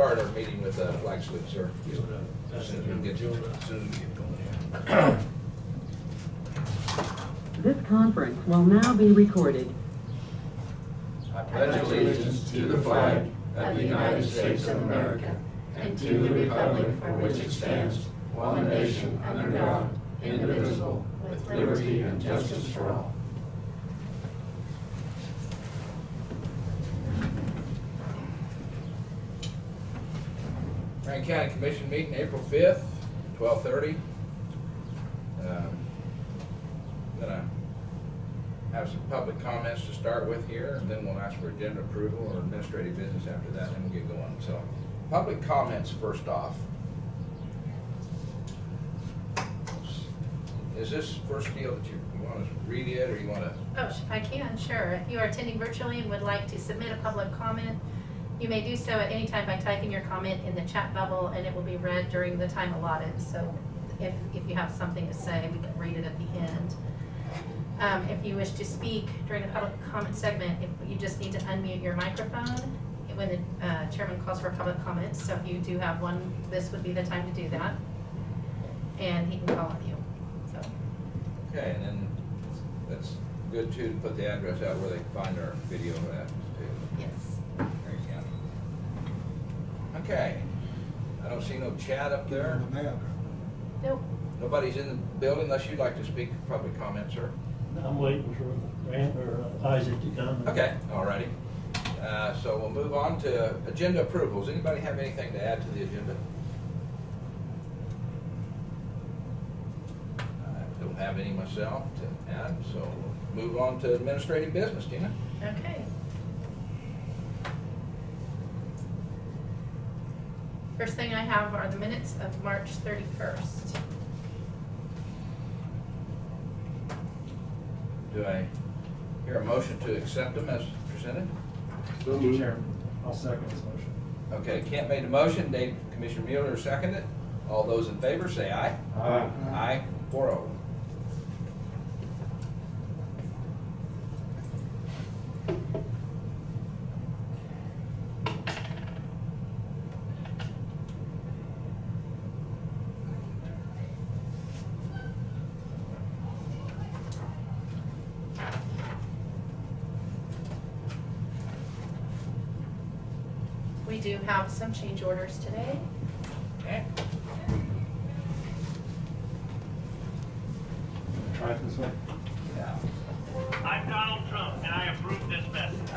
start our meeting with a flag salute, sir. As soon as we get going. This conference will now be recorded. I pledge allegiance to the flag of the United States of America and to the republic for which it stands, one nation under God, indivisible, with liberty and justice for all. Rankin County Commission meeting April 5th, 12:30. I'm gonna have some public comments to start with here, and then we'll ask for agenda approval or administrative business after that, and then we'll get going. So, public comments first off. Is this first deal that you want to read it, or you want to? Oh, I can, sure. If you are attending virtually and would like to submit a public comment, you may do so at any time by typing your comment in the chat bubble, and it will be read during the time allotted. So if you have something to say, we can read it at the end. If you wish to speak during the public comment segment, you just need to unmute your microphone when the chairman calls for public comments. So if you do have one, this would be the time to do that. And he can call on you. So. Okay, and then that's good too, to put the address out where they can find our video at too. Yes. There you go. Okay, I don't see no chat up there. Nope. Nobody's in the building unless you'd like to speak public comment, sir. I'm waiting for Grant or Isaac to come. Okay, alrighty. So we'll move on to agenda approvals. Anybody have anything to add to the agenda? I don't have any myself to add, so we'll move on to administrative business, Tina. Okay. First thing I have are the minutes of March 31st. Do I hear a motion to accept them as presented? Mr. Chairman, I'll second this motion. Okay, Kent made the motion, Dave, Commissioner Mueller seconded it. All those in favor say aye. Aye. Aye, 4-0. We do have some change orders today. Okay. Try it this way. Yeah. I'm Donald Trump, and I approve this message.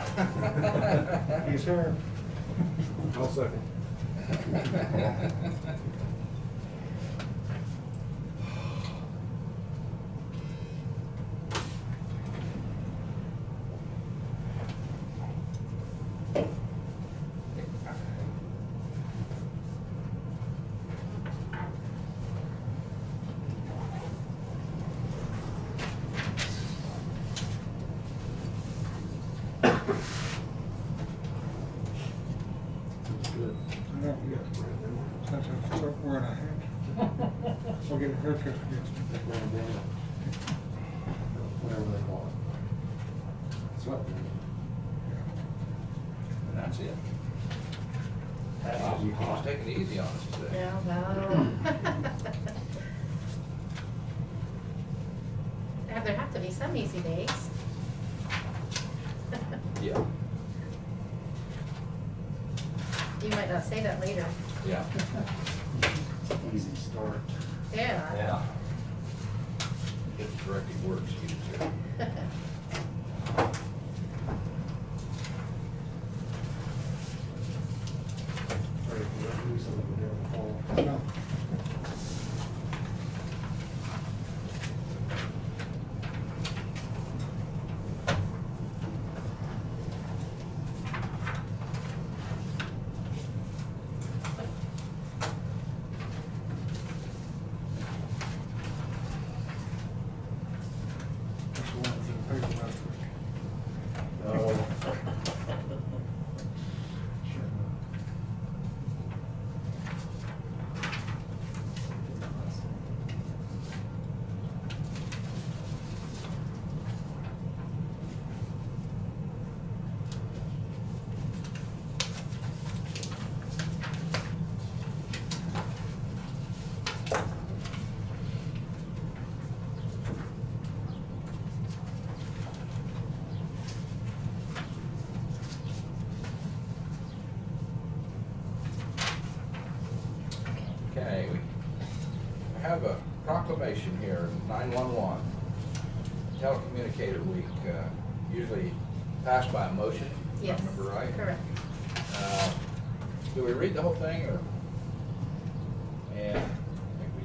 Yes, sir. I'll second. Start wearing a hat. I'll get a haircut again. Whatever they call it. Sweat. And that's it. Wow. He was taking it easy on us today. Yeah, well. There have to be some easy days. Yeah. You might not say that later. Yeah. Easy start. Yeah. Yeah. Get the corrected words used here. Ready for that new something to do in the fall. No. That's the one that was in the paper last week. Oh. Okay, we have a proclamation here, 911, Telecommunicator Week, usually passed by a motion, if I Yes, remember right. correct. Do we read the whole thing, or? Yeah, I think we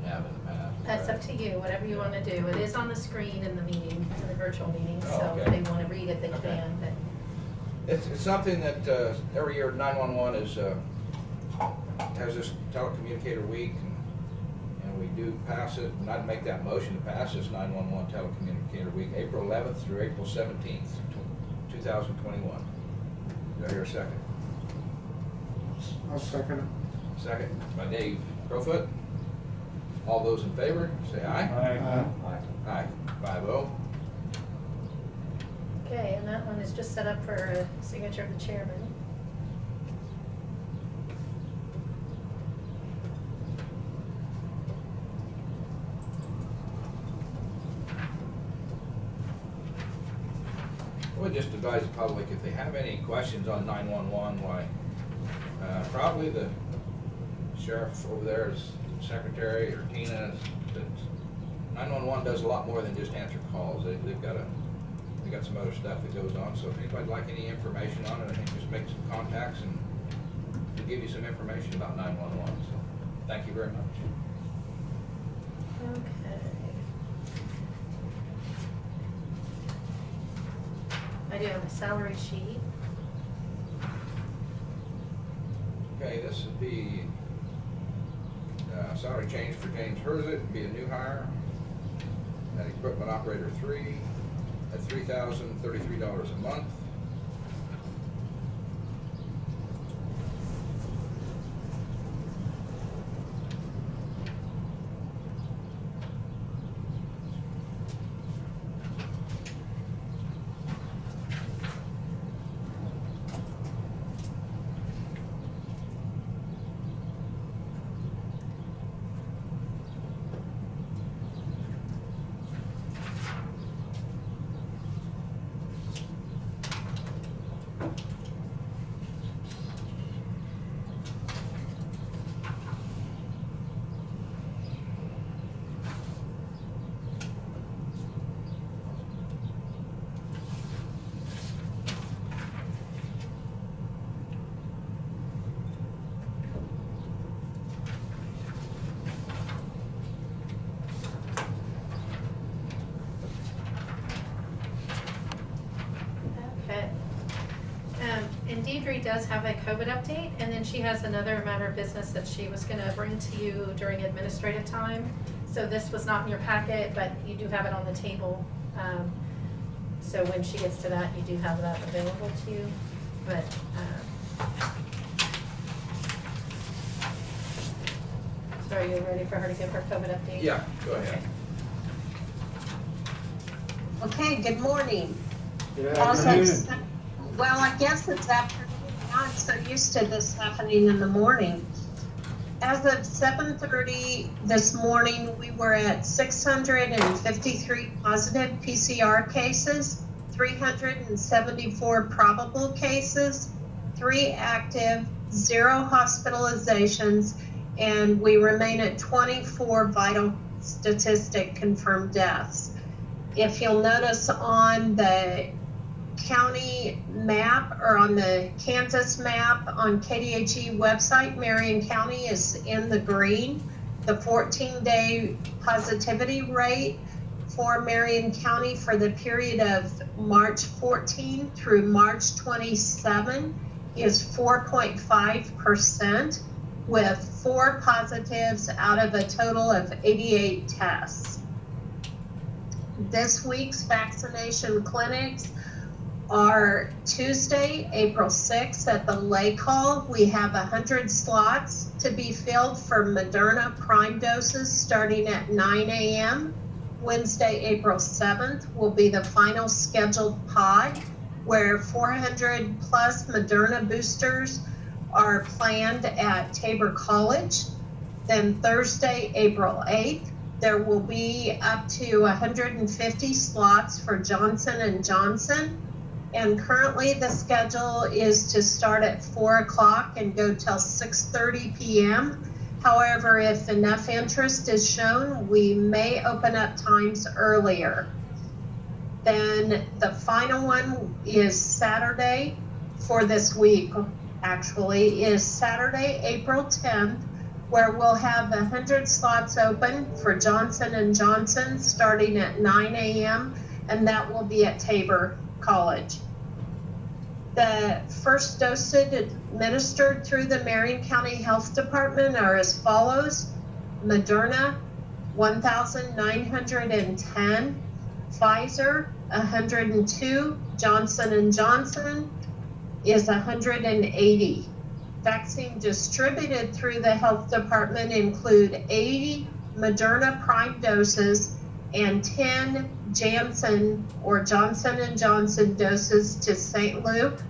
have in the past. That's right? up to you, whatever you want to do. It is on the screen in the meeting, in the virtual meeting, Oh, so if okay. they want to read it, they Okay. can, but It's something that every year 911 is has this telecommunicator week, and we do pass it. And I'd make that motion to pass this 911 telecommunicator week, April 11th through April 17th, 2021. Do I hear a second? I'll second it. Second by Dave Crowfoot. All those in favor, say aye. Aye. Aye. 5-0. okay, and that one is just set up for a signature of the chairman. I would just advise the public, if they have any questions on 911, why, probably the sheriff over there is secretary, or Tina, that 911 does a lot more than just answer calls. They've got some other stuff that goes on, so if anybody'd like any information on it, I think just make some contacts and we'll give you some information about 911, so thank you very much. Okay. I do have a salary sheet. Okay, this would be salary change for James Herzit, would be a new hire at Equipment Operator 3 at $3,033 a month. Okay. And Deidre does have a COVID update, and then she has another matter of business that she was gonna bring to you during administrative time. So this was not in your packet, but you do have it on the table. So when she gets to that, you do have that available to you, but, so are you ready for her to give her COVID update? Yeah, go ahead. Okay, good morning. Good Also, afternoon. well, I guess it's afternoon. I'm so used to this happening in the morning. As of 7:30 this morning, we were at 653 positive PCR cases, 374 probable cases, 3 active, 0 hospitalizations, and we remain at 24 vital statistic confirmed deaths. If you'll notice on the county map, or on the Kansas map on KDHE website, Marion County is in the green. The 14-day positivity rate for Marion County for the period of March 14 through March 27 is 4.5%, with 4 positives out of a total of 88 tests. This week's vaccination clinics are Tuesday, April 6th at the Lake Hall. We have 100 slots to be filled for Moderna prime doses starting at 9 a.m. Wednesday, April 7th will be the final scheduled pod, where 400 plus Moderna boosters are planned at Tabor College. Then Thursday, April 8th, there will be up to 150 slots for Johnson & Johnson. And currently the schedule is to start at 4 o'clock and go till 6:30 p.m. However, if enough interest is shown, we may open up times earlier. Then the final one is Saturday for this week, actually, is Saturday, April 10th, where we'll have 100 slots open for Johnson & Johnson starting at 9 a.m., and that will be at Tabor College. The first doses administered through the Marion County Health Department are as follows: Moderna, 1,910, Pfizer, 102, Johnson & Johnson is 180. Vaccine distributed through the health department include 80 Moderna prime doses and 10 Janssen or Johnson & Johnson doses to St. Luke,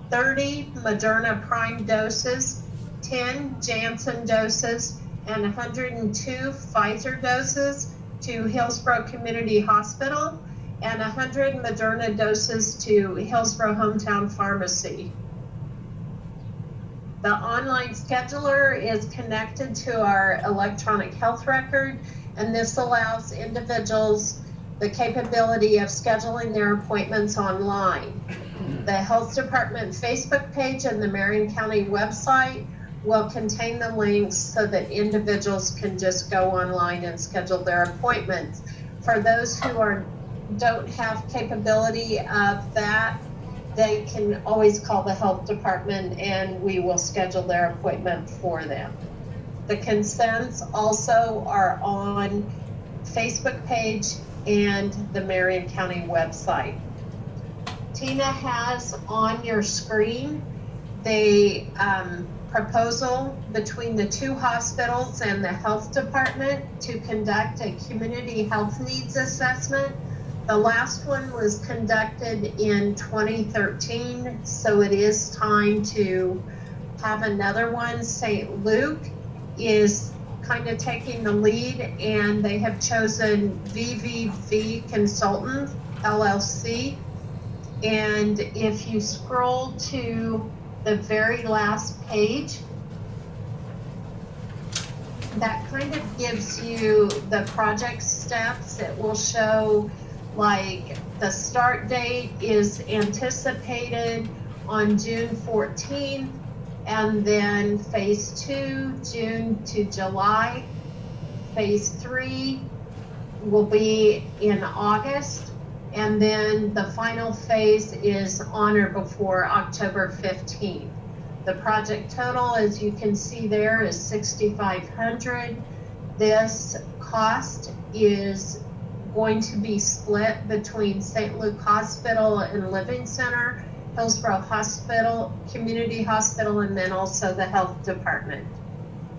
30 Moderna prime doses, 10 Janssen doses, and 102 Pfizer doses to Hillsborough Community Hospital, and 100 Moderna doses to Hillsborough Hometown Pharmacy. The online scheduler is connected to our electronic health record, and this allows individuals the capability of scheduling their appointments online. The health department Facebook page and the Marion County website will contain the links so that individuals can just go online and schedule their appointments. For those who don't have capability of that, they can always call the health department and we will schedule their appointment for them. The consents also are on Facebook page and the Marion County website. Tina has on your screen the proposal between the two hospitals and the health department to conduct a community health needs assessment. The last one was conducted in 2013, so it is time to have another one. St. Luke is kind of taking the lead, and they have chosen VVV Consultant, LLC. And if you scroll to the very last page, that kind of gives you the project steps. It will show like the start date is anticipated on June 14th, and then phase 2, June to July. Phase 3 will be in August, and then the final phase is on or before October 15th. The project total, as you can see there, is $6,500. This cost is going to be split between St. Luke Hospital and Living Center, Hillsborough Hospital, Community Hospital, and then also the health department.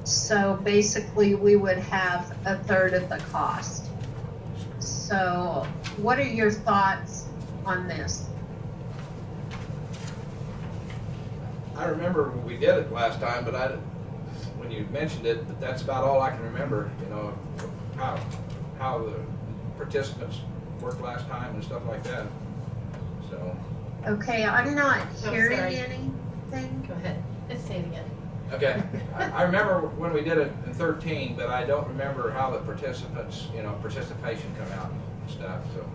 So basically we would have a third of the cost. So what are your thoughts on this? I remember when we did it last time, but when you mentioned it, that's about all I can remember, you know, how the participants worked last time and stuff like that, so. Okay, I'm not Oh, hearing sorry. anything. Go ahead. Let's say it again. Okay, I remember when we did it in 13, but I don't remember how the participants, you know, participation come out and stuff, so.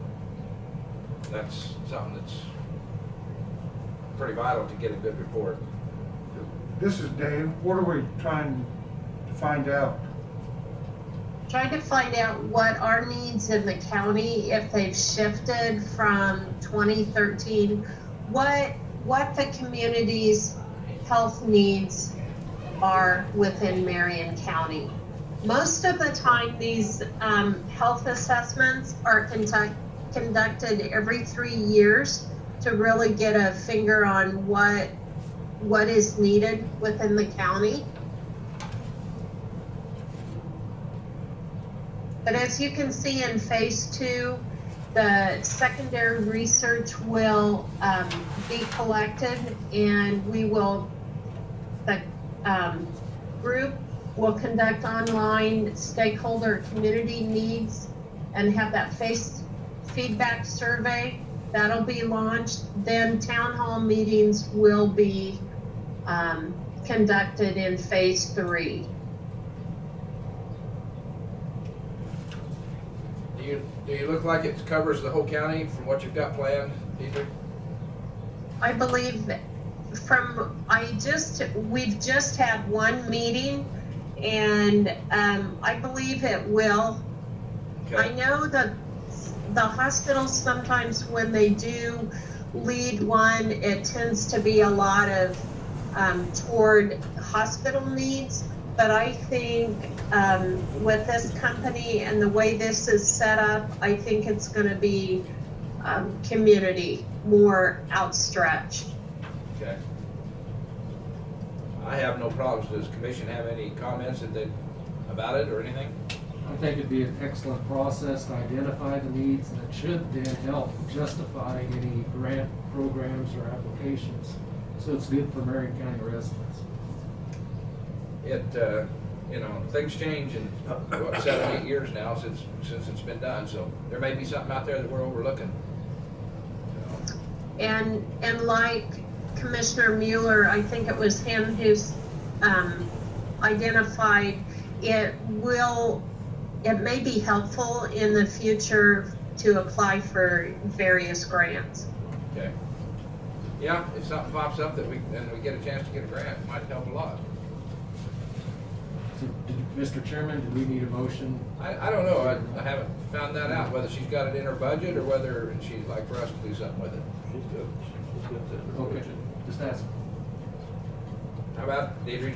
That's something that's pretty vital to get a good report. This is Dave. What are we trying to find out? Trying to find out what our needs in the county, if they've shifted from 2013, what the community's health needs are within Marion County. Most of the time, these health assessments are conducted every 3 years to really get a finger on what is needed within the county. But as you can see in phase 2, the secondary research will be collected, and the group will conduct online stakeholder community needs and have that feedback survey. That'll be launched. Then town hall meetings will be conducted in phase 3. Do you look like it covers the whole county from what you've got planned, Deidre? I believe we've just had one meeting, and I believe it will. I Okay. know that the hospitals sometimes when they do lead one, it tends to be a lot of toward hospital needs. But I think with this company and the way this is set up, I think it's going to be community more outstretched. Okay. I have no problems. Does the commission have any comments about it or anything? I think it'd be an excellent process to identify the needs, and it should then help justify any grant programs or applications. So it's good for Marion County residents. Things change in, 7, 8 years now since it's been done, so there may be something out there that we're overlooking. And like Commissioner Mueller, I think it was him who's identified it may be helpful in the future to apply for various grants. Okay. Yeah, if something pops up and we get a chance to get a grant, it might help a lot. So, Mr. Chairman, do we need a motion? I don't know. I haven't found that out, whether she's got it in her budget or whether she'd like for us to do something with it. She's good. She's got that in her Okay, budget. just ask. How about, Deidre,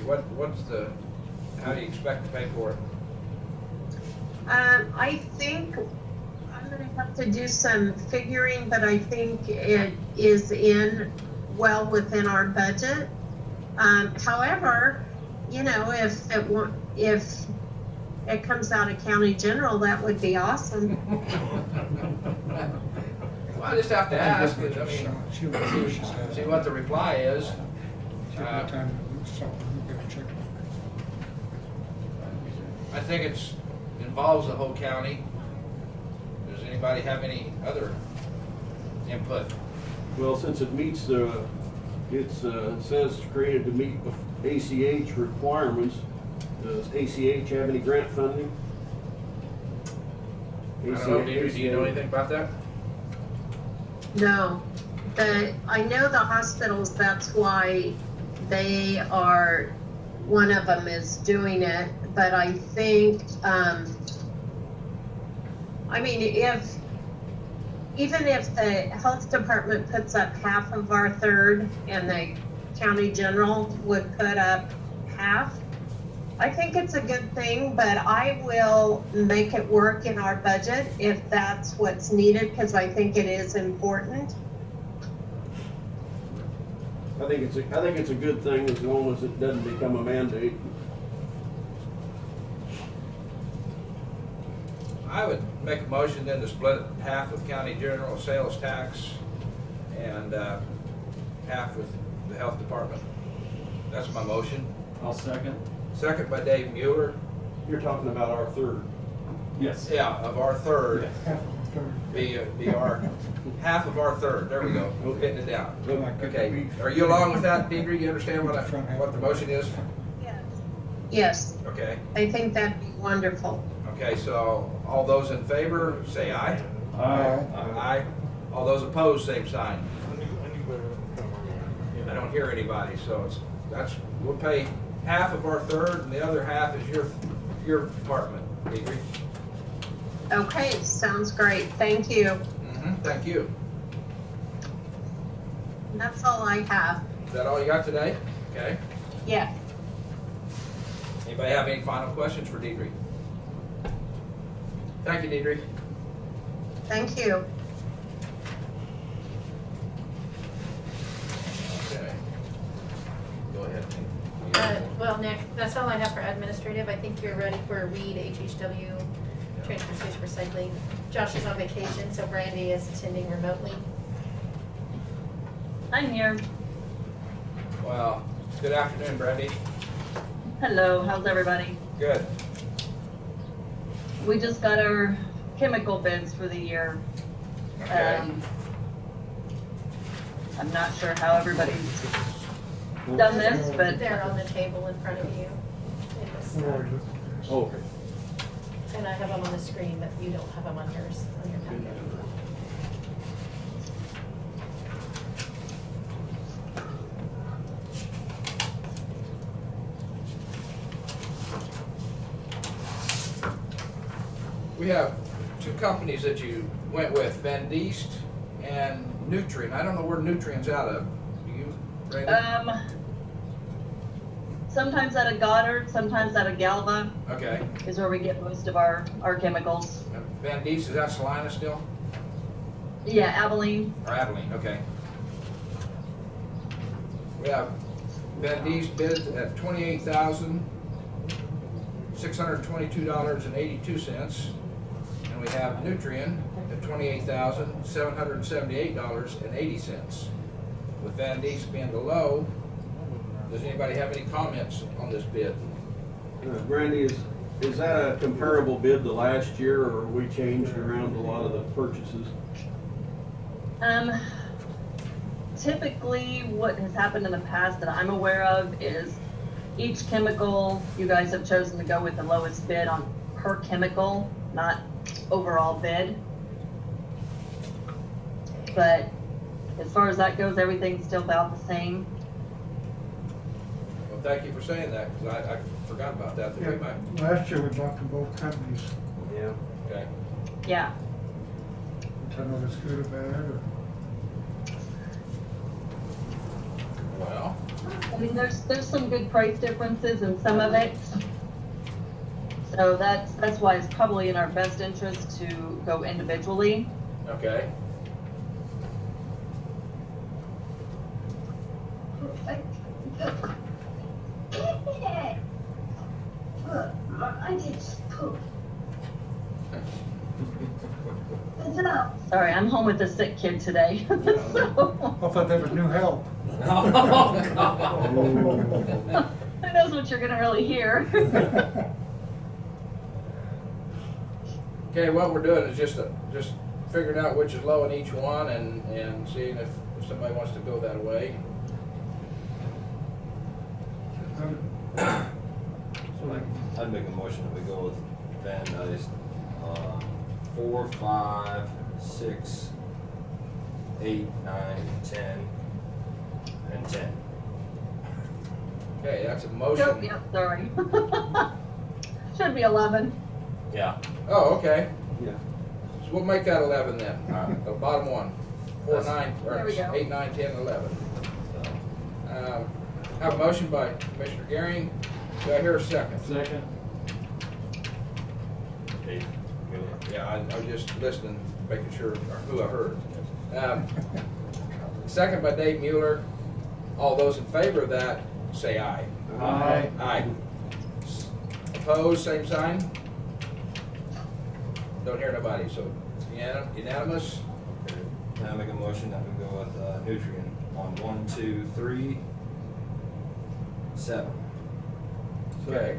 how do you expect to pay for it? I think I'm going to have to do some figuring, but I think it is well within our budget. However, if it comes out of county general, that would be awesome. Well, I just have to ask. See what the reply is. I think it involves the whole county. Does anybody have any other input? Well, since it meets it says created to meet ACH requirements, does ACH have any grant funding? I don't know, Deidre, do you know anything about that? No, I know the hospitals, that's why one of them is doing it, but I think, even if the health department puts up half of our third and the county general would put up half, I think it's a good thing, but I will make it work in our budget if that's what's needed, because I think it is important. I think it's a good thing as long as it doesn't become a mandate. I would make a motion then to split it half with county general sales tax and half with the health department. That's my motion. I'll second. Second by Dave Mueller. You're talking about our third. Yes. Yeah, of our third, be our half of our third. There we go. We're getting it down. Okay. Are you along with that, Deidre? You understand what the motion is? Yes, Okay. I think that'd be wonderful. Okay. So all those in favor, say aye. Aye. All those opposed, same sign. I don't hear anybody, so we'll pay half of our third, and the other half is your department, Deidre. Okay, sounds great. Thank you. Thank you. That's all I have. Is that all you got today? Okay. Yeah. Anybody have any final questions for Deidre? Thank you, Deidre. Thank you. Okay. Go ahead. Well, Nick, that's all I have for administrative. I think you're ready for Reed, HHW, Transfer Station Recycling. Josh is on vacation, so Brandy is attending remotely. I'm here. Well, good afternoon, Brandy. Hello, how's everybody? Good. We just got our chemical bids for the year. Okay. I'm not sure how everybody's done this, but They're on the table in front of you. In this, Okay. And I have them on the screen, but you don't have them on yours, on your packet. We have two companies that you went with, Van Diest and Nutrien. I don't know where Nutrien's out of. Do you, Randy? Sometimes out of Goddard, sometimes out of Galva Okay. is where we get most of our chemicals. And Van Diest, is that Salina still? Yeah, Abilene. Or Abilene, okay. We have Van Diest bid at $28,622.82. And we have Nutrien at $28,778.80. With Van Diest being the low, does anybody have any comments on this bid? Brandy, is that a comparable bid to last year, or we changed around a lot of the purchases? Typically, what has happened in the past that I'm aware of is each chemical, you guys have chosen to go with the lowest bid on per chemical, not overall bid. But as far as that goes, everything's still about the same. Well, thank you for saying that, because I forgot about that. Yeah, last year we bought from both companies. Yeah. Okay. Yeah. I don't know if it's good or bad, or. Well, I mean, there's some good price differences in some of it. So that's why it's probably in our best interest to go individually. okay. I just poop. Sorry, I'm home with a sick kid today. So, I thought that was new help. who knows what you're gonna really hear. Okay, what we're doing is just figuring out which is low in each one and seeing if somebody wants to go that way. I'd make a motion that we go with Van Diest, 4, 5, 6, 8, 9, 10, and 10. Okay, that's a Oh, motion. yep, sorry. Should be 11. Yeah. Oh, okay. Yeah. So we'll make that 11 then. The bottom one. 4, 9, There or we go. 8, 9, 10, 11. So, Have a motion by Commissioner Gehring. Do I hear a second? Second. 8. Yeah, I was just listening, making sure who I heard. Second by Dave Mueller. All those in favor of that, say aye. Aye. Aye. Opposed, same sign? Don't hear nobody, so unanimous? Okay. Now I make a motion that we go with Nutrien on 1, 2, 3, 7. Okay.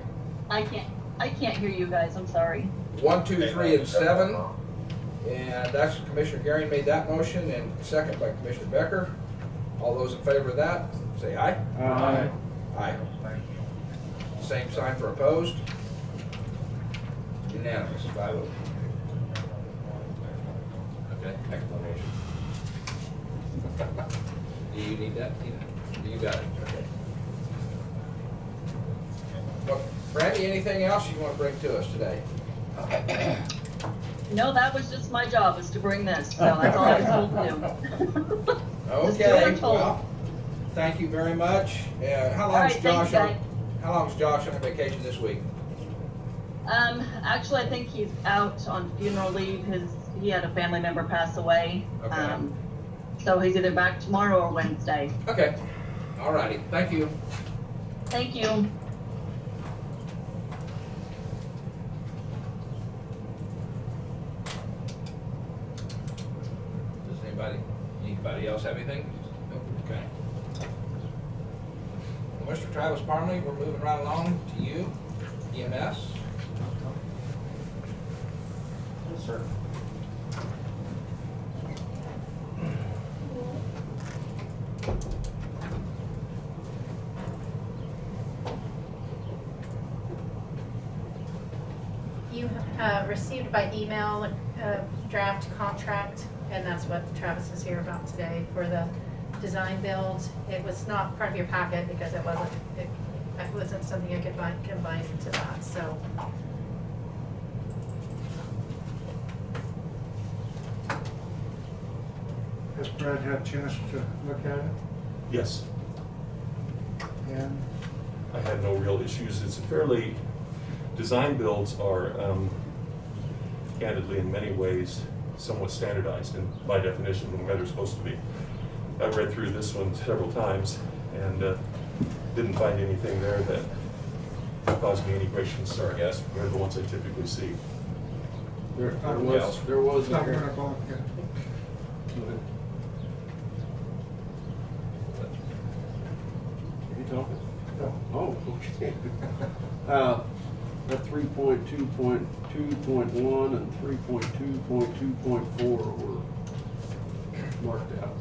I can't hear you guys, I'm sorry. 1, 2, 3, and 7. And that's Commissioner Gehring made that motion, and second by Commissioner Becker. All those in favor of that, say aye. Aye. Aye. Same sign for opposed. Unanimous. 5. Okay. Explanation. Do you need that, Tina? You got it, okay. Well, Brandy, anything else you want to bring to us today? No, that was just my job, was to bring this, so that's all I was told to do. Just do what Okay, I'm told. well, thank you very much. How All long is right, Josh thanks, on, how long is Josh on vacation this week? Actually, I think he's out on funeral leave. He had a family member pass away. Okay. So he's either back tomorrow or Wednesday. Okay, all righty, thank you. Thank you. Does anybody else have anything? Nope. Okay. Well, Mr. Travis Parmley, we're moving right along to you, EMS. Yes, sir. You you received by email a draft contract, and that's what Travis is here about today for the design build. It was not part of your packet because it wasn't something I could combine into that, so. Has Brad had a chance to look at it? Yes, And I had no real issues. It's a fairly, design builds are candidly in many ways somewhat standardized and by definition the way they're supposed to be. I've read through this one several times and didn't find anything there that caused me any great concern. I guess compared to the ones I typically see. There was. not gonna go, yeah. Are you talking? No. Oh, okay. That 3.2.2.1 and 3.2.2.4 were marked out.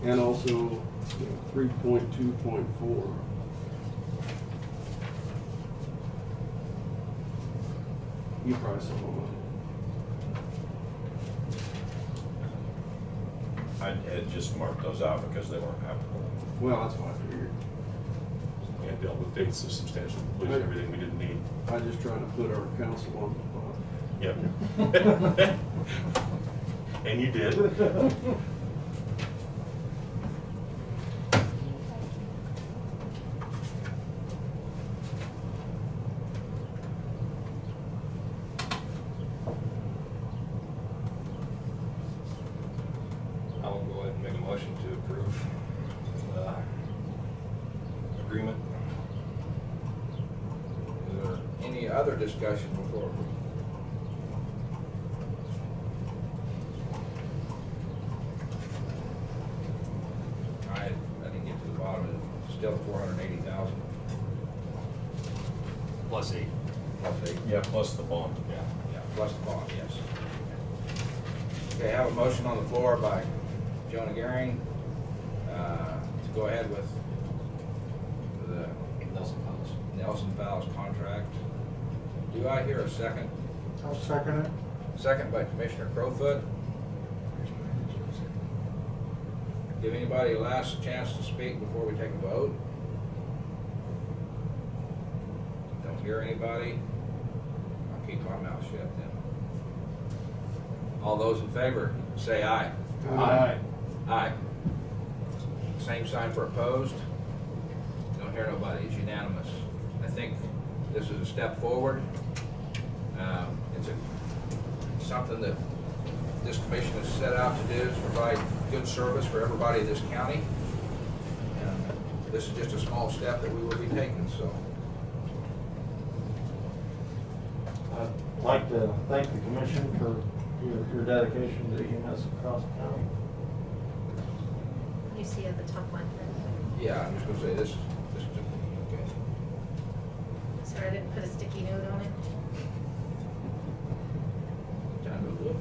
And also 3.2.4. You probably saw them. I had just marked those out because they weren't applicable. Well, that's what I figured. And dealt with dates of substantial completion, everything we didn't need. I just trying to put our council on the spot. Yep. And you did. I'll go ahead and make a motion to approve the agreement. Is there any other discussion before? I didn't get to the bottom, it's still 480,000. Plus 8. Plus 8. Yeah, plus the bond. Yeah, plus the bond, yes. Okay, I have a motion on the floor by Jonah Gehring to go ahead with the Nelson Fowles contract. Do I hear a second? I'll second it. Second by Commissioner Crowfoot. Give anybody a last chance to speak before we take a vote. Don't hear anybody. I'll keep my mouth shut then. All those in favor, say aye. Aye. Aye. Same sign for opposed. Don't hear nobody, it's unanimous. I think this is a step forward. It's something that this commission is set out to do, is provide good service for everybody in this county. And this is just a small step that we will be taking, so. I'd like to thank the commission for your dedication to EMS across the county. You see at the top line. Yeah, I'm just gonna say this is okay. Sorry, I didn't put a sticky note on it. Time to look.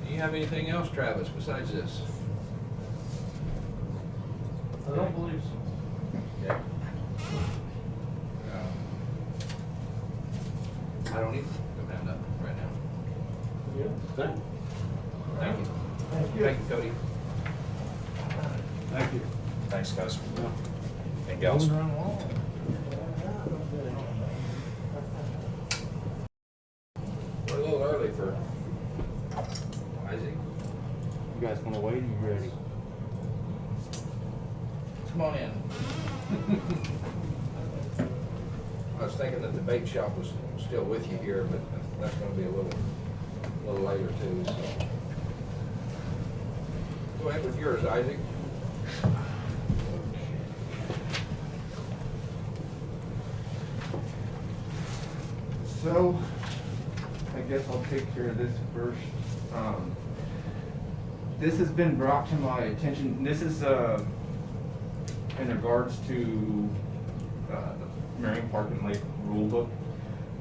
Do you have anything else, Travis, besides this? I don't believe so. Okay. I don't need to go down that right now. Yeah. Thank you. Thank you. Thank you, Cody. Thank you. Thanks, guys. And gals. We're a little early for Isaac. You guys want to wait? Are you ready? Come on in. I was thinking that the bait shop was still with you here, but that's gonna be a little later too, so. Go ahead with yours, Isaac. So, I guess I'll take care of this first. This has been brought to my attention. This is in regards to the Marion Park and Lake Rule Book.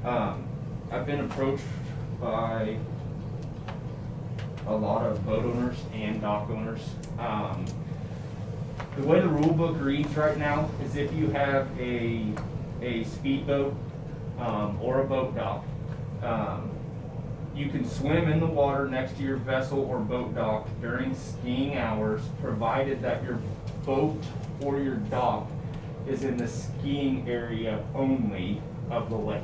I've been approached by a lot of boat owners and dock owners. The way the rule book reads right now is if you have a speedboat or a boat dock, you can swim in the water next to your vessel or boat dock during skiing hours, provided that your boat or your dock is in the skiing area only of the lake.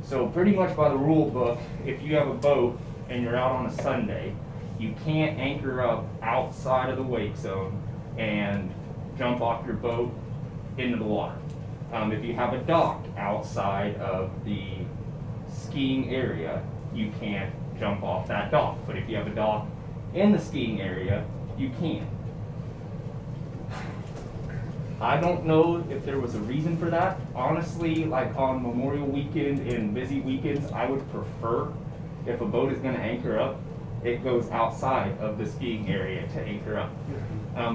So pretty much by the rule book, if you have a boat and you're out on a Sunday, you can't anchor up outside of the wake zone and jump off your boat into the water. If you have a dock outside of the skiing area, you can't jump off that dock. But if you have a dock in the skiing area, you can. I don't know if there was a reason for that. Honestly, like on Memorial Weekend and busy weekends, I would prefer if a boat is going to anchor up, it goes outside of the skiing area to anchor up.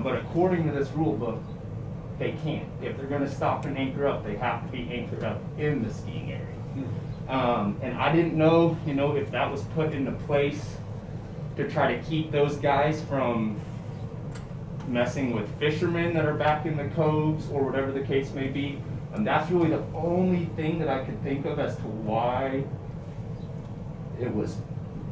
But according to this rule book, they can't. If they're going to stop and anchor up, they have to be anchored up in the skiing area. And I didn't know, if that was put into place to try to keep those guys from messing with fishermen that are back in the coves or whatever the case may be. And that's really the only thing that I could think of as to why it was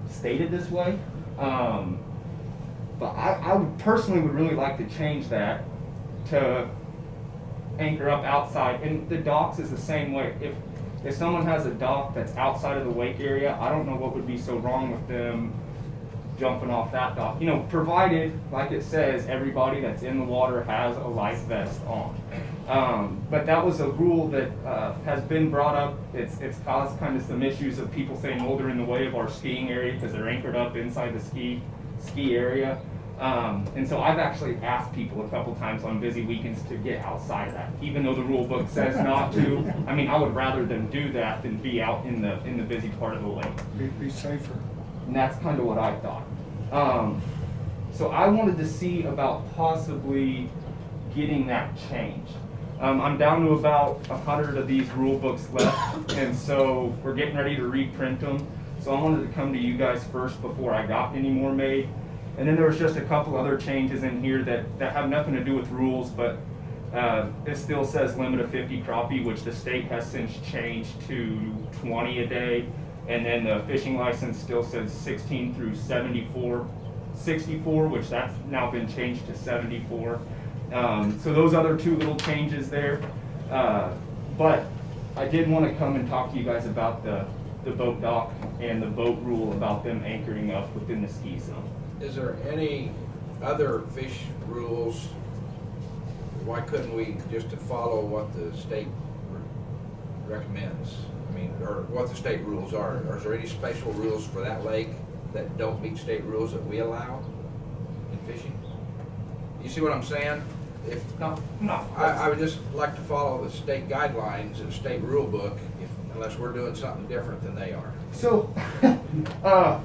stated this way. But I would personally would really like to change that to anchor up outside. And the docks is the same way. If someone has a dock that's outside of the wake area, I don't know what would be so wrong with them jumping off that dock. Provided, like it says, everybody that's in the water has a life vest on. But that was a rule that has been brought up. It's caused kind of some issues of people saying, oh, they're in the way of our skiing area because they're anchored up inside the ski area. And so I've actually asked people a couple times on busy weekends to get outside of that, even though the rule book says not to. I mean, I would rather them do that than be out in the busy part of the lake. Be safer. And that's kind of what I thought. So I wanted to see about possibly getting that changed. I'm down to about 100 of these rule books left, and so we're getting ready to reprint them. So I wanted to come to you guys first before I got any more made. And then there was just a couple other changes in here that have nothing to do with rules, but it still says limit of 50 crappie, which the state has since changed to 20 a day. And then the fishing license still says 16 through 64, which that's now been changed to 74. So those other two little changes there. But I did want to come and talk to you guys about the boat dock and the boat rule about them anchoring up within the ski zone. Is there any other fish rules? Why couldn't we just follow what the state recommends? I mean, or what the state rules are. Or is there any special rules for that lake that don't meet state rules that we allow in fishing? You see what I'm saying? No. I would just like to follow the state guidelines and state rule book, unless we're doing something different than they are. So,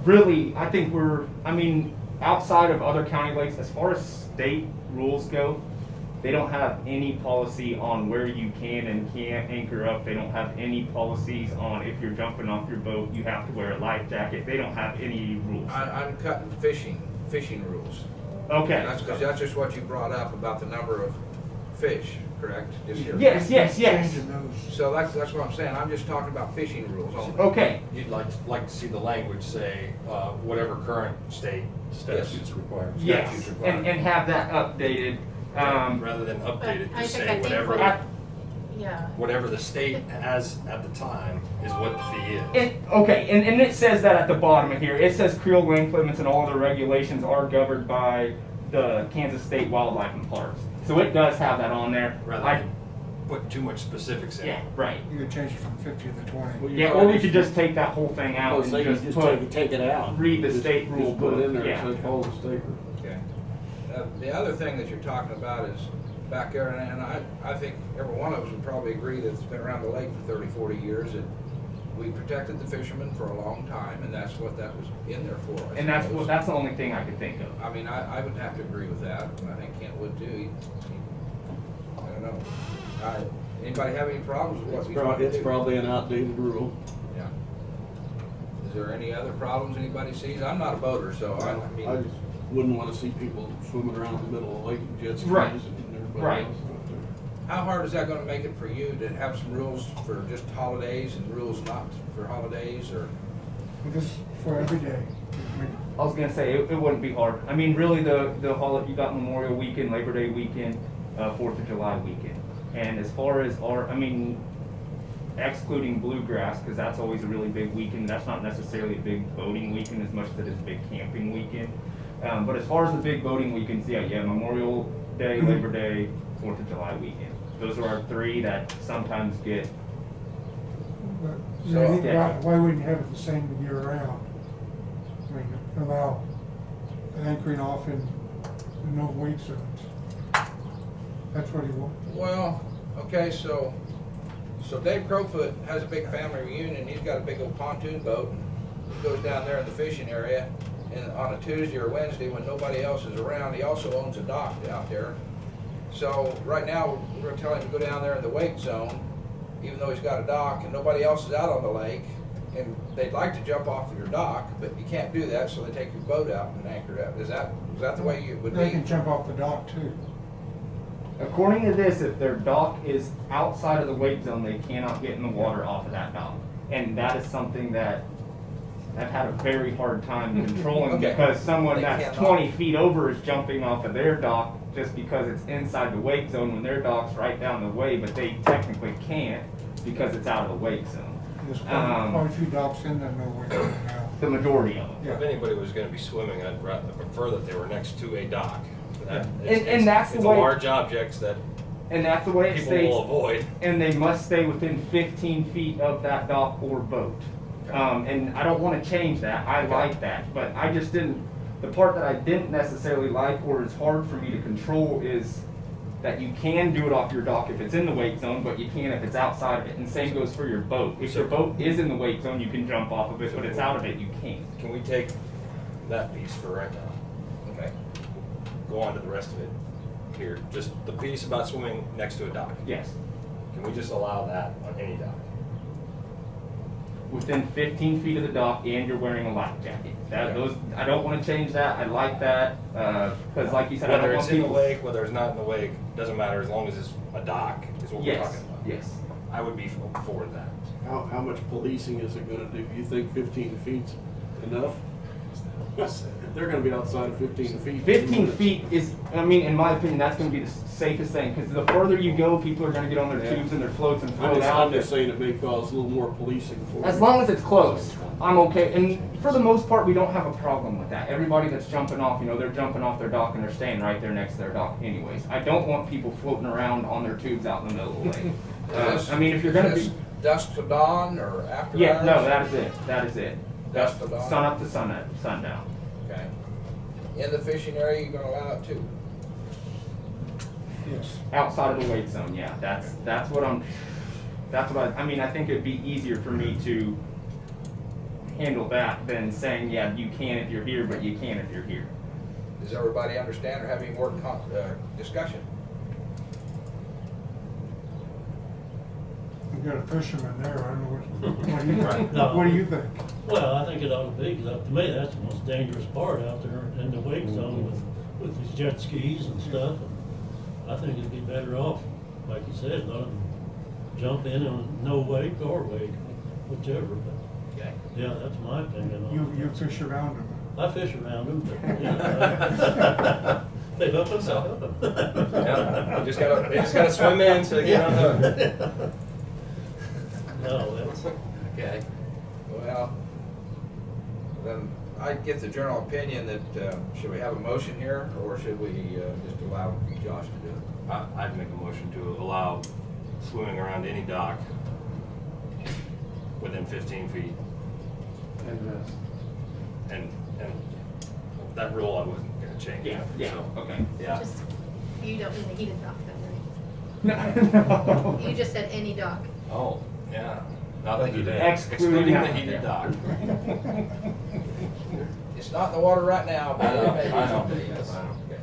really, I think outside of other county lakes, as far as state rules go, they don't have any policy on where you can and can't anchor up. They don't have any policies on if you're jumping off your boat, you have to wear a life jacket. They don't have any rules. I'm cutting fishing rules. Okay. That's just what you brought up about the number of fish, correct? Yes. So that's what I'm saying. I'm just talking about fishing rules only. Okay. You'd like to see the language say whatever current state statutes require. Yes, and have that updated. Rather than updated, just say whatever the state has at the time is what the fee is. And it says that at the bottom of here. It says creel length limits and all other regulations are governed by the Kansas State Wildlife and Parks. So it does have that on there. Rather than put too much specifics in. Yeah, right. You could change it from 50 to 20. Or we could just take that whole thing out and just take it out. Read the state rule book. Put it in there and say follow the state. Okay. The other thing that you're talking about is back there, and I think every one of us would probably agree that it's been around the lake for 30, 40 years, that we protected the fishermen for a long time, and that's what that was in there for. I And suppose. that's the only thing I could think of. I mean, I would have to agree with that, and I think Kent would too. I don't know. Anybody have any problems with what he's trying to do? It's probably an outdated rule. Yeah. Is there any other problems anybody sees? I'm not a boater, so I mean. I just wouldn't want to see people swimming around in the middle of the lake with jet skis Right. and everybody Right. else out there. How hard is that gonna make it for you to have some rules for just holidays and rules not for holidays, or? This is for every day. I mean, I was gonna say, it wouldn't be hard. I mean, really, the holiday, you got Memorial Weekend, Labor Day weekend, 4th of July weekend. And as far as I mean, excluding bluegrass, because that's always a really big weekend. That's not necessarily a big boating weekend as much as it is a big camping weekend. But as far as the big boating weekends, yeah, Memorial Day, Labor Day, 4th of July weekend. Those are our three that sometimes get. but you know, think about it, why wouldn't you have it the same year round? I mean, allow anchoring off in no wake zones. That's what he wants. Well, okay, so Dave Crowfoot has a big family reunion. He's got a big old pontoon boat. He goes down there in the fishing area, and on a Tuesday or Wednesday when nobody else is around, he also owns a dock out there. So right now, we're gonna tell him to go down there in the wake zone, even though he's got a dock and nobody else is out on the lake. And they'd like to jump off of your dock, but you can't do that, so they take your boat out and anchor it up. Is that the way you would be? They can jump off the dock too. According to this, if their dock is outside of the wake zone, they cannot get in the water off of that dock. And that is something that I've had a very hard time controlling Okay. because someone They that's cannot. 20 feet over is jumping off of their dock just because it's inside the wake zone when their dock's right down the way, but they technically can't because it's out of the wake zone. There's quite a few docks in there, no wake zone now. The majority of them. Yeah. If anybody was gonna be swimming, I'd rather prefer that they were next to a dock. That- And it's- that's the it's way- a large objects that And that's the way it people states. will avoid. And they must stay within 15 feet of that dock or boat. And I don't want to change that. I like that, but I just didn't. The part that I didn't necessarily like, or is hard for me to control, is that you can do it off your dock if it's in the wake zone, but you can't if it's outside of it. And same goes for your boat. If your boat is in the wake zone, you can jump off of it, but it's out of it, you can't. Can we take that piece for right now? Okay. Go on to the rest of it here. Just the piece about swimming next to a dock. Yes. Can we just allow that on any dock? Within 15 feet of the dock, and you're wearing a life jacket. I don't want to change that. I like that because, like you said, I Whether don't it's want in the people. lake, whether it's not in the lake, doesn't matter as long as it's a dock is what we're Yes. talking about. Yes. I would be for that. How much policing is it gonna do? You think 15 feet's enough? They're gonna be outside of 15 feet. 15 feet is, I mean, in my opinion, that's going to be the safest thing because the further you go, people are going to get on their Yeah. tubes and their floats and I'm float just, out. I'm just saying it may cause a little more policing for As you. long as it's close, I'm okay. And for the most part, we don't have a problem with that. Everybody that's jumping off, they're jumping off their dock and they're staying right there next to their dock anyways. I don't want people floating around on their tubes out in the middle of the lake. I mean, if you're going to be... dusk to dawn or after Yeah, hours? no, that is it. That is it. Dusk to dawn? Sun up to sundown. Okay. In the fishing area, you're gonna allow it too? Yes. Outside of the wake zone, yeah. That's what I mean, I think it'd be easier for me to handle that than saying, yeah, you can if you're here, but you can't if you're here. Does everybody understand or have any more discussion? We've got a fisherman there, I don't know what do you Right. think? No. What do you think? Well, I think it ought to be, because to me, that's the most dangerous part out there in the wake zone with these jet skis and stuff. I think it'd be better off, like you said, let them jump in on no wake or wake, whichever. But Okay. yeah, that's my opinion on it. You fish around them. I fish around them, but, you know, they hook us up. Yeah, they just gotta swim in so they get on hook. No, that's. Okay. Well, then I get the general opinion that, should we have a motion here, or should we just allow Josh to do it? I'd make a motion to allow swimming around any dock within 15 feet. And that rule I wasn't gonna change. Yeah, so, okay. Yeah. Just, you don't mean the heated dock then, right? No. You just said any dock. Oh, yeah. Not the Other heated, than- excluding the that, heated yeah. dock. It's not in the water right now, but it may be I know. someday, yes. I know. Okay.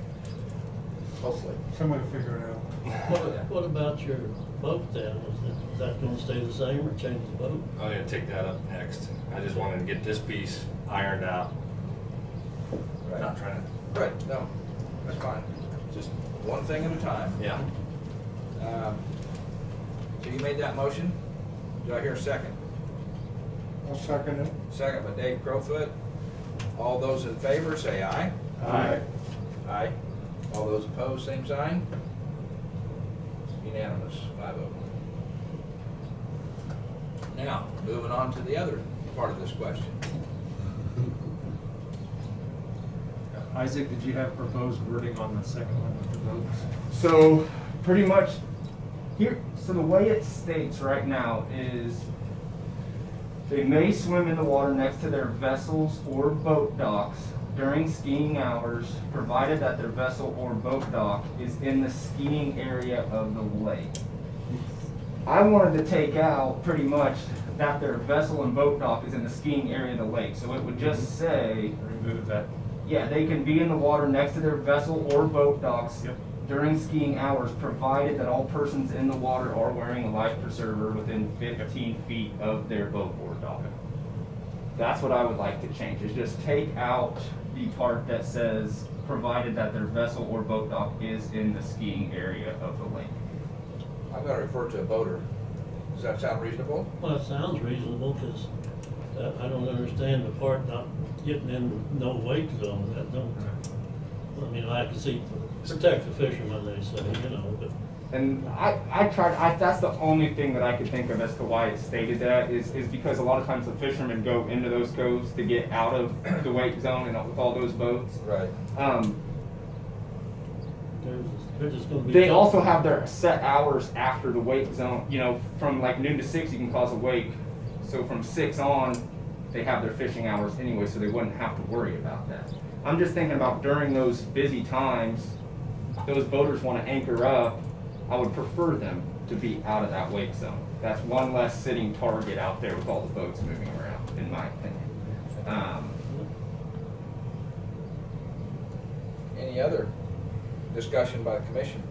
Hopefully. Somebody will figure it out. What about your boat then? Is that gonna stay the same or change the boat? I'm gonna take that up next. I just wanted to get this piece ironed out. Right. Not trying to, Right, no, that's fine. just, One thing at a time. yeah. So you made that motion? Do I hear a second? I'll second it. Second by Dave Crowfoot. All those in favor, say aye. Aye. Aye. All those opposed, same sign. Unanimous, 5-0. Now, moving on to the other part of this question. Isaac, did you have proposed wording on the second one with the votes? So pretty much here, so the way it states right now is they may swim in the water next to their vessels or boat docks during skiing hours, provided that their vessel or boat dock is in the skiing area of the lake. I wanted to take out pretty much that their vessel and boat dock is in the skiing area of the lake. So it would just say, Remove that. yeah, they can be in the water next to their vessel or boat docks Yep. during skiing hours, provided that all persons in the water are wearing a life preserver within 15 feet of their boat or dock. That's what I would like to change, is just take out the part that says, provided that their vessel or boat dock is in the skiing area of the lake. I'm gonna refer to a boater. Does that sound reasonable? Well, it sounds reasonable, because I don't understand the part not getting in no wake zone. That don't, I mean, I can see, protect the fishermen, they say, you know, but And I tried, that's the only thing that I could think of as to why it stated that, is because a lot of times the fishermen go into those coves to get out of the wake zone and with all those boats. Right. they're just gonna be. They also have their set hours after the wake zone, you know, from like noon to 6 you can cause a wake. So from 6 on, they have their fishing hours anyway, so they wouldn't have to worry about that. I'm just thinking about during those busy times, those boaters want to anchor up, I would prefer them to be out of that wake zone. That's one less sitting target out there with all the boats moving around, in my opinion. Any other discussion by the commission?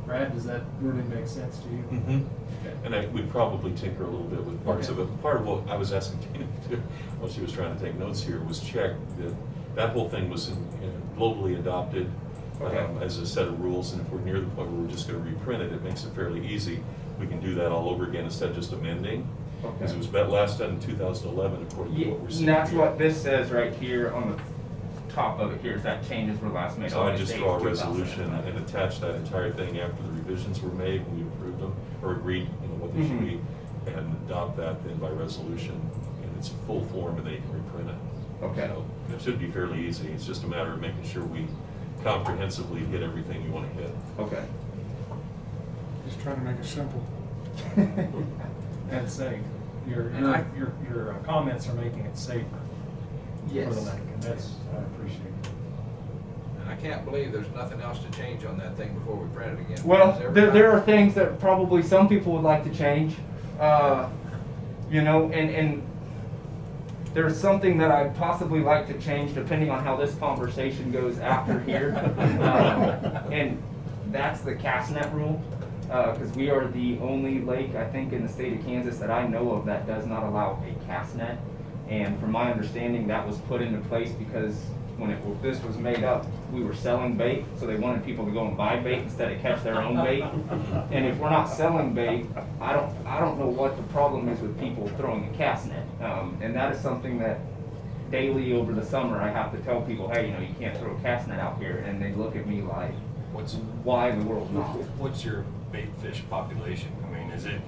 Brad, does that wording make sense to you? Mm-hmm. And we'd probably tinker a little bit with parts of it. Part of what I was asking Tina to do, while she was trying to take notes here, was check that that whole thing was globally adopted as a set of rules, and if we're near the point where we're just going to reprint it, it makes it fairly easy. We can do that all over again instead of just amending. Because it was last done in 2011, according to what we're seeing. And that's here. what this says right here on the top of it here, is that changes were last made. So I August just 8th, draw a resolution 2011. and attach that entire thing after the revisions were made, we approved them, or agreed, you know, what they should be, and adopt that then by resolution in its full form, and then you can reprint it. Okay. So it should be fairly easy. It's just a matter of making sure we comprehensively hit everything you want to hit. Okay. Just trying to make it simple. And safe. Your comments are making it safer for Yes. the lake, and that's, I appreciate it. And I can't believe there's nothing else to change on that thing before we print it again. Well, Because every there time- are things that probably some people would like to change, you know, and there's something that I'd possibly like to change depending on how this conversation goes after here. And that's the cast net rule, because we are the only lake, I think, in the state of Kansas that I know of that does not allow a cast net. And from my understanding, that was put into place because when this was made up, we were selling bait, so they wanted people to go and buy bait instead of catch their own bait. And if we're not selling bait, I don't know what the problem is with people throwing a cast net. And that is something that daily over the summer I have to tell people, hey, you know, you can't throw a cast net out here, and they look at me like, why in the world not? What's your bait fish population? I mean, is it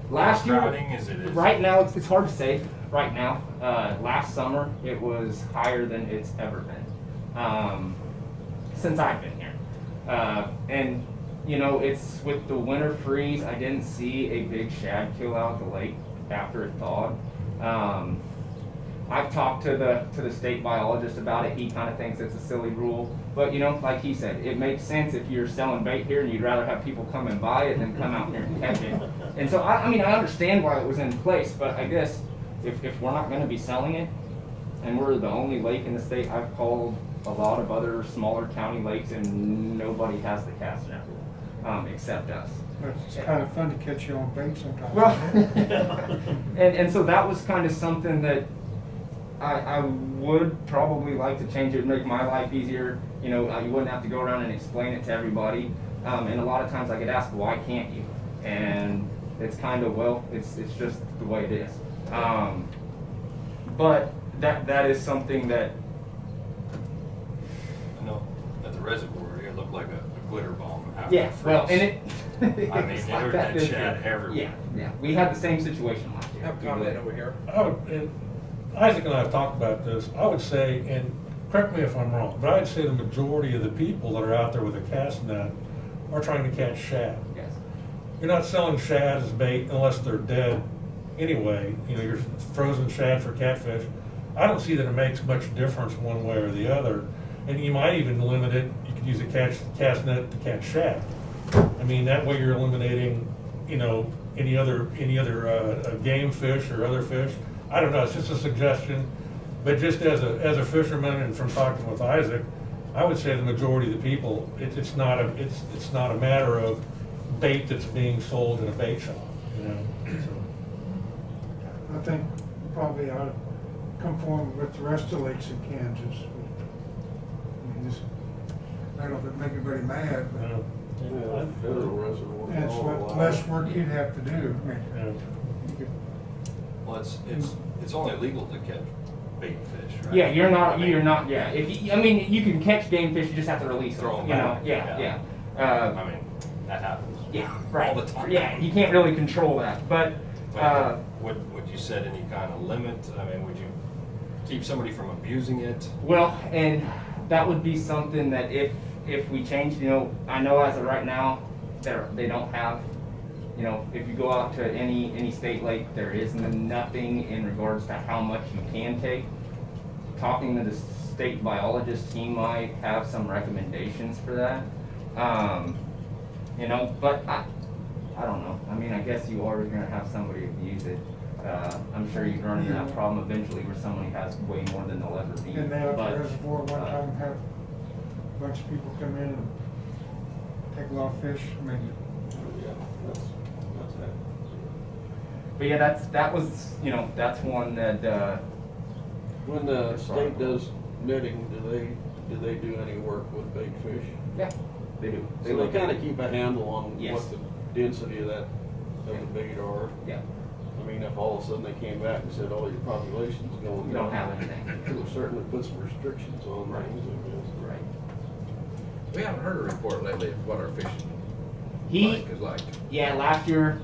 Last year, crowding? Is it right now, it's hard to say right now. Last summer, it was higher than it's ever been since I've been here. And, you know, it's with the winter freeze, I didn't see a big shad kill out the lake after it thawed. I've talked to the state biologist about it. He kind of thinks it's a silly rule, but you know, like he said, it makes sense if you're selling bait here and you'd rather have people come and buy it than come out here and catch it. And so I mean, I understand why it was in place, but I guess if we're not going to be selling it, and we're the only lake in the state, I've called a lot of other smaller county lakes, and nobody has the cast net rule except us. But it's kind of fun to catch you on bait sometimes. Well, and so that was kind of something that I would probably like to change it, make my life easier. You know, you wouldn't have to go around and explain it to everybody. And a lot of times I get asked, why can't you? And it's kind of, well, it's just the way it is. But that is something that. I know at the reservoir, it looked like a glitter bomb. After Yeah, well, and it. I mean, it's there like that this shad year. everywhere. Yeah. We had the same situation last year. Have a comment over here. Isaac and I have talked about this. I would say, and correct me if I'm wrong, but I'd say the majority of the people that are out there with a cast net are trying to catch shad. Yes. You're not selling shad as bait unless they're dead anyway. You know, you're frozen shad for catfish. I don't see that it makes much difference one way or the other. And you might even limit it. You could use a cast net to catch shad. I mean, that way you're eliminating, you know, any other game fish or other fish. I don't know. It's just a suggestion. But just as a fisherman and from talking with Isaac, I would say the majority of the people, it's not a matter of bait that's being sold in a bait shop. You know. So. I think we probably ought to conform with the rest of the lakes in Kansas. I mean, I don't know if it'd make anybody mad, but Federal reservoir. it's what less work you'd have to do. I mean, you could, Well, it's only legal to catch bait fish, right? Yeah, you're not. I mean, Yeah, if you, I mean, you can catch game fish. You just have to release them. Throw them you know. back. Yeah. I mean, that happens. Yeah. Right. All the time. Yeah, you can't really control that, but. Would you set any kind of limit? I mean, would you keep somebody from abusing it? Well, and that would be something that if we change, you know, I know as of right now, they don't have, you know, if you go out to any state lake, there is nothing in regards to how much you can take. Talking to the state biologist, he might have some recommendations for that. You know, but I don't know. I mean, I guess you are going to have somebody abuse it. I'm sure you'd run into that problem eventually where somebody has way more than they'll ever need. and they out But, the reservoir one time have a bunch of people come in and take a lot of fish. I mean, That's it. But yeah, that was, you know, that's one that. When the state does netting, do they do any work with bait fish? Yeah, they do. So they kind of keep a handle on Yes. what the density of the bait are. Yeah. I mean, if all of a sudden they came back and said, "Oh, your population's going," You don't have anything. It would certainly put some restrictions on Right. things, I guess. Right. We haven't heard a report lately of what our fishing is like. Yeah, last year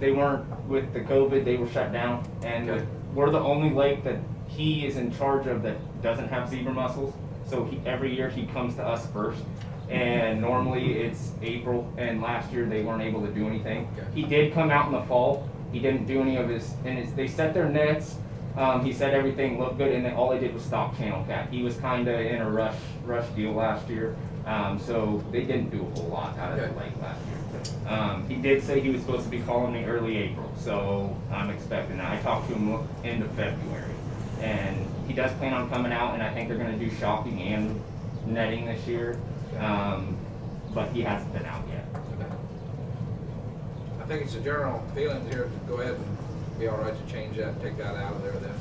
they weren't with the COVID. They were shut down, and Okay. we're the only lake that he is in charge of that doesn't have zebra mussels. So every year he comes to us first, and normally it's April. And last year they weren't able to do anything. Okay. He did come out in the fall. He didn't do any of his, and they set their nets. He said everything looked good, and then all they did was stop channel cat. He was kind of in a rush deal last year, so they didn't do a whole lot out of the lake last year. He did say he was supposed to be calling me early April, so I'm expecting that. I talked to him end of February, and he does plan on coming out, and I think they're going to do shopping and netting this year, but he hasn't been out yet. I think it's a general feeling here to go ahead and be all right to change that and take that out of there then.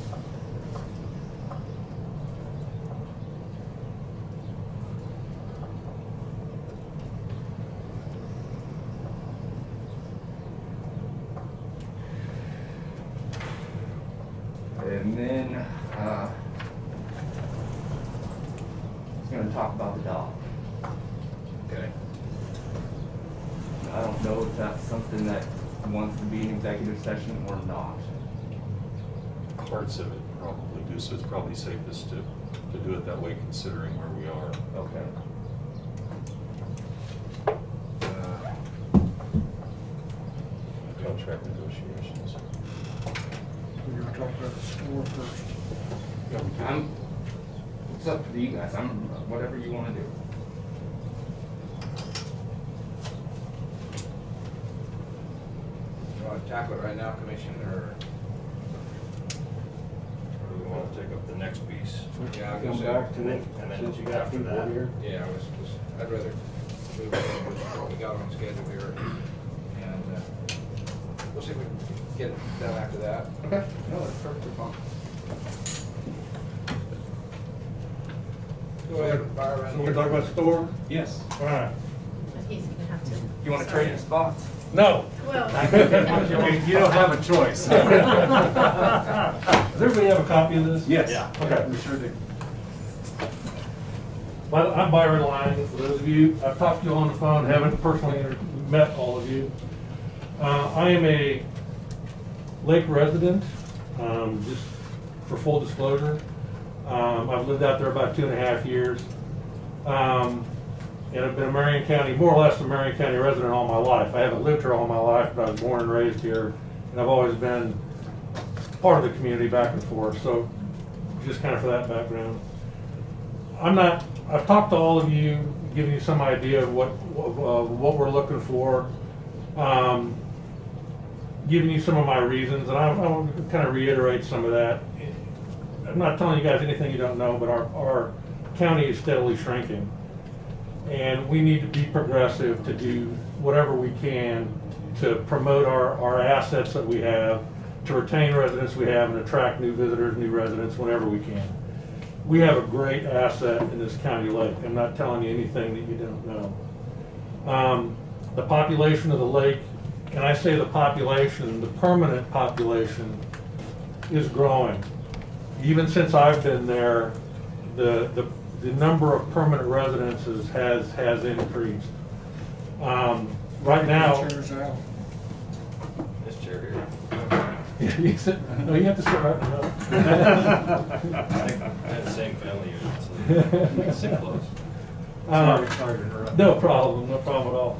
And then, I was going to talk about the dog. Okay. I don't know if that's something that wants to be an executive session or not. Parts of it probably do, so it's probably safest to do it that way considering where we are. Okay. Contract negotiations. we're gonna talk about the score first. come to? It's up to you guys, whatever you wanna do. You wanna tackle it right now, Commissioner, or? Or do we want to take up the next piece? Yeah, I was Come gonna back say. to it, And then since you got after people that. here. Yeah, I'd rather move on with what we got on schedule here. And, we'll see if we can get it done after that. Okay, no, that's perfectly fine. Go ahead, Byron. So we're talking about store? Yes. All right. But he's gonna have to. You wanna trade in spots? No. Well. You don't have a choice. Does everybody have a copy of this? Yes. Yeah. Okay. We sure do. Well, I'm Byron Lyons. For those of you, I've talked to you on the phone, haven't personally met all of you. I am a Lake resident, just for full disclosure. I've lived out there about 2.5 years. And I've been a Marion County, more or less a Marion County resident all my life. I haven't lived here all my life, but I was born and raised here. And I've always been part of the community back and forth. So just kind of for that background. I've talked to all of you, giving you some idea of what we're looking for, giving you some of my reasons, and I want to kind of reiterate some of that. I'm not telling you guys anything you don't know, but our county is steadily shrinking. And we need to be progressive to do whatever we can to promote our assets that we have, to retain residents we have, and attract new visitors, new residents whenever we can. We have a great asset in this county lake. I'm not telling you anything that you don't know. The population of the lake, and I say the population, the permanent population, is growing. Even since I've been there, the number of permanent residences has increased. Right now. Chairs out. This chair here. You sit, no, you have to sit right now. I have the same family unit, so we can sit close. Sorry to interrupt. No problem at all.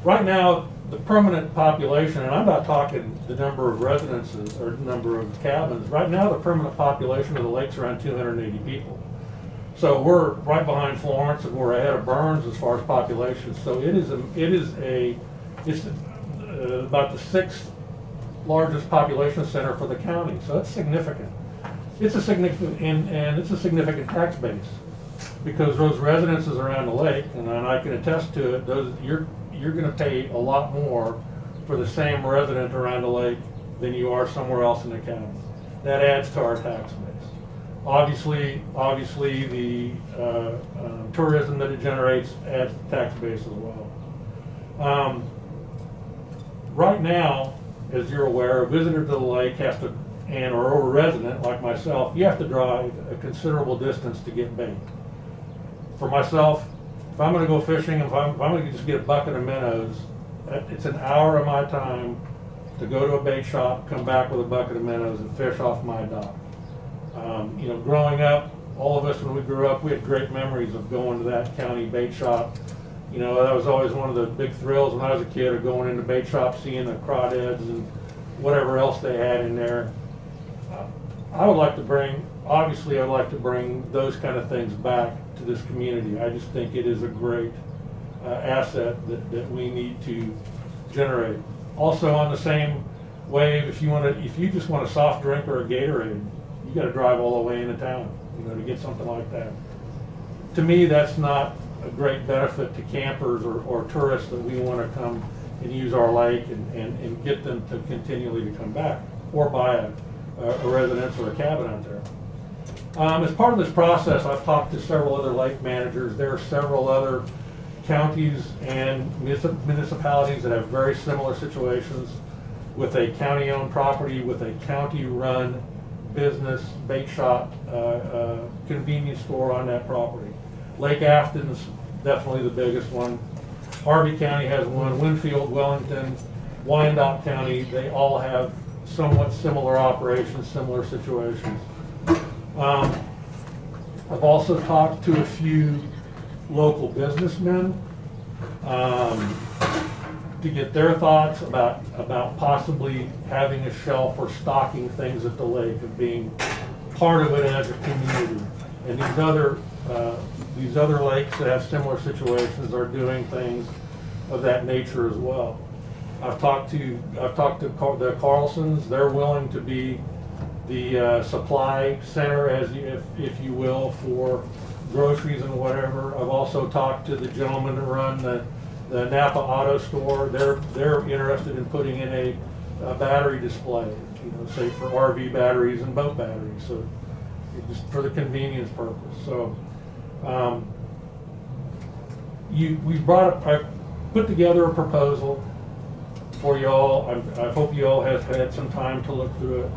Right now, the permanent population, and I'm not talking the number of residences or number of cabins, right now the permanent population of the lake's around 280 people. So we're right behind Florence and we're ahead of Burns as far as population. So it's about the 6th largest population center for the county. So it's significant. It's a significant, and it's a significant tax base, because those residences around the lake, and I can attest to it, you're going to pay a lot more for the same resident around the lake than you are somewhere else in the county. That adds to our tax base. Obviously, the tourism that it generates adds to the tax base as well. Right now, as you're aware, a visitor to the lake has to, or a resident like myself, you have to drive a considerable distance to get bait. For myself, if I'm going to go fishing, if I'm going to just get a bucket of minnows, it's an hour of my time to go to a bait shop, come back with a bucket of minnows, and fish off my dock. Growing up, all of us, when we grew up, we had great memories of going to that county bait shop. That was always one of the big thrills when I was a kid, of going into bait shops, seeing the crawdads and whatever else they had in there. I'd like to bring those kind of things back to this community. I just think it is a great asset that we need to generate. Also, on the same wave, if you just want a soft drink or a Gatorade, you got to drive all the way into town, to get something like that. To me, that's not a great benefit to campers or tourists that we want to come and use our lake and get them to continually to come back or buy a residence or a cabin out there. As part of this process, I've talked to several other lake managers. There are several other counties and municipalities that have very similar situations with a county-owned property, with a county-run business, bait shop, convenience store on that property. Lake Afton's definitely the biggest one. Harvey County has one. Winfield, Wellington, Wyandotte County, they all have somewhat similar operations, similar situations. I've also talked to a few local businessmen to get their thoughts about possibly having a shelf or stocking things at the lake, of being part of it as a community. And these other lakes that have similar situations are doing things of that nature as well. I've talked to the Carlsons. They're willing to be the supply center, if you will, for groceries and whatever. I've also talked to the gentlemen that run the Napa Auto Store. They're interested in putting in a battery display, say for RV batteries and boat batteries, so just for the convenience purpose. So I put together a proposal for y'all. I hope you all have had some time to look through it.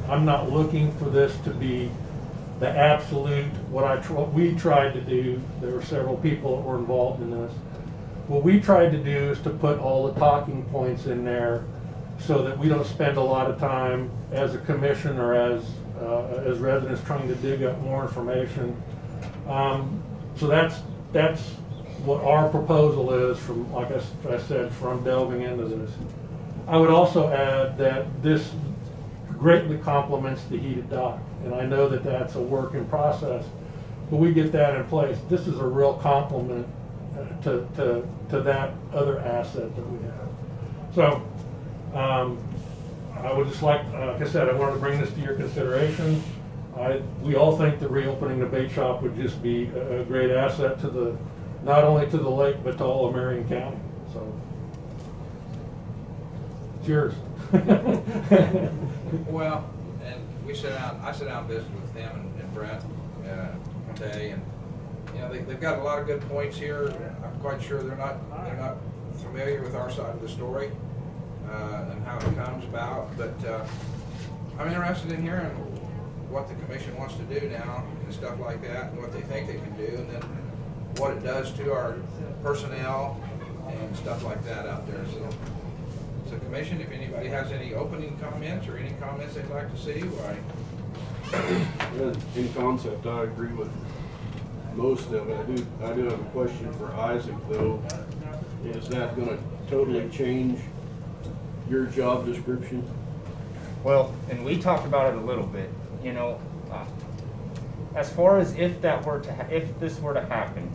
I'm not looking for this to be the absolute, what we tried to do. There were several people that were involved in this. What we tried to do is to put all the talking points in there so that we don't spend a lot of time as a commission or as residents trying to dig up more information. So that's what our proposal is from, like I said, from delving into this. I would also add that this greatly complements the heated dock, and I know that that's a work in process, but we get that in place. This is a real complement to that other asset that we have. So I would just like I said, I wanted to bring this to your consideration. We all think that reopening the bait shop would just be a great asset to not only to the lake, but to all of Marion County. So it's yours. Well, and I sat down and visited with them and Brent one day, and they've got a lot of good points here. I'm quite sure they're not familiar with our side of the story and how it comes about, but I'm interested in hearing what the commission wants to do now and stuff like that, and what they think they can do, and then what it does to our personnel and stuff like that out there. So commission, if anybody has any opening comments or any comments they'd like to see, why? In concept, I agree with most of it. I do have a question for Isaac though. Is that going to totally change your job description? Well, and we talked about it a little bit. As far as if this were to happen,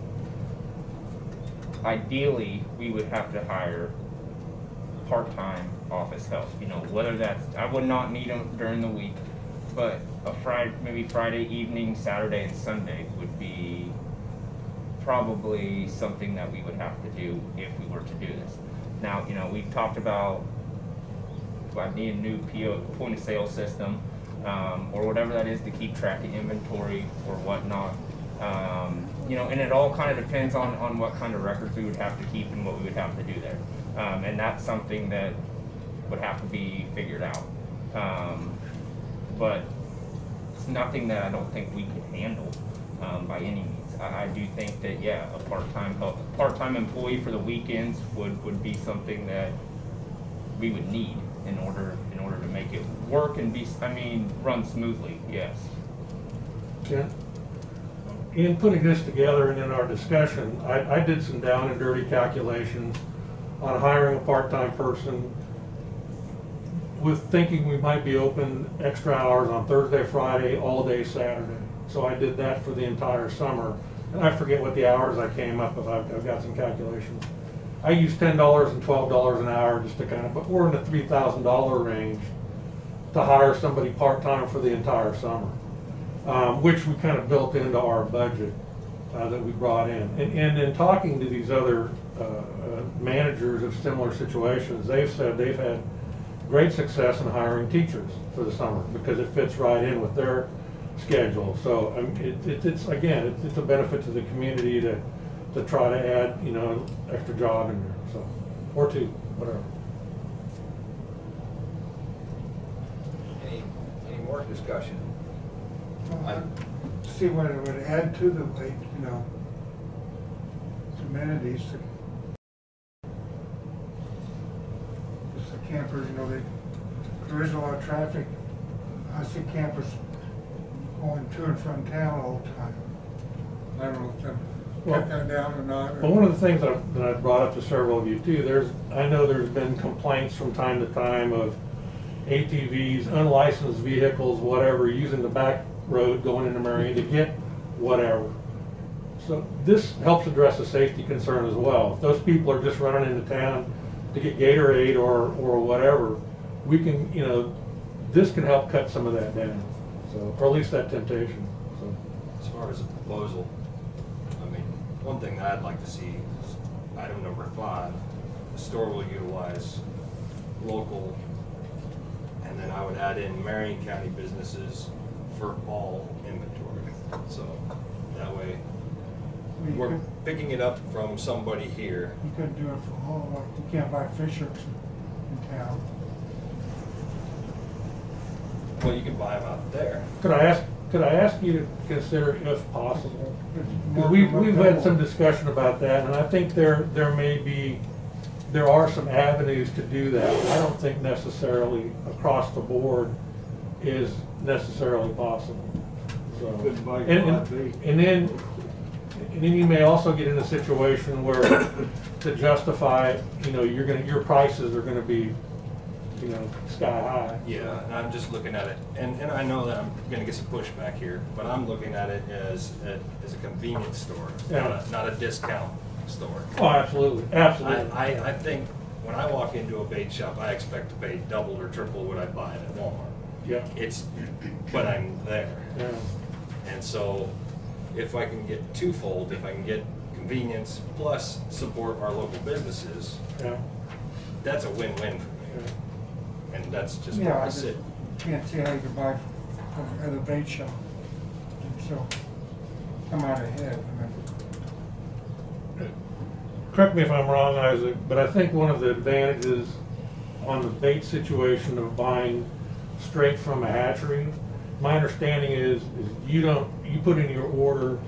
ideally we would have to hire part-time office help. Whether that's, I would not need them during the week, but maybe Friday evening, Saturday, and Sunday would be probably something that we would have to do if we were to do this. Now, we've talked about I need a new point of sale system, or whatever that is to keep track of inventory or whatnot. And it all kind of depends on what kind of records we would have to keep and what we would have to do there. And that's something that would have to be figured out. But it's nothing that I don't think we can handle by any means. I do think that, yeah, a part-time employee for the weekends would be something that we would need in order to make it work and run smoothly. Yes. Yeah. In putting this together and in our discussion, I did some down and dirty calculations on hiring a part-time person with thinking we might be open extra hours on Thursday, Friday, all day Saturday. So I did that for the entire summer. And I forget what the hours I came up with. I've got some calculations. I used $10 and $12 an hour just to but we're in the $3,000 range to hire somebody part-time for the entire summer, which we kind of built into our budget that we brought in. And in talking to these other managers of similar situations, they've said they've had great success in hiring teachers for the summer because it fits right in with their schedule. So it's a benefit to the community to try to add, an extra job in there, so, or two, whatever. Any more discussion? See what it would add to the lake, amenities. Just the campers, there is a lot of traffic. I see campers going to and from town all the time. I don't know if them cut that down or not. Well, one of the things that I brought up to several of you too, I know there's been complaints from time to time of, ATVs, unlicensed vehicles, whatever, using the back road going into Marion to get whatever. So this helps address a safety concern as well. If those people are just running into town to get Gatorade or whatever, we can, you know, this can help cut some of that down. So, or at least that temptation. So. As far as a proposal, I mean, one thing that I'd like to see is item number 5, the store will utilize local, and then I would add in Marion County businesses for all inventory. So that way, we're picking it up from somebody here. You couldn't do it from home, like you can't buy fish hooks in town. Well, you can buy them out there. Could I ask you to consider, if possible, because we've had some discussion about that, and I think there are some avenues to do that. I don't think necessarily across the board is necessarily possible. So, and then you may also get in a situation where to justify, you know, your prices are gonna be, you know, sky high. Yeah, and I'm just looking at it, and I know that I'm gonna get some pushback here, but I'm looking at it as a convenience store, Yeah. not a discount store. Oh, absolutely, absolutely. I think when I walk into a bait shop, I expect to pay double or triple what I buy at Walmart. Yeah. But I'm there. Yeah. And so, if I can get twofold, if I can get convenience plus support our local businesses, Yeah. that's a win-win for me. Yeah. And that's just Yeah, where I I just sit. can't see how you can buy at a bait shop. So, come out ahead. Correct me if I'm wrong, Isaac, but I think one of the advantages on the bait situation of buying straight from a hatchery, my understanding is you put in your order,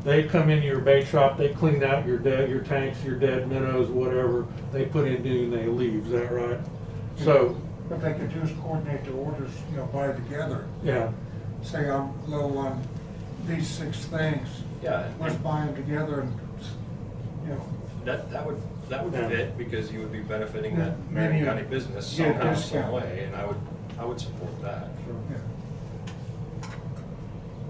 they come into your bait shop, they clean out your tanks, your dead minnows, whatever, they put in new and they leave, is that right? So. What they could do is coordinate their orders, you know, buy together. Yeah. Say I'm low on these 6 things. Yeah. Let's buy them together and, you know. That would Yeah. fit, because you would be benefiting that Yeah, Marion maybe County business get a somehow, some discount. way, and I would support that. Yeah.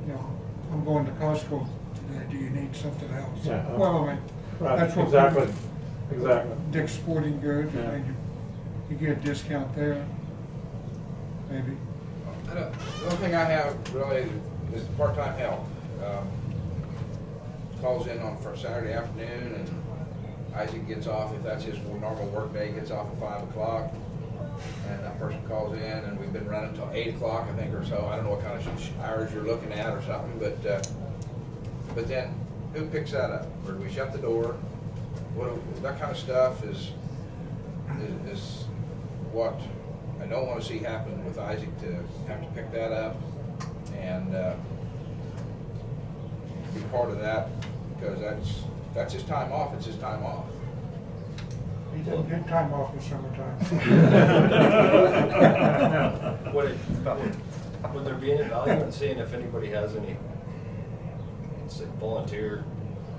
You know, I'm going to Costco today, do you need something else? Yeah. Well, I mean, Right, that's what. exactly, exactly. Dick's Sporting Goods, Yeah. and you get a discount there, maybe. The only thing I have really is part-time help. Calls in for Saturday afternoon, and Isaac gets off, if that's his normal work day, gets off at 5 o'clock. And that person calls in, and we've been running till 8 o'clock, I think, or so. I don't know what kind of hours you're looking at or something, but then who picks that up? Or do we shut the door? That kind of stuff is what I don't want to see happen with Isaac, to have to pick that up and be part of that, because that's his time off. It's his time off. He doesn't get time off in summertime. Would there be any value in seeing if anybody has any, say, volunteer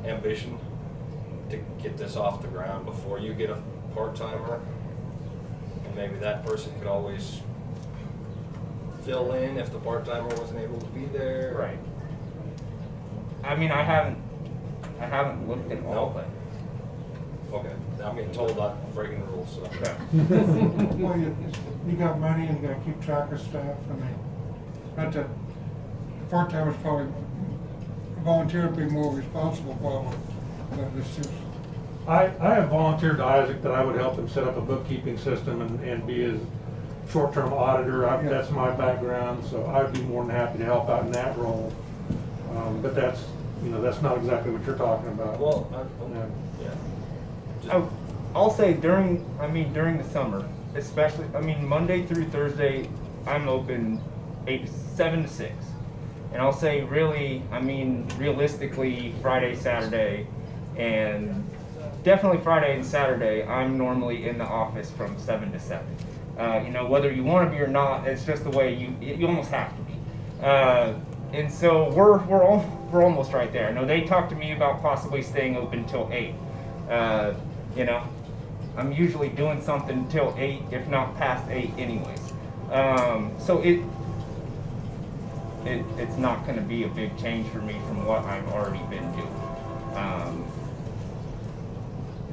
ambition to get this off the ground before you get a part-timer? And maybe that person could always fill in if the part-timer wasn't able to be there. Right. I mean, I haven't looked at all, but. Okay, I'm getting told I'm breaking the rules, so. Well, you got money and you gotta keep track of stuff. I mean, not that part-timers probably, volunteer would be more responsible probably, but it's just. I have volunteered to Isaac that I would help him set up a bookkeeping system and be his short-term auditor. That's my background, so I'd be more than happy to help out in that role. But that's not exactly what you're talking about. Well, yeah. I'll say during the summer, especially, Monday through Thursday, I'm open 7 to 6. And I'll say realistically, Friday, Saturday, and definitely Friday and Saturday, I'm normally in the office from 7 to 7. Whether you want to be or not, it's just the way you almost have to be. And so we're almost right there. They talked to me about possibly staying open till 8. I'm usually doing something till 8, if not past 8 anyways. So it's not going to be a big change for me from what I've already been doing.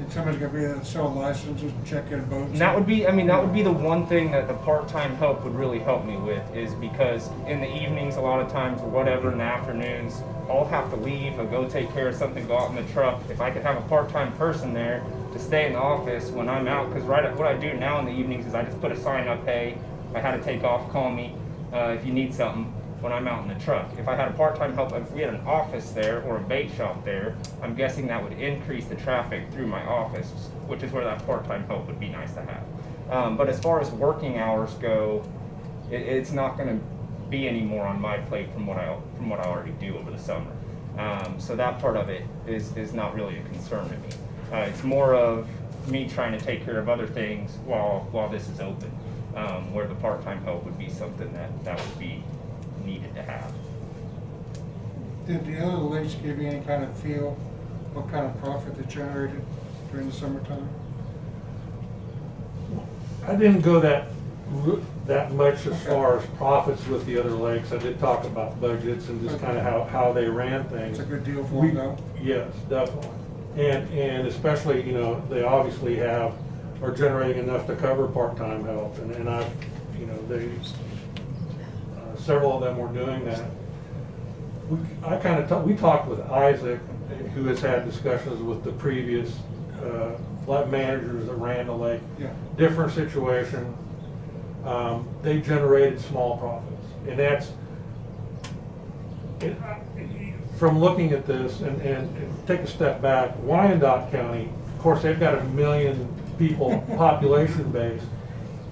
And somebody's gonna be able to sell licenses and check in boats. And that would be, I mean, that would be the one thing that the part-time help would really help me with, is because in the evenings, a lot of times, or whatever, in the afternoons, I'll have to leave or go take care of something, go out in the truck. If I could have a part-time person there to stay in the office when I'm out, because what I do now in the evenings is I just put a sign up, hey, I had to take off, call me if you need something, when I'm out in the truck. If I had a part-time help, if we had an office there or a bait shop there, I'm guessing that would increase the traffic through my office, which is where that part-time help would be nice to have. But as far as working hours go, it's not going to be any more on my plate from what I already do over the summer. So that part of it is not really a concern to me. It's more of me trying to take care of other things while this is open, where the part-time help would be something that would be needed to have. Did the other lakes give you any kind of feel what kind of profit they generated during the summertime? I didn't go that much as far as profits with the other lakes. I did talk about budgets and just kind of how they ran things. It's a good deal for them though? Yes, definitely. And especially, you know, they obviously are generating enough to cover part-time help, and I've, you know, several of them were doing that. We talked with Isaac, who has had discussions with the previous managers that ran the lake. Yeah. Different situation. They generated small profits, and that's from looking at this and take a step back. Wyandotte County, of course, they've got 1 million people population base.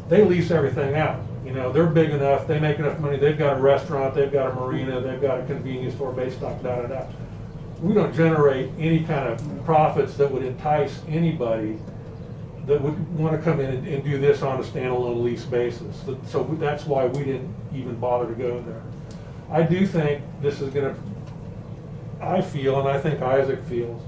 They lease everything out. You know, they're big enough, they make enough money, they've got a restaurant, they've got a marina, they've got a convenience store, base stock, da-da-da. We don't generate any kind of profits that would entice anybody that would want to come in and do this on a standalone lease basis. So that's why we didn't even bother to go there. I do think this is going to, I feel, and I think Isaac feels,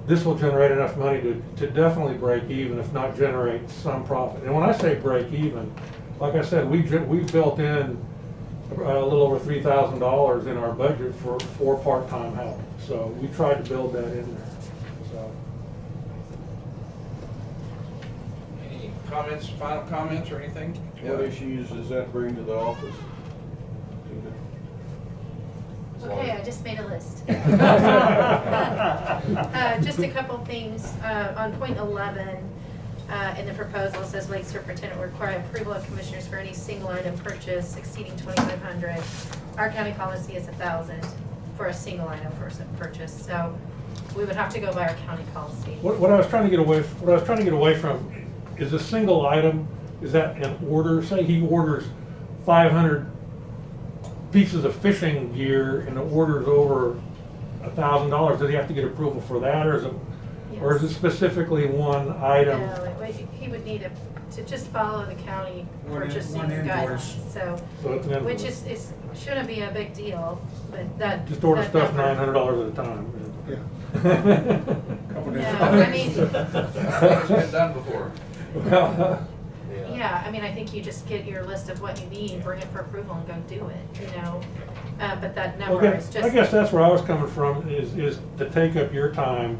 this will generate enough money to definitely break even, if not generate some profit. And when I say break even, like I said, we built in a little over $3,000 in our budget for part-time help. So we tried to build that in there. So. Any comments, final comments or anything? What issues does that bring to the office? Okay, I just made a list. Just a couple things. On point 11, in the proposal, it says Lake Superintendent will require approval of commissioners for any single item purchase exceeding $2,500. Our county policy is $1,000 for a single item purchase. So we would have to go by our county policy. What I was trying to get away from is a single item. Is that an order? Say he orders 500 pieces of fishing gear and orders over $1,000. Does he have to get approval for that, or is it, Yes. or is it specifically one item? No, he would need to just follow the county One purchasing invoice. guidelines. So So it's an which invoice. shouldn't be a big deal, but that. Just order that stuff number- $900 at a time. Yeah. Couple days. No, I mean, It's been done before. yeah, I mean, I think you just get your list of what you need, bring it for approval and go do it, you know? But that number Okay, is just. I guess that's where I was coming from, is to take up your time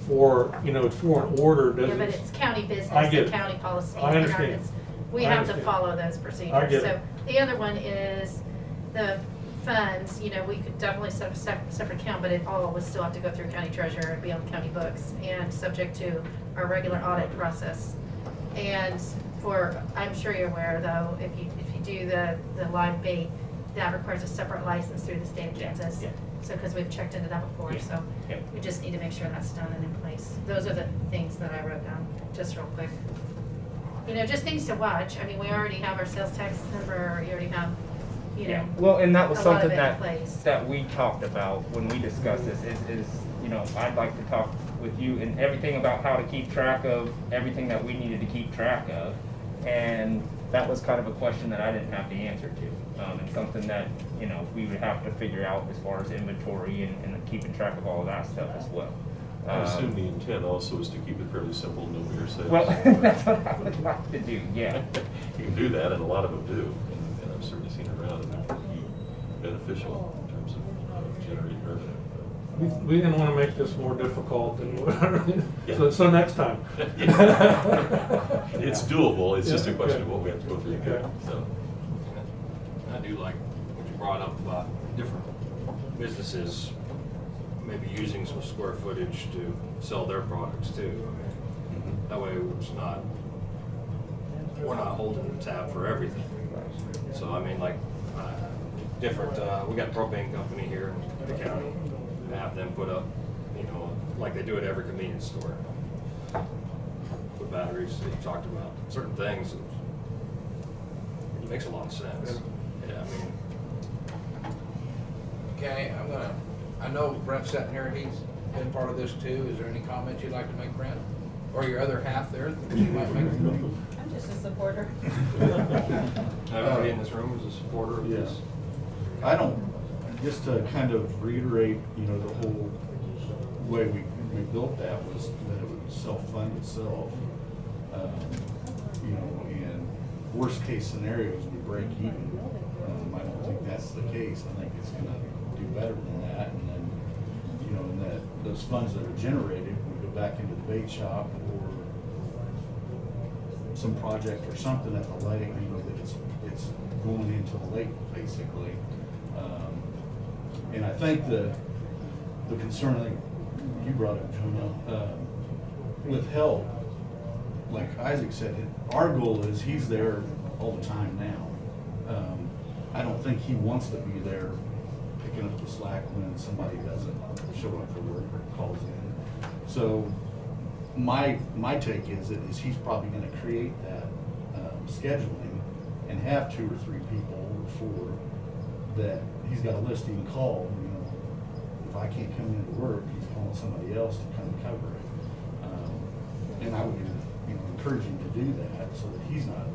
for, you know, for an order. Yeah, Does but it? it's county I business, get and it. county policy. I and understand. ordinance. We I have to understand. follow those I procedures. get So it. the other one is the funds, you know, we could definitely set up a separate account, but it all would still have to go through county treasurer and be on the county books and subject to our regular audit process. And I'm sure you're aware though, if you do the live bait, that requires a separate license through the state of Kansas. Yeah. So, because we've checked into that before, Yeah. so Yeah. we just need to make sure that's done and in place. Those are the things that I wrote down, just real quick. You know, just things to watch. I mean, we already have our sales tax number, we already have, you know. Well, and that was a lot of something it in place. that we talked about when we discussed this, is, you know, I'd like to talk with you and everything about how to keep track of everything that we needed to keep track of. And that was kind of a question that I didn't have the answer to. And something that, you know, we would have to figure out as far as inventory and keeping track of all of that stuff as well. I assume the intent also is to keep it fairly simple, no mere sales. Well, that's what I would like to do, yeah. You can do that, and a lot of them do, and I've certainly seen it around, and it can be beneficial in terms of generating revenue. We didn't want to make this more difficult than Yeah. so next time. It's doable, it's just a Yeah, question okay. of what we have to go through. Okay. So, I do like what you brought up about different businesses maybe using some square footage to sell their products too. I mean, that way it's not, we're not holding the tab for everything. So I mean, like different, we got a propane company here in the county, and have them put up, you know, like they do at every convenience store. Put batteries, you talked about certain things. It makes a lot of sense. Yeah, I mean, Okay, I know Brent's sitting here, he's been part of this too. Is there any comments you'd like to make, Brent? Or your other half there that you might make? I'm just a supporter. everybody in this room is a supporter of this. I don't, just to kind of reiterate, you know, the whole way we built that was that it would self-fund itself. You know, and worst case scenarios, we break even. I don't think that's the case. I think it's gonna do better than that. And then, you know, and that those funds that are generated would go back into the bait shop or some project or something at the lake, you know, that it's going into the lake basically. And I think the concern, I think you brought up, Jonah, with help, like Isaac said, our goal is he's there all the time now. I don't think he wants to be there picking up the slack when somebody doesn't show up for work or calls in. So my take is he's probably going to create that scheduling and have 2 or 3 people or 4 that he's got a list he can call. You know, if I can't come into work, he's calling somebody else to come cover it. And I would, you know, encourage him to do that so that he's not.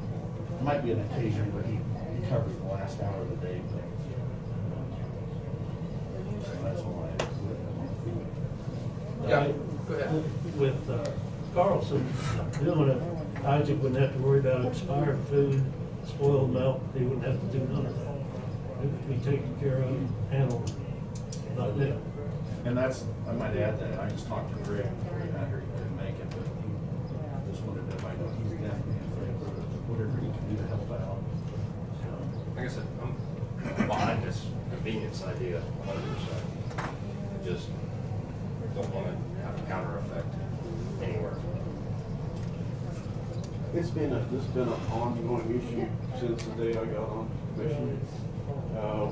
There might be an occasion where he covers the last hour of the day, but so that's all I would. Yeah, go ahead. With Carlson doing it, Isaac wouldn't have to worry about expired food, spoiled milk, he wouldn't have to do none of that. It would be taken care of, handled, not them. And that's, I might add that, I just talked to Greg, I heard he couldn't make it, but he just wanted everybody to know he's definitely in favor of whatever he can do to help out. Like I said, I'm behind this convenience idea 100%. I just don't want to have a counter effect anywhere. It's been an ongoing issue since the day I got on commission.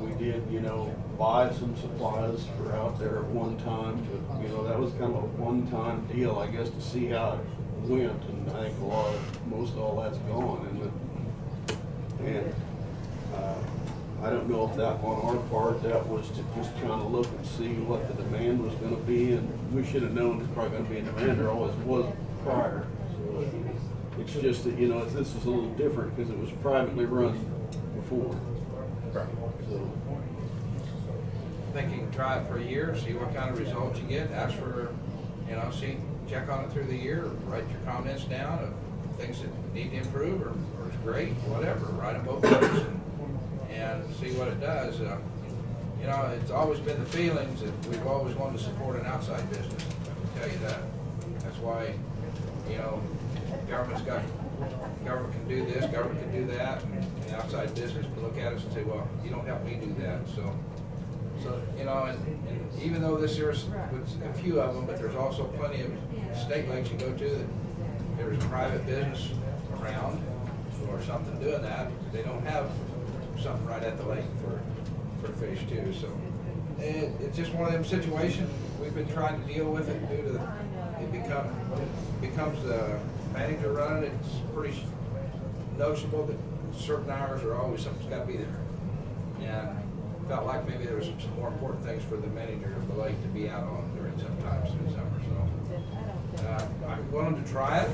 We did, you know, buy some supplies for out there at one time, but, you know, that was kind of a one-time deal, I guess, to see how it went, and I think most all that's gone, and I don't know if that on our part, that was to just kind of look and see what the demand was gonna be, and we should have known there's probably gonna be a demand, there always was prior. So it's just that, you know, this is a little different because it was privately run before. Right. So, I think you can try it for a year, see what kind of results you get, ask for, you know, check on it through the year, write your comments down of things that need to improve or is great, whatever, write them both ways and see what it does. You know, it's always been the feelings that we've always wanted to support an outside business, I can tell you that. That's why, you know, government can do this, government can do that, and the outside business can look at us and say, well, you don't help me do that, so you know, and even though this year's a few of them, but there's also plenty of state lakes you go to that there's a private business around or something doing that, they don't have something right at the lake for fish too, so it's just one of them situations. We've been trying to deal with it due to it becomes the manager running it. It's pretty noticeable that certain hours are always something's got to be there, and felt like maybe there was some more important things for the manager of the lake to be out on during some times in the summer. So I'm willing to try it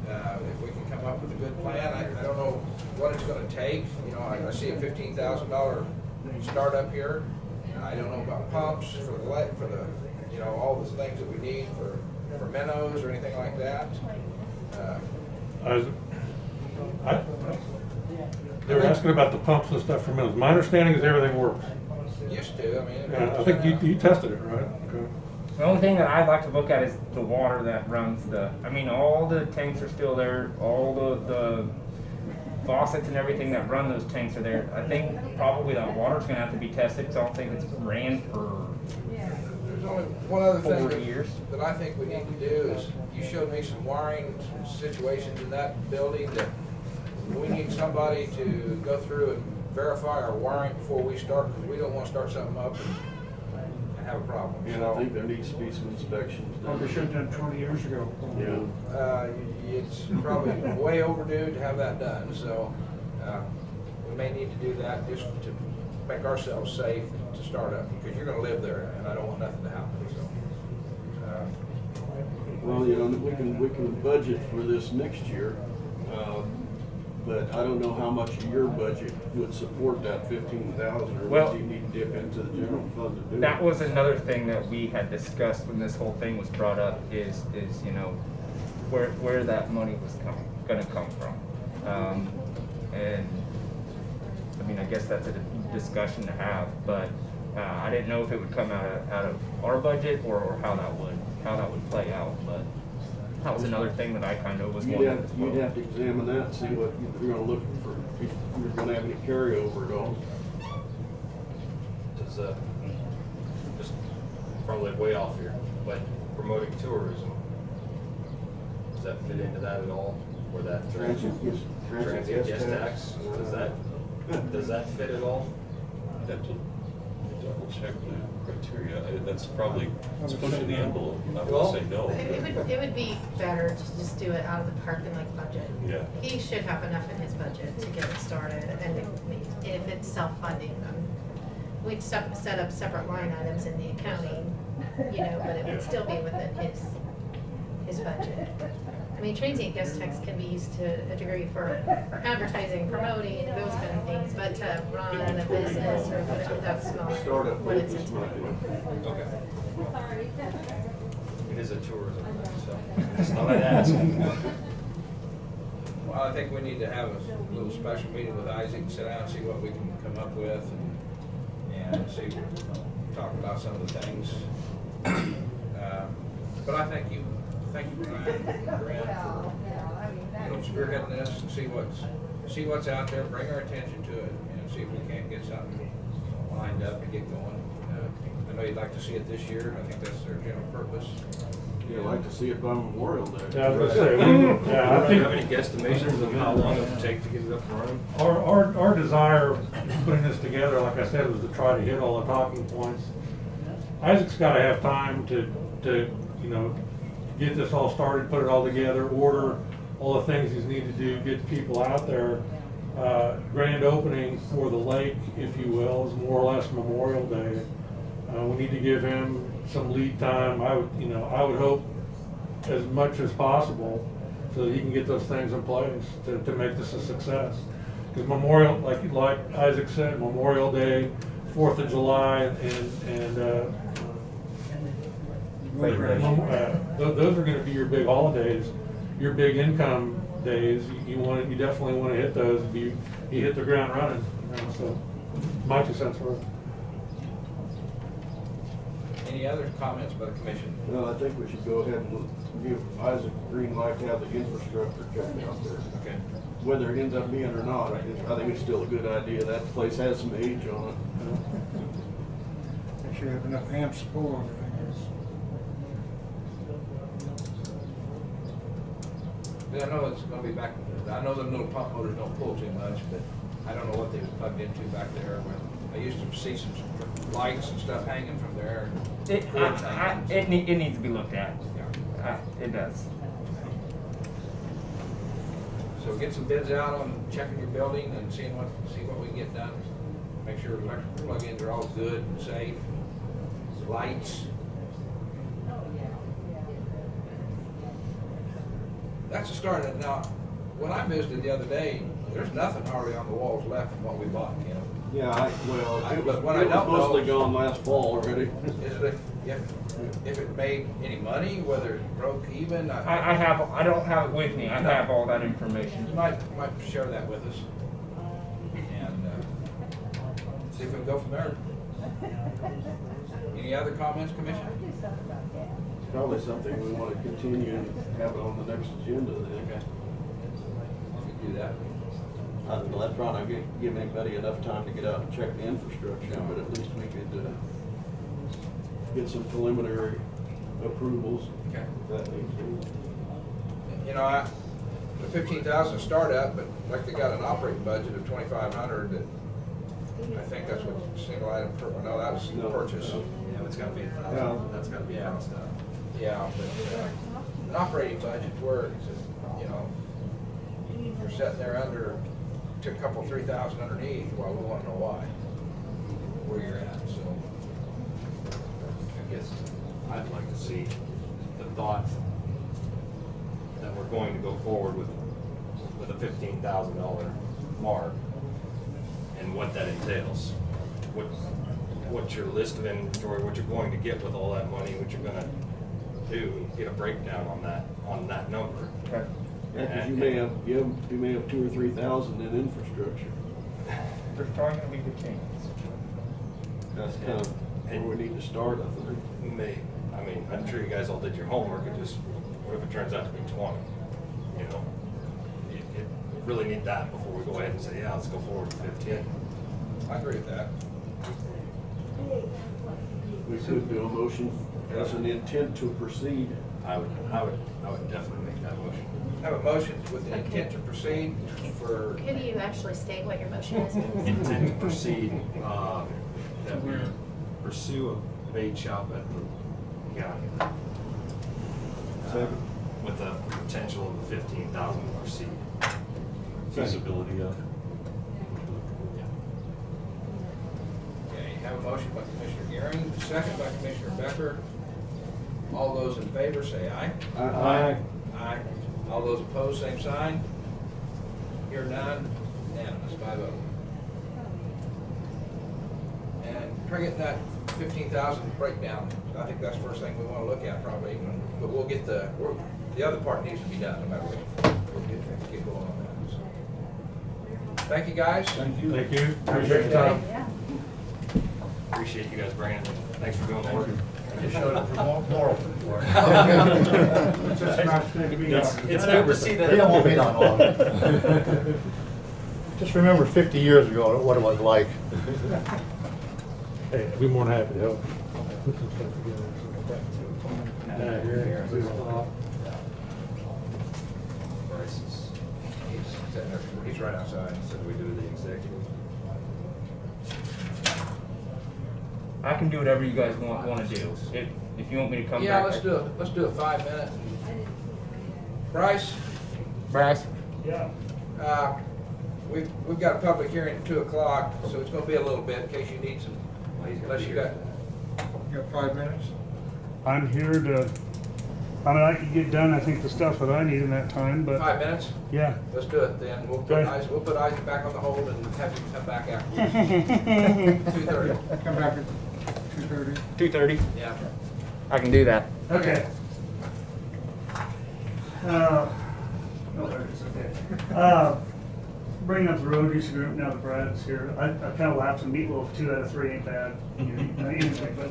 if we can come up with a good plan. I don't know what it's going to take. You know, I see a $15,000 startup here. I don't know about pumps for the you know, all the things that we need for minnows or anything like that. They were asking about the pumps and stuff for minutes. My understanding is everything works. Used to, I mean. I think you tested it, right? Okay. The only thing that I'd like to look at is the water that runs I mean, all the tanks are still there, all the faucets and everything that run those tanks are there. I think probably that water's gonna have to be tested, because I don't think it's ran for There's only one other thing 4 years. that I think we need to do is, you showed me some wiring, some situations in that building that we need somebody to go through and verify our wiring before we start, because we don't want to start something up and have a problem. And I think there needs to be some inspections done. Probably should have done 20 years ago. Yeah. It's probably way overdue to have that done, so we may need to do that just to make ourselves safe to start up, because you're going to live there, and I don't want nothing to happen. So, Well, you know, we can budget for this next year, but I don't know how much of your budget would support that 15,000, or Well, would you need to dip into the general fund to do that it? was another thing that we had discussed when this whole thing was brought up, is you know, where that money was gonna come from. And I mean, I guess that's a discussion to have, but I didn't know if it would come out of our budget or how that would play out, but that was another thing that I kind of was wondering. You'd have to examine that and see what you're gonna look for, if you're gonna have any carryover at all. Does, just probably way off here, but promoting tourism, does that fit into that at all? Or that Transient guest tax, does that fit at all? I'd have to double check the criteria. That's probably, it's pushing the envelope. I'm not gonna say no. It would be better to just do it out of the parking lot budget. Yeah. He should have enough in his budget to get it started, and if it's self-funding, we'd set up separate line items in the accounting, you know, but it would still be within his budget. I mean, transient guest tax can be used to a degree for advertising, promoting, those kind of things, but to run a business or whatever, that's not Startup what it's business might intended be. Okay. It is a tourism thing, so just thought I'd ask. well, I think we need to have a little special meeting with Isaac and sit down and see what we can come up with, and see, talk about some of the things. But I thank you, Brian, for spearheading this, and see what's out there, bring our attention to it, and see if we can't get something lined up to get going. I know you'd like to see it this year. I think that's their general purpose. Yeah, I'd like to see it by Memorial Day. Yeah, I was gonna say, Do you have any guesstimations of how long it would take to get it up and running? Our desire in putting this together, like I said, was to try to hit all the talking points. Isaac's got to have time to you know, get this all started, put it all together, order all the things he's needed to do, get people out there. Grand opening for the lake, if you will, is more or less Memorial Day. We need to give him some lead time. I would hope as much as possible so that he can get those things in place to make this a success. Because Memorial, like Isaac said, Memorial Day, 4th of July, and those are going to be your big holidays, your big income days. You definitely want to hit those. You hit the ground running. You know, so my 2 cents worth. Any other comments by the commission? Well, I think we should go ahead and give Isaac a green light to have the infrastructure checked out there. Okay.3whether it ends up being or not, I think it's still a good idea. That place has some age on it. Make sure you have enough amps to pull on everything. I know it's gonna be back, I know them little pump motors don't pull too much, but I don't know what they was plugged into back there. I used to see some lights and stuff hanging from there. It needs to be looked at. It does. So get some bids out on checking your building and see what we can get done. Make sure electrical plug-ins are all good and safe. Lights. That's a start. Now, when I visited the other day, there's nothing hardly on the walls left from what we bought, you know. Yeah, it was but what I don't know mostly gone last fall already. Is it if it made any money, whether it broke even? I don't have it with me. I have all that information. You might share that with us and see if we can go from there. Any other comments, Commissioner? Probably something we want to continue and have it on the next agenda then. Okay. We can do that. That's probably not give anybody enough time to get out and check the infrastructure, but at least we could get some preliminary approvals. Okay. If that needs to be. You know, the 15,000 startup, but like they got an operating budget of 2,500. That I think that's what single item. No, that was purchase. Yeah, it's got to be a thousand. Yeah. That's got to be housed up. Yeah, but an operating budget where you know you're sitting there under to a couple 3,000 underneath. Well, we want to know why where you're at. So I guess I'd like to see the thought that we're going to go forward with a $15,000 mark and what that entails. What's your list of inventory, what you're going to get with all that money, what you're going to do, get a breakdown on that number. Okay. Yeah, because you may have 2,000 or 3,000 in infrastructure. There's probably going to be good changes. That's kind of where we need to start, I think. I mean, I'm sure you guys all did your homework. What if it turns out to be 20? You know, you really need that before we go ahead and say, yeah, let's go forward to 15. I agree with that. We could do a motion as an intent to proceed. I would definitely make that motion. Have a motion with the intent to proceed for. Can you actually state what your motion is? Intent to proceed, that we pursue a bait shop at the county. With a potential of a $15,000 seed. Feasibility of. Okay, have a motion by Commissioner Gearing, second by Commissioner Becker. All those in favor say aye. Aye. Aye. All those opposed, same sign. Hear none, unanimous, 5-0. And try getting that 15,000 breakdown. I think that's the first thing we want to look at probably, but we'll get the other part needs to be done no matter what. We'll get going on that. So. Thank you guys. Thank you. Thank you. Appreciate your time. Appreciate you guys bringing it. Thanks for doing the work. You showed up for moral. It's good to see that. We don't want to be on long. Just remember 50 years ago what it was like. Hey, I'd be more than happy to help. He's right outside. So do we do the executive? I can do whatever you guys want to do. If you want me to come back. Yeah, let's do a 5-minute. Bryce? Yeah. We've got a public hearing at 2 o'clock, so it's gonna be a little bit in case you need some, unless you got. You got 5 minutes? I'm here to, I mean, I could get done, I think, the stuff that I need in that time, but. 5 minutes? Yeah. Let's do it then. We'll put Isaac back on the hold and have you come back afterwards. 2:30. Come back at 2:30. 2:30? Yeah. I can do that. Okay. No, there it is, okay. Bringing up the road use group now that Brad's here. I kind of laughed and Meatloaf 2 out of 3 ain't bad. Anyway, but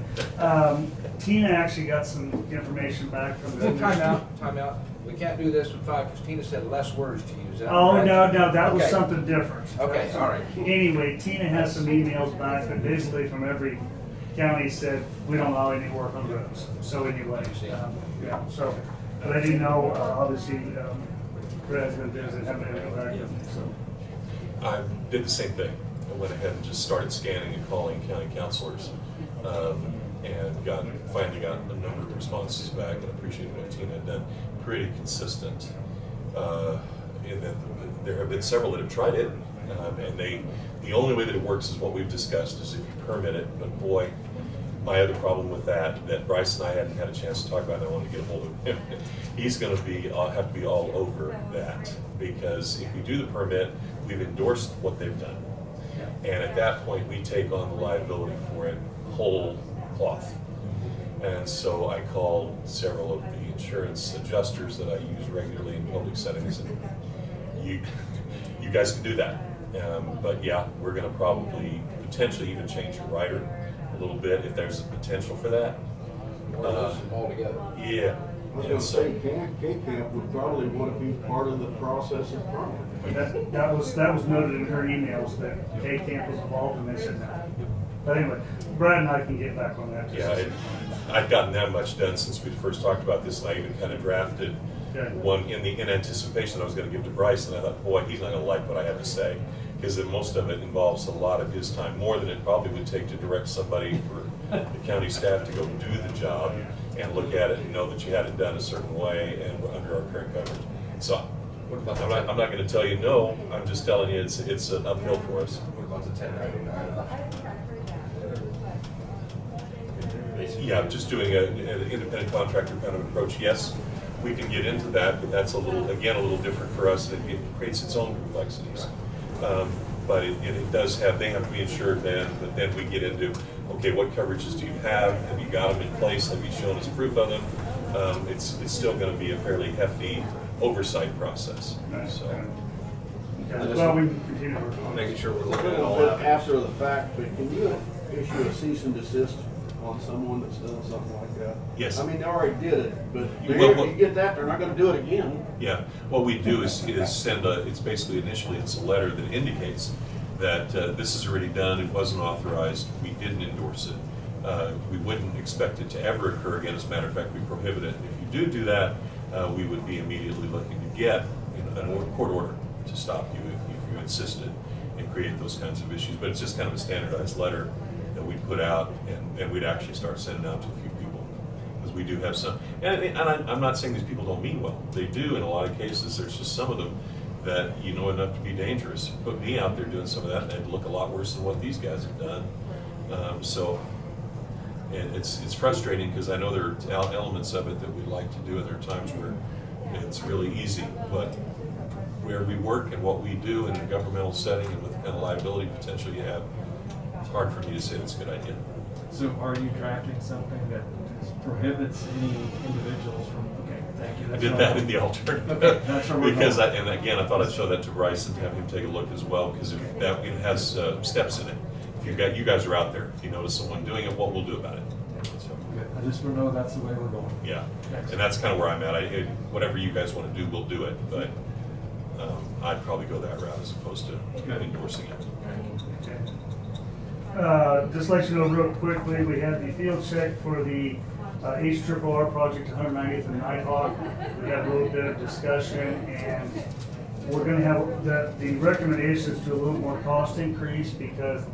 Tina actually got some information back from the. Time out. We can't do this with 5 because Tina said less words to use. Oh, right? no, that was Okay. something different. Okay, all right. Anyway, Tina has some emails back that basically from every county said, we don't allow any work on roads. So anyway, yeah, so, but I didn't know, obviously, Brad's been busy, haven't been able to go back yet, so. I did the same thing. I went ahead and just started scanning and calling county councilors, and finally got a number of responses back, and appreciated what Tina had done. Pretty consistent. And then there have been several that have tried it, and the only way that it works is what we've discussed, is if you permit it. But boy, my other problem with that Bryce and I hadn't had a chance to talk about, and I wanted to get a hold of him. He's going to have to be all over that, because if we do the permit, we've endorsed what they've done. And at that point, we take on the liability for it whole cloth. And so I called several of the insurance adjusters that I use regularly in public settings, and you guys can do that. But yeah, we're gonna probably potentially even change your rider a little bit if there's a potential for that. Or lose them all together. Yeah. I was gonna say, K-Camp would probably want to be part of the process of permit. That was noted in her emails that K-Camp was involved, and they said no. But anyway, Brad and I can get back on that. Yeah, I've gotten that much done since we first talked about this, and I even kind of drafted one in anticipation I was going to give to Bryce, and I thought, boy, he's not going to like what I have to say, because most of it involves a lot of his time, more than it probably would take to direct somebody for the county staff to go do the job and look at it and know that you had it done a certain way and under our current coverage. So I'm not going to tell you no. I'm just telling you it's an uphill for us. What about the 1099? Yeah, just doing an independent contractor kind of approach. Yes, we can get into that, but that's a little different for us. It creates its own complexities. But it does have, they have to be insured then, but then we get into, okay, what coverages do you have? Have you got them in place? Have you shown us proof of them? It's still going to be a fairly hefty oversight process. So. Well, we can continue to work on it. Making sure we're A looking at little all bit that. after the fact, but can you issue a cease and desist on someone that's done something like that? Yes. I mean, they already did it, but Well, you get that, they're not gonna do it again. Yeah, what we do is send it's basically initially it's a letter that indicates that this is already done, it wasn't authorized, we didn't endorse it. We wouldn't expect it to ever occur again. As a matter of fact, we prohibit it. If you do that, we would be immediately looking to get a court order to stop you if you insisted and create those kinds of issues. But it's just kind of a standardized letter that we put out, and we'd actually start sending out to a few people, because we do have some. And I'm not saying these people don't mean well. They do in a lot of cases. There's just some of them that you know enough to be dangerous. Put me out there doing some of that, and it'd look a lot worse than what these guys have done. And it's frustrating, because I know there are elements of it that we'd like to do, and there are times where it's really easy, but where we work and what we do in a governmental setting and with the kind of liability potential you have, it's hard for me to say it's a good idea. So are you drafting something that prohibits any individuals from, okay, thank you. I did that in the alternative. Okay, that's where we're Because, going. and again, I thought I'd show that to Bryce and have him take a look as well, because if that, it has steps in it. If you guys are out there, if you notice someone doing it, what we'll do about it. So, I just want to know that's the way we're going. yeah, and that's kind of where I'm at. Whatever you guys want to do, we'll do it, but I'd probably go that route as opposed to endorsing it. Just let you know real quickly, we had the field check for the HRRR project 190th and Nighthawk. We had a little bit of discussion, and we're going to have the recommendations to a little more cost increase, because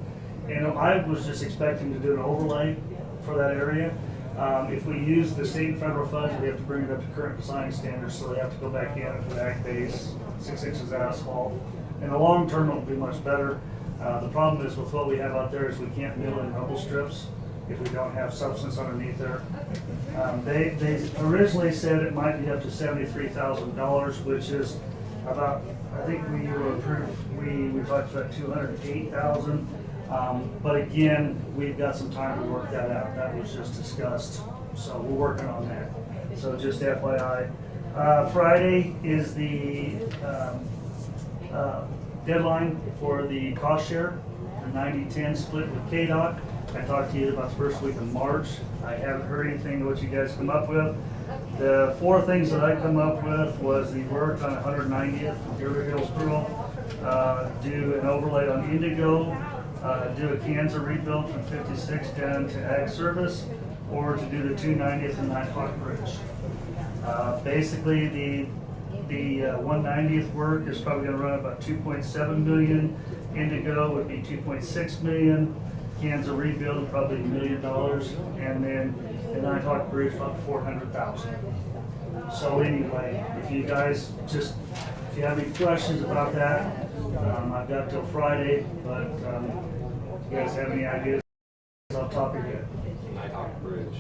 I was just expecting to do an overlay for that area. If we use the state and federal funds, we have to bring it up to current design standards, so they have to go back in and put ag base, 6 inches of asphalt. In the long term, it'll be much better. The problem is with what we have out there is we can't mill in rubble strips if we don't have substance underneath there. They originally said it might be up to $73,000, which is about, I think we were approved, we talked about $208,000. But again, we've got some time to work that out. That was just discussed, so we're working on that. So just FYI. Friday is the deadline for the cost share, the 90-10 split with KDOT. I talked to you about the first week of March. I haven't heard anything what you guys come up with. The 4 things that I come up with was the work on 190th, River Hills Rural, do an overlay on Indigo, do a Kansas rebuild from 56 down to Ag Service, or to do the 290th and Nighthawk Bridge. Basically, the 190th work is probably going to run about $2.7 million. Indigo would be $2.6 million. Kansas rebuild would probably $1 million, and then the Nighthawk Bridge about $400,000. So anyway, if you guys if you have any questions about that, I've got till Friday, but if you guys have any ideas off the top of your head. Nighthawk Bridge.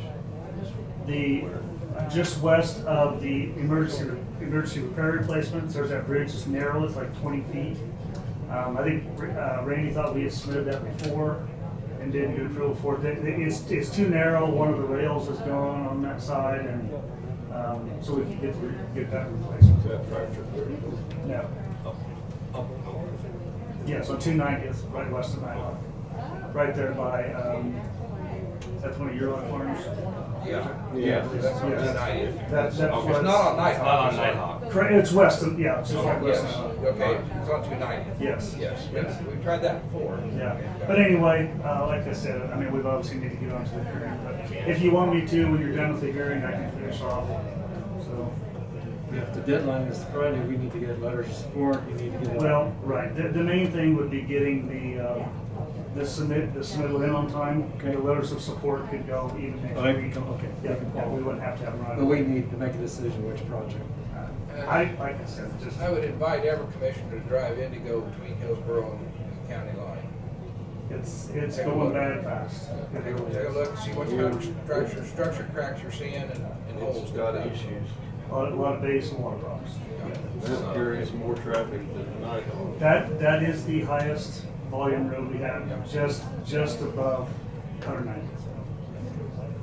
Just west of the emergency repair replacements, there's that bridge. It's narrow, it's like 20 feet. I think Randy thought we had submitted that before, and didn't get approval for it. It's too narrow, one of the rails is gone on that side, and, so we can get that replaced. No. Yeah, so 290th, right west of Nighthawk. Right there by, that's one of your lot farms? Yeah, that's on Yes. 290th. That It's not on Nighthawk. Not on Nighthawk. Correct, it's west of, yeah, it's just right west Yes, of. okay, it's on 290th. Yes. Yes, Yes. we've tried that before. Yeah, but anyway, like I said, I mean, we've obviously need to get onto the hearing, but if you want me to, when you're done with the hearing, I can finish off, so. If the deadline is Friday, we need to get letters of support, you need to get. Well, right, the main thing would be getting the submittal in on time, and the letters of support could go even next Oh, they week. can come, okay. Yeah, yeah, we wouldn't have to have them right But we away. need to make a decision which project. Like I said, just. I would invite every commissioner to drive in to go between Hillsborough and the county line. It's Take a going look. bad fast. Take a look, see what kind of structure cracks you're seeing and holes. It's got issues. A lot of base and water problems. That carries more traffic than the Nighthawk. That is the highest volume road we have, just above 190.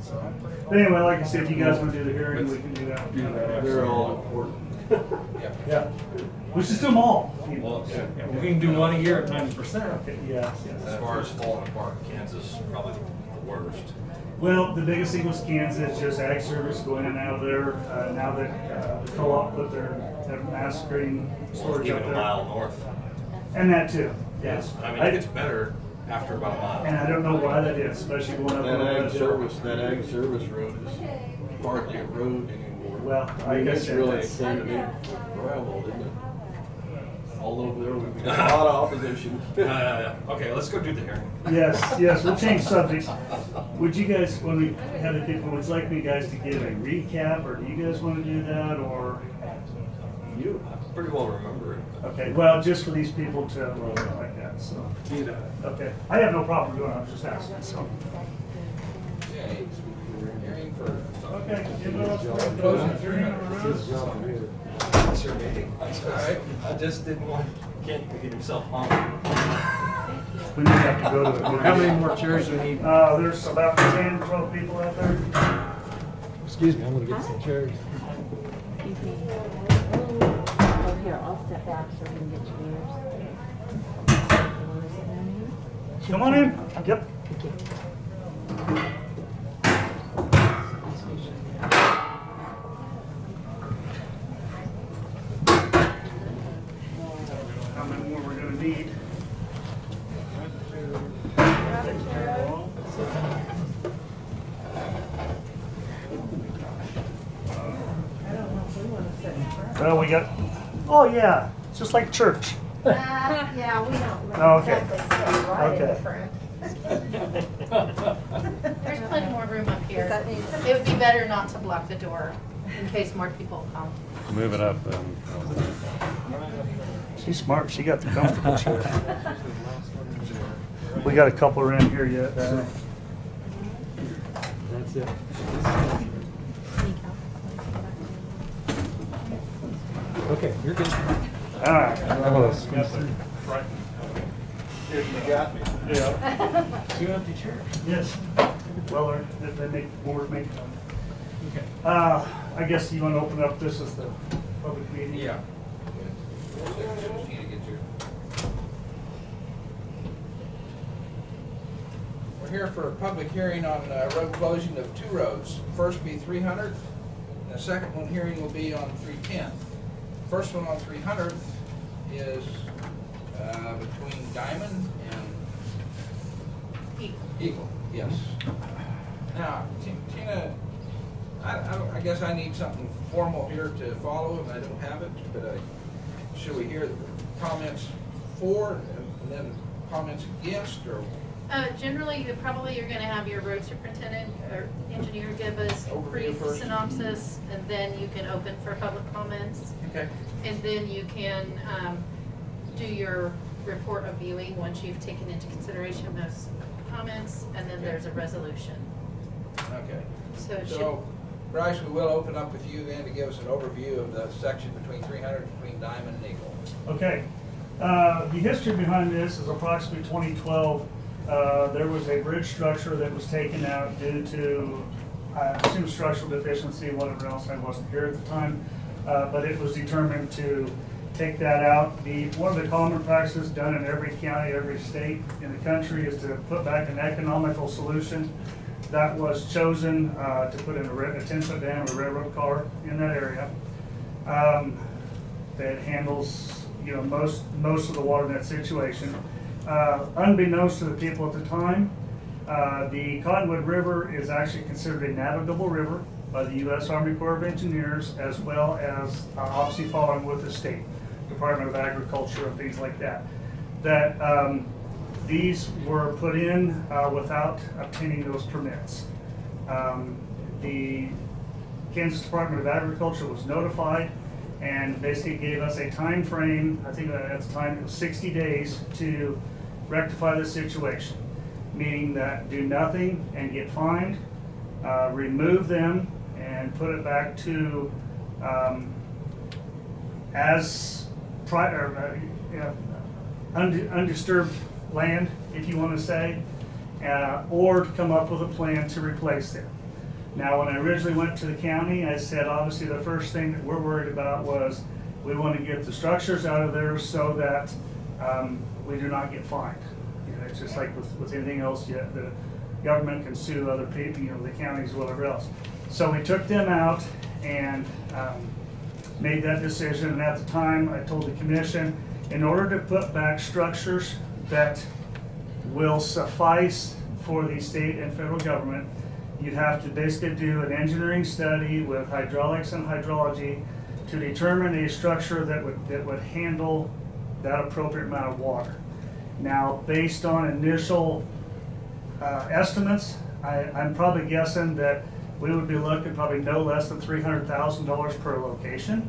So, but anyway, like I said, if you guys want to do the hearing, we can do that. They're all important. Yeah. We should do them all. Well, If we can do one a year at 90%. Yes. as far as falling apart, Kansas is probably the worst. Well, the biggest thing was Kansas, just ag service going in and out of there. Now that the co-op put their mass grain storage up Even a there. mile north. And that too, yes. I mean, it gets better after about a mile. And I don't know why that is, especially going up. That on ag the service road is hardly a road anymore. Well, I mean, like I it's said, really a that's- candidate for gravel, isn't it? All over there, we've got a lot of opposition. Okay, let's go do the hearing. Yes, we'll change subjects. Would you guys, when we have the people, would you like me guys to give a recap, or do you guys want to do that, or? You pretty well remember it. Okay, well, just for these people to look like that, so. Okay, I have no problem doing it, I was just asking, so. Okay, hearing for. Okay, Closing of 300 roads. It's your meeting. All right. I just didn't want, can't get yourself on. We may have to go to it. How many more chairs do we need? There's about 10, 12 people out there. Excuse me, I'm gonna get some chairs. Excuse me. Oh, here, I'll step back so we can get you yours. Come on in. Yep. How many more we're gonna need? Well, we got, oh yeah, it's just like church. Yeah, we don't Oh, okay. exactly say right Okay. different. There's plenty more room up here. It would be better not to block the door in case more people come. Move it up. She's smart, she got the comfortable chair. We got a couple in here yet, so. That's it. Okay, you're good. All right. If you got me. Yeah. Two empty chairs. Yes. Well, they make more, make them. Okay. I guess you want to open up this as the public meeting? Yeah. Just need to get your. We're here for a public hearing on road closing of 2 roads. First be 300th, and the second one hearing will be on 310th. First one on 300th is between Diamond and Eagle, yes. Now, Tina, I guess I need something formal here to follow, and I don't have it, but should we hear comments for and then comments against, or? Generally, you're gonna have your road superintendent or engineer give us a Overview brief first. synopsis, and then you can open for public comments. Okay. And then you can do your report of viewing once you've taken into consideration those comments, and then there's a resolution. Okay. So it should, So, Bryce, we will open up with you then to give us an overview of the section between 300 and between Diamond and Eagle. Okay. The history behind this is approximately 2012. there was a bridge structure that was taken out due to, I assume, structural deficiency, whatever else. I wasn't here at the time, but it was determined to take that out. One of the common practices done in every county, every state in the country is to put back an economical solution. That was chosen to put in a 10-foot dam, a railroad car in that area. That handles, you know, most of the water in that situation. Unbeknownst to the people at the time, the Cottonwood River is actually considered a navigable river by the U.S. Army Corps of Engineers, as well as obviously following with the state Department of Agriculture and things like that. That these were put in without obtaining those permits. The Kansas Department of Agriculture was notified and basically gave us a time frame. I think at the time it was 60 days to rectify the situation, meaning that do nothing and get fined, remove them and put it back to undisturbed land, if you want to say, or to come up with a plan to replace them. Now, when I originally went to the county, I said obviously the first thing that we're worried about was we want to get the structures out of there so that we do not get fined. You know, it's just like with anything else, the government can sue other people, you know, the counties, whatever else. So we took them out and made that decision. And at the time, I told the commission, in order to put back structures that will suffice for the state and federal government, you'd have to basically do an engineering study with hydraulics and hydrology to determine a structure that would handle that appropriate amount of water. Now, based on initial estimates, I'm probably guessing that we would be looking probably no less than $300,000 per location.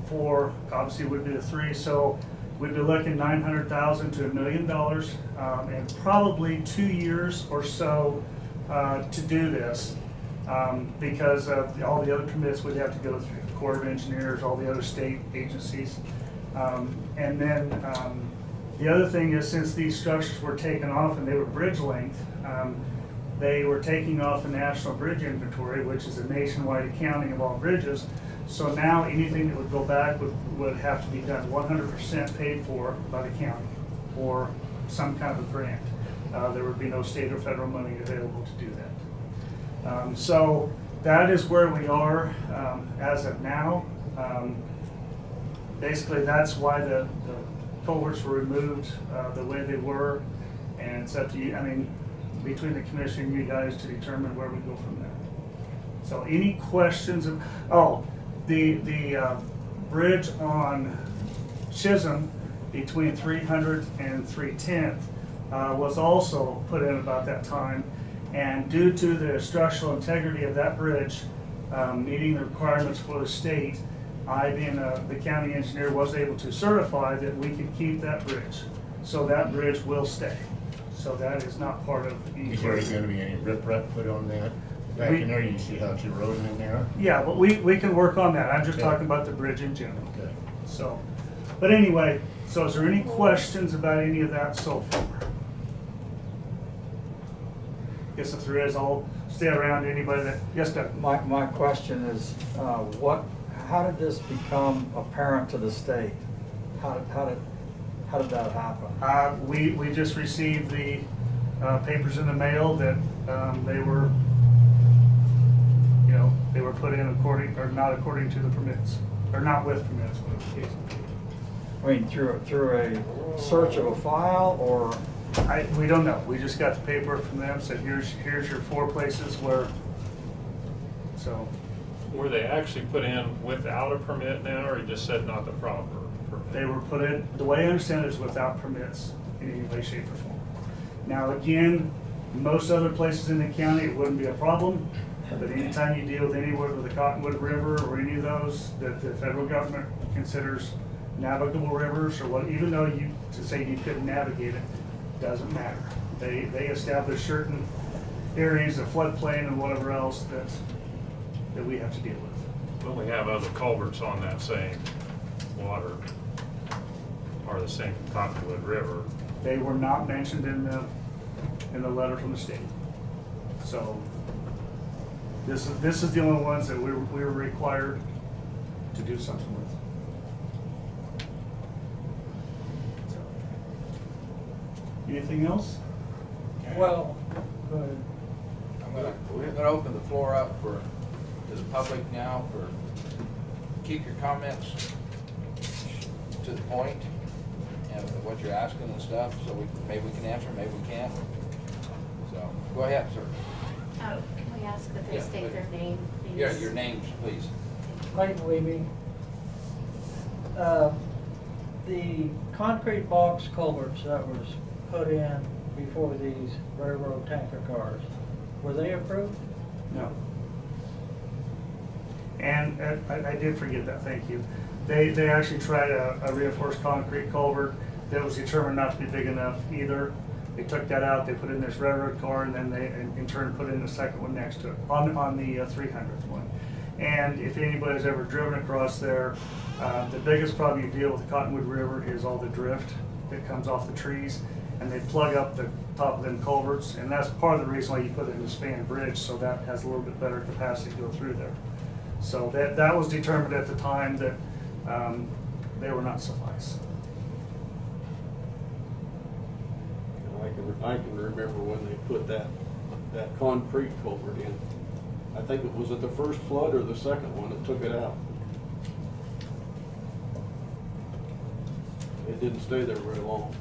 For obviously would be the three, so we'd be looking $900,000 to $1 million, and probably 2 years or so to do this, because of all the other permits we'd have to go through, the Corps of Engineers, all the other state agencies. And then the other thing is, since these structures were taken off and they were bridge length, they were taking off the National Bridge Inventory, which is a nationwide accounting of all bridges. So now anything that would go back would have to be done 100% paid for by the county or some kind of a grant. There would be no state or federal money available to do that. So that is where we are as of now. Basically, that's why the culverts were removed the way they were, and it's up to you, I mean, between the commission and you guys to determine where we go from there. So any questions of, the bridge on Chisholm between 300 and 310th was also put in about that time, and due to the structural integrity of that bridge meeting the requirements for the state, I, being the county engineer, was able to certify that we could keep that bridge. So that bridge will stay. So that is not part of the. Is there going to be any riprap put on that? Back in there, you see how it's eroding in there? Yeah, but we can work on that. I'm just talking about the bridge in general. Okay. So, but anyway, so is there any questions about any of that so far? Guess if there is, I'll stay around. Anybody that, yes, Doug? My question is, how did this become apparent to the state? How did that happen? We just received the papers in the mail that they were put in according, or not according to the permits, or not with permits, whatever the case may be. I mean, through a search of a file, or? We don't know. We just got the paper from them, said here's your 4 places where, so. Were they actually put in without a permit now, or you just said not the proper permit? They were put in, the way I understand it, is without permits in any way, shape, or form. Now again, most other places in the county, it wouldn't be a problem, but anytime you deal with anywhere with the Cottonwood River or any of those that the federal government considers navigable rivers, or what, even though to say you couldn't navigate it, doesn't matter. They establish certain areas of floodplain and whatever else that we have to deal with. But we have other culverts on that same water, or the same Cottonwood River. They were not mentioned in the letter from the state. So this is the only ones that we were required to do something with. So, anything else? Well, we're gonna open the floor up to the public now keep your comments to the point and what you're asking and stuff, so maybe we can answer, maybe we can't. So, go ahead, sir. Can we ask that they state their name, please? Yeah, your names, please. Clayton Levy. The concrete box culverts that was put in before these railroad tanker cars, were they approved? No. And I did forget that, thank you. They actually tried a reinforced concrete culvert that was determined not to be big enough either. They took that out, they put in this railroad car, and then they in turn put in the second one next to it, on the 300th one. And if anybody's ever driven across there, the biggest problem you deal with the Cottonwood River is all the drift that comes off the trees, and they plug up the top of them culverts, and that's part of the reason why you put it in the span bridge, so that has a little bit better capacity to go through there. So that was determined at the time that they were not suffice. I can remember when they put that concrete culvert in. I think it was at the first flood or the second one that took it out. It didn't stay there very long.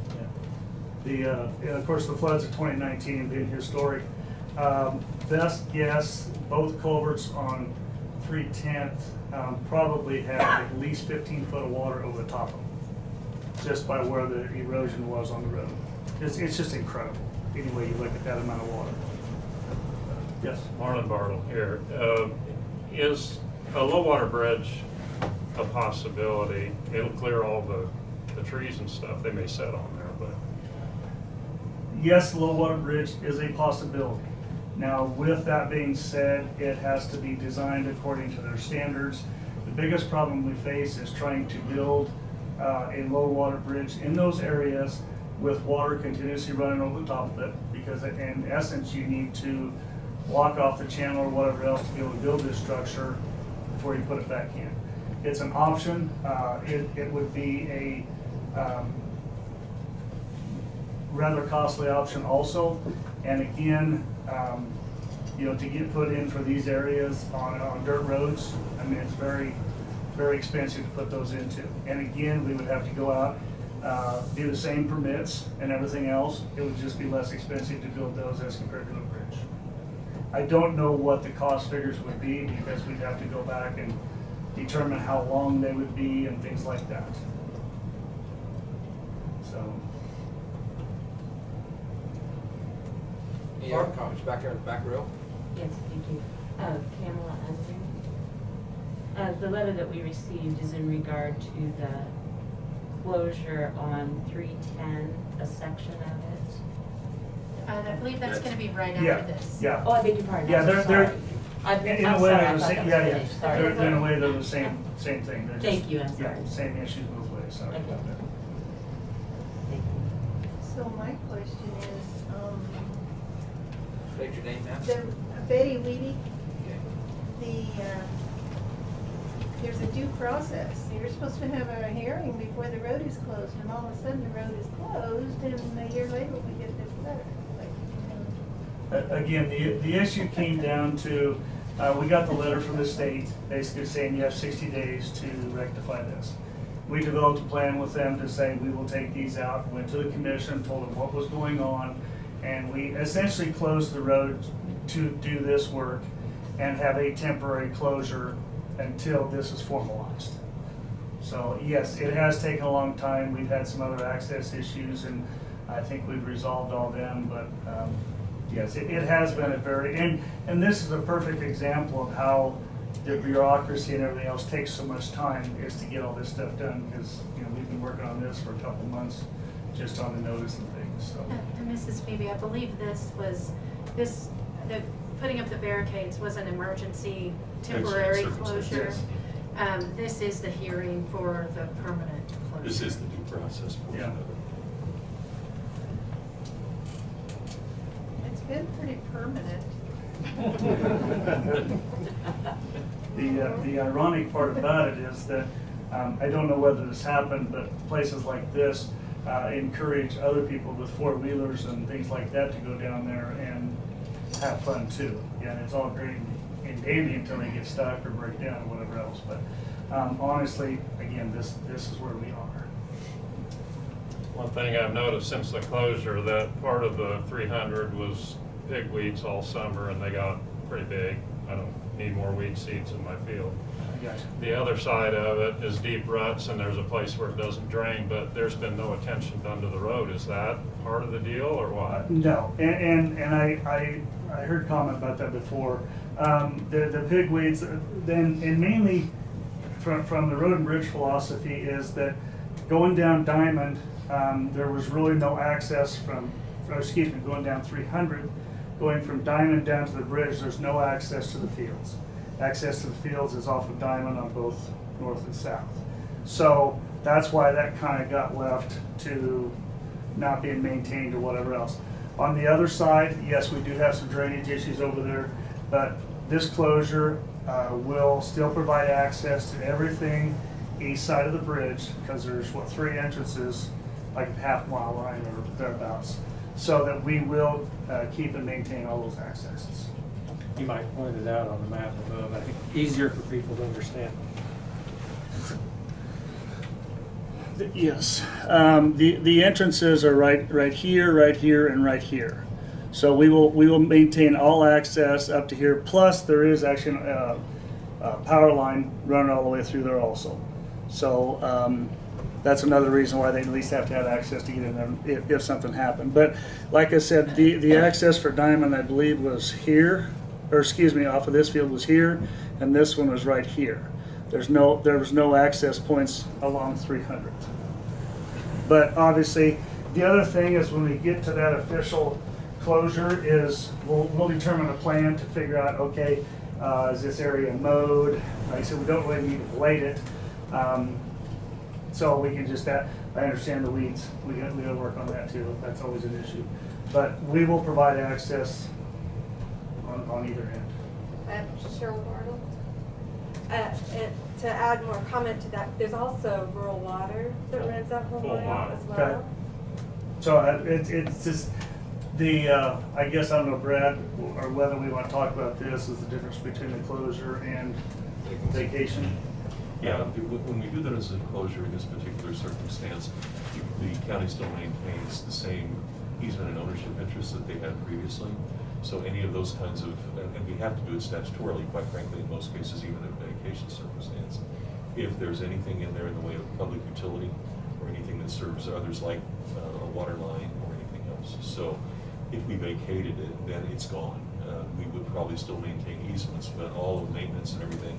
Yeah. Of course, the floods of 2019 being historic. Best guess, both culverts on 310th probably had at least 15 foot of water over the top of them, just by where the erosion was on the road. It's just incredible, any way you look at that amount of water. Yes? Marlon Bartle here. Is a low water bridge a possibility? It'll clear all the trees and stuff. They may set on there, but. Yes, the low water bridge is a possibility. Now, with that being said, it has to be designed according to their standards. The biggest problem we face is trying to build a low water bridge in those areas with water continuously running over the top of it, because in essence, you need to block off the channel or whatever else to be able to build this structure before you put it back in. It's an option. It would be a rather costly option also. And again, to get put in for these areas on dirt roads, I mean, it's very, very expensive to put those into. And again, we would have to go out, do the same permits and everything else. It would just be less expensive to build those as compared to a bridge. I don't know what the cost figures would be, because we'd have to go back and determine how long they would be and things like that. So. Any other comments back there in the back row? Yes, thank you. Pamela Andrew. The letter that we received is in regard to the closure on 310, a section of it. I believe that's going to be right Yeah, after this. yeah. Oh, I beg your pardon. Yeah, I'm so they're sorry. in a I'm way sorry, they're I the thought same. that was Yeah, finished. Sorry. They're in a way they're the same thing. They're Thank just, you, I'm sorry. Yeah, same issues both ways. Sorry Okay. about that. So my question is, State your name, ma'am. Betty Weedy, there's a due process. You're supposed to have a hearing before the road is closed, and all of a sudden the road is closed, and a year later we get this letter. Again, the issue came down to, we got the letter from the state basically saying you have 60 days to rectify this. We developed a plan with them to say we will take these out, went to the commission, told them what was going on, and we essentially closed the road to do this work and have a temporary closure until this is formalized. So yes, it has taken a long time. We've had some other access issues, and I think we've resolved all them, but yes, it has been a very, and this is a perfect example of how the bureaucracy and everything else takes so much time, is to get all this stuff done, because we've been working on this for a couple months just on the notice and things. So. And Mrs. Phoebe, I believe the putting up the barricades was an emergency temporary closure. Yes. This is the hearing for the permanent closure. This is the due process portion of it. been pretty permanent. The ironic part about it is that, I don't know whether this happened, but places like this encourage other people with four-wheelers and things like that to go down there and have fun too. And it's all great and dandy until they get stuck or break down or whatever else. But honestly, again, this is where we are. One thing I've noticed since the closure, that part of the 300 was pigweeds all summer, and they got pretty big. I don't need more weed seeds in my field. I got you. The other side of it is deep ruts, and there's a place where it doesn't drain, but there's been no attention done to the road. Is that part of the deal, or what? No, and I heard comment about that before. The pigweeds, then, and mainly from the road and bridge philosophy is that going down Diamond, there was really no access going down 300, going from Diamond down to the bridge, there's no access to the fields. Access to the fields is off of Diamond on both north and south. So that's why that kind of got left to not being maintained or whatever else. On the other side, yes, we do have some drainage issues over there, but this closure will still provide access to everything east side of the bridge, because there's, what, 3 entrances, like a half-mile line or thereabouts, so that we will keep and maintain all those accesses. You might point it out on the map above, I think easier for people to understand. Yes, the entrances are right here, and right here. So we will maintain all access up to here. Plus, there is actually a power line running all the way through there also. So that's another reason why they at least have to have access to get in there if something happened. But like I said, the access for Diamond, I believe, was here, or excuse me, off of this field was here, and this one was right here. There was no access points along 300. But obviously, the other thing is when we get to that official closure is we'll determine a plan to figure out, okay, is this area mowed? Like I said, we don't really need to blade it. So we can just, I understand the weeds. We got to work on that too. That's always an issue. But we will provide access on either end. Cheryl Bartle. To add more comment to that, there's also rural water that runs that whole mile as well. Okay. So it's just the, I guess, I don't know, Brad, or whether we want to talk about this, is the difference between the closure and vacation. Yeah, when we do that as a closure in this particular circumstance, the county still maintains the same easement and ownership interests that they had previously. So any of those kinds of, and we have to do it statutorily, quite frankly, in most cases, even in a vacation circumstance. If there's anything in there in the way of public utility or anything that serves others, like a water line or anything else. So if we vacated it, then it's gone. We would probably still maintain easements, but all of maintenance and everything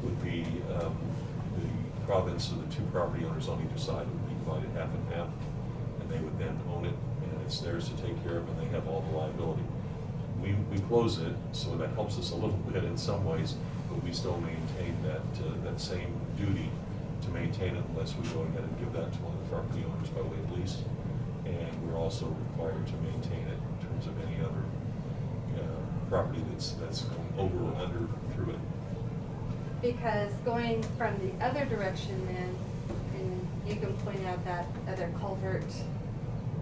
would be the province of the 2 property owners on either side would be divided half and half, and they would then own it, and it's theirs to take care of, and they have all the liability. We close it, so that helps us a little bit in some ways, but we still maintain that same duty to maintain it unless we go ahead and give that to one of the property owners by way of lease. And we're also required to maintain it in terms of any other property that's going over or under through it. Because going from the other direction then, and you can point out that other culvert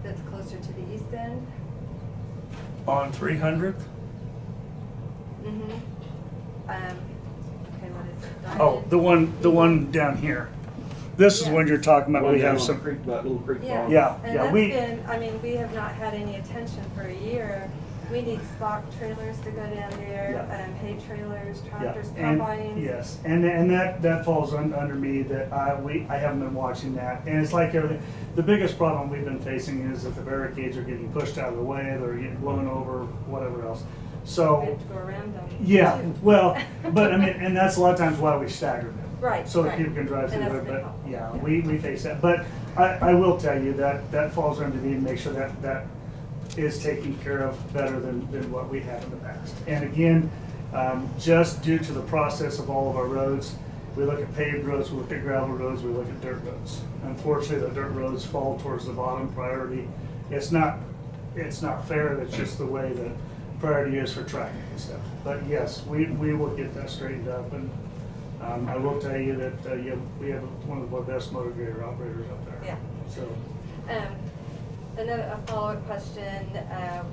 that's closer to the east end. On 300th? Mm-hmm. Okay, what is it? Oh, the one down here. This is when you're talking about. We have some. That little creek. Yes. Yeah, and yeah. that's been, I mean, we have not had any attention for a year. We need stock trailers to go down there, hay trailers, tractors, combines. Yes, and that falls under me. That I haven't been watching that, and it's like everything. The biggest problem we've been facing is that the barricades are getting pushed out of the way, they're getting blown over, whatever else. So We have to go around them. yeah, well, but I mean, and that's a lot of times why we stagger them, Right. so that right. people can drive And through that's there. been But helpful. yeah, we face that. But I will tell you that falls under me to make sure that is taken care of better than what we have in the past. And again, just due to the process of all of our roads, we look at paved roads, we look at gravel roads, we look at dirt roads. Unfortunately, the dirt roads fall towards the bottom priority. It's not it's not fair, that's just the way the priority is for tracking and stuff. But yes, we will get that straightened up, and I will tell you that we have one of the best motor grader operators up there. Yeah. So. A follow-up question,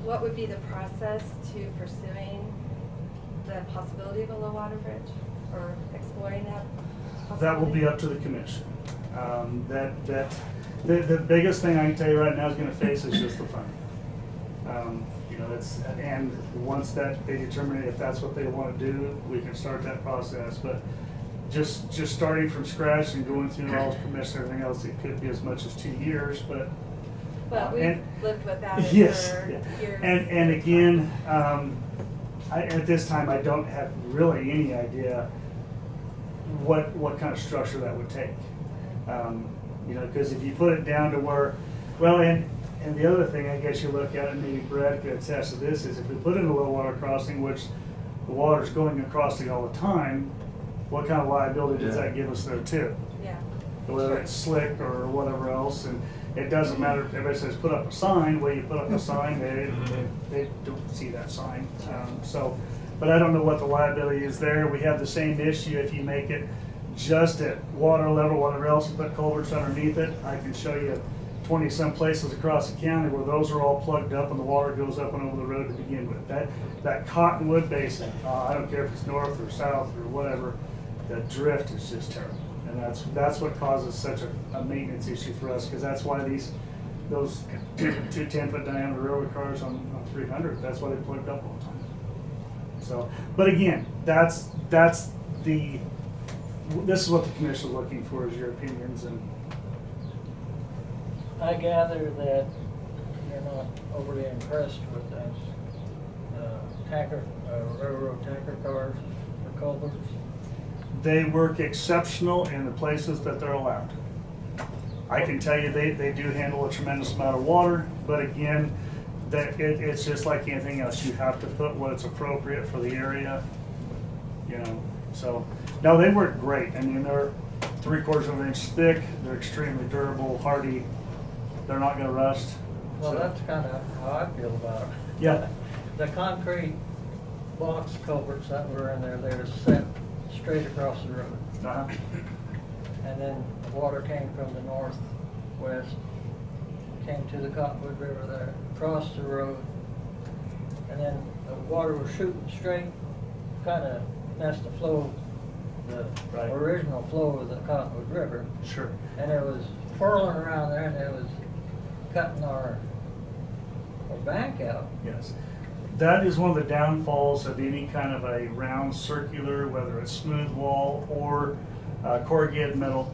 what would be the process to pursuing the possibility of a low water bridge, or exploring that possibility? That will be up to the commission. The biggest thing I can tell you right now is going to face is just the funding. You know, and once that they determine if that's what they want to do, we can start that process. But just starting from scratch and going through all the commission and everything else, it could be as much as 2 years. But we've lived without it yes, for years. And again, at this time, I don't have really any idea what kind of structure that would take. You know, because if you put it down to where, well, and the other thing I guess you look at, and maybe Brad could attest to this, is if we put in a low water crossing, which the water's going across it all the time, what kind of liability does that give us there too? Yeah. Whether it's slick or whatever else, and it doesn't matter if everybody says put up a sign, well, you put up a sign, they don't see that sign. But I don't know what the liability is there. We have the same issue if you make it just at water level, whatever else, and put culverts underneath it. I can show you 20 some places across the county where those are all plugged up and the water goes up and over the road to begin with. That Cottonwood Basin, I don't care if it's north or south or whatever, the drift is just terrible. And that's what causes such a maintenance issue for us, because that's why those two 10-foot diameter railroad cars on 300, that's why they plugged up all the time. So, but again, this is what the commission is looking for, is your opinions. And I gather that you're not overly impressed with those railroad tanker cars or culverts. they work exceptional in the places that they're allowed. I can tell you they do handle a tremendous amount of water, but again, it's just like anything else. You have to put what's appropriate for the area, you know. So, no, they work great. I mean, they're 3/4 of an inch thick. They're extremely durable, hardy. They're not going to rust. Well, so. that's kind of how I feel about it. Yeah. The concrete box culverts that were in there, they were set straight across the road. Uh-huh. And then the water came from the northwest, came to the Cottonwood River there, crossed the road, and then the water was shooting straight, kind of messed the flow, the original flow of the Cottonwood River. Sure. And it was whirling around there, and it was cutting our bank out. Yes. That is one of the downfalls of any kind of a round circular, whether it's smooth wall or corrugated metal,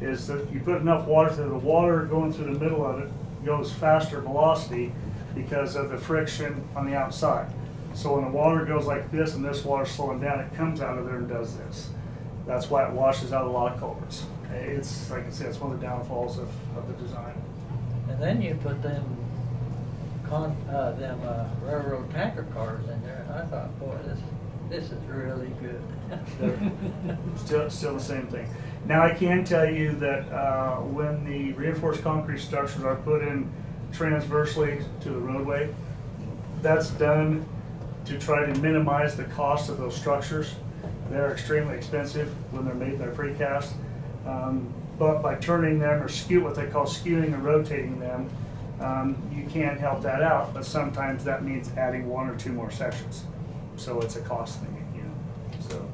is that you put enough water through, the water going through the middle of it goes faster velocity because of the friction on the outside. So when the water goes like this and this water's slowing down, it comes out of there and does this. That's why it washes out a lot of culverts. It's, like I said, it's one of the downfalls of the design. And then you put them railroad tanker cars in there, and I thought, boy, this is really good. Still the same thing. Now I can tell you that when the reinforced concrete structures are put in transversely to the roadway, that's done to try to minimize the cost of those structures. They're extremely expensive when they're made, they're precast. But by turning them, or what they call skewing and rotating them, you can help that out, but sometimes that means adding 1 or 2 more sections. So it's a cost thing, you know. So,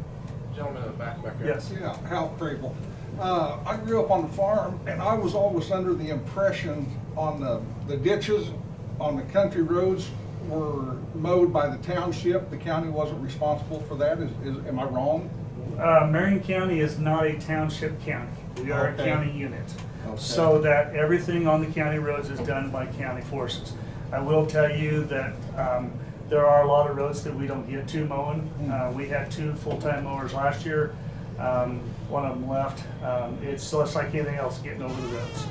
Gentleman in the back there. yes. Yeah, Hal Crable. I grew up on the farm, and I was always under the impression on the ditches on the country roads were mowed by the township. The county wasn't responsible for that. Am I wrong? Marion County is not a township county. We are a county unit. Okay. So that everything on the county roads is done by county forces. I will tell you that there are a lot of roads that we don't get to mowing. We had 2 full-time mowers last year. One of them left. It's just like anything else, getting over the roads.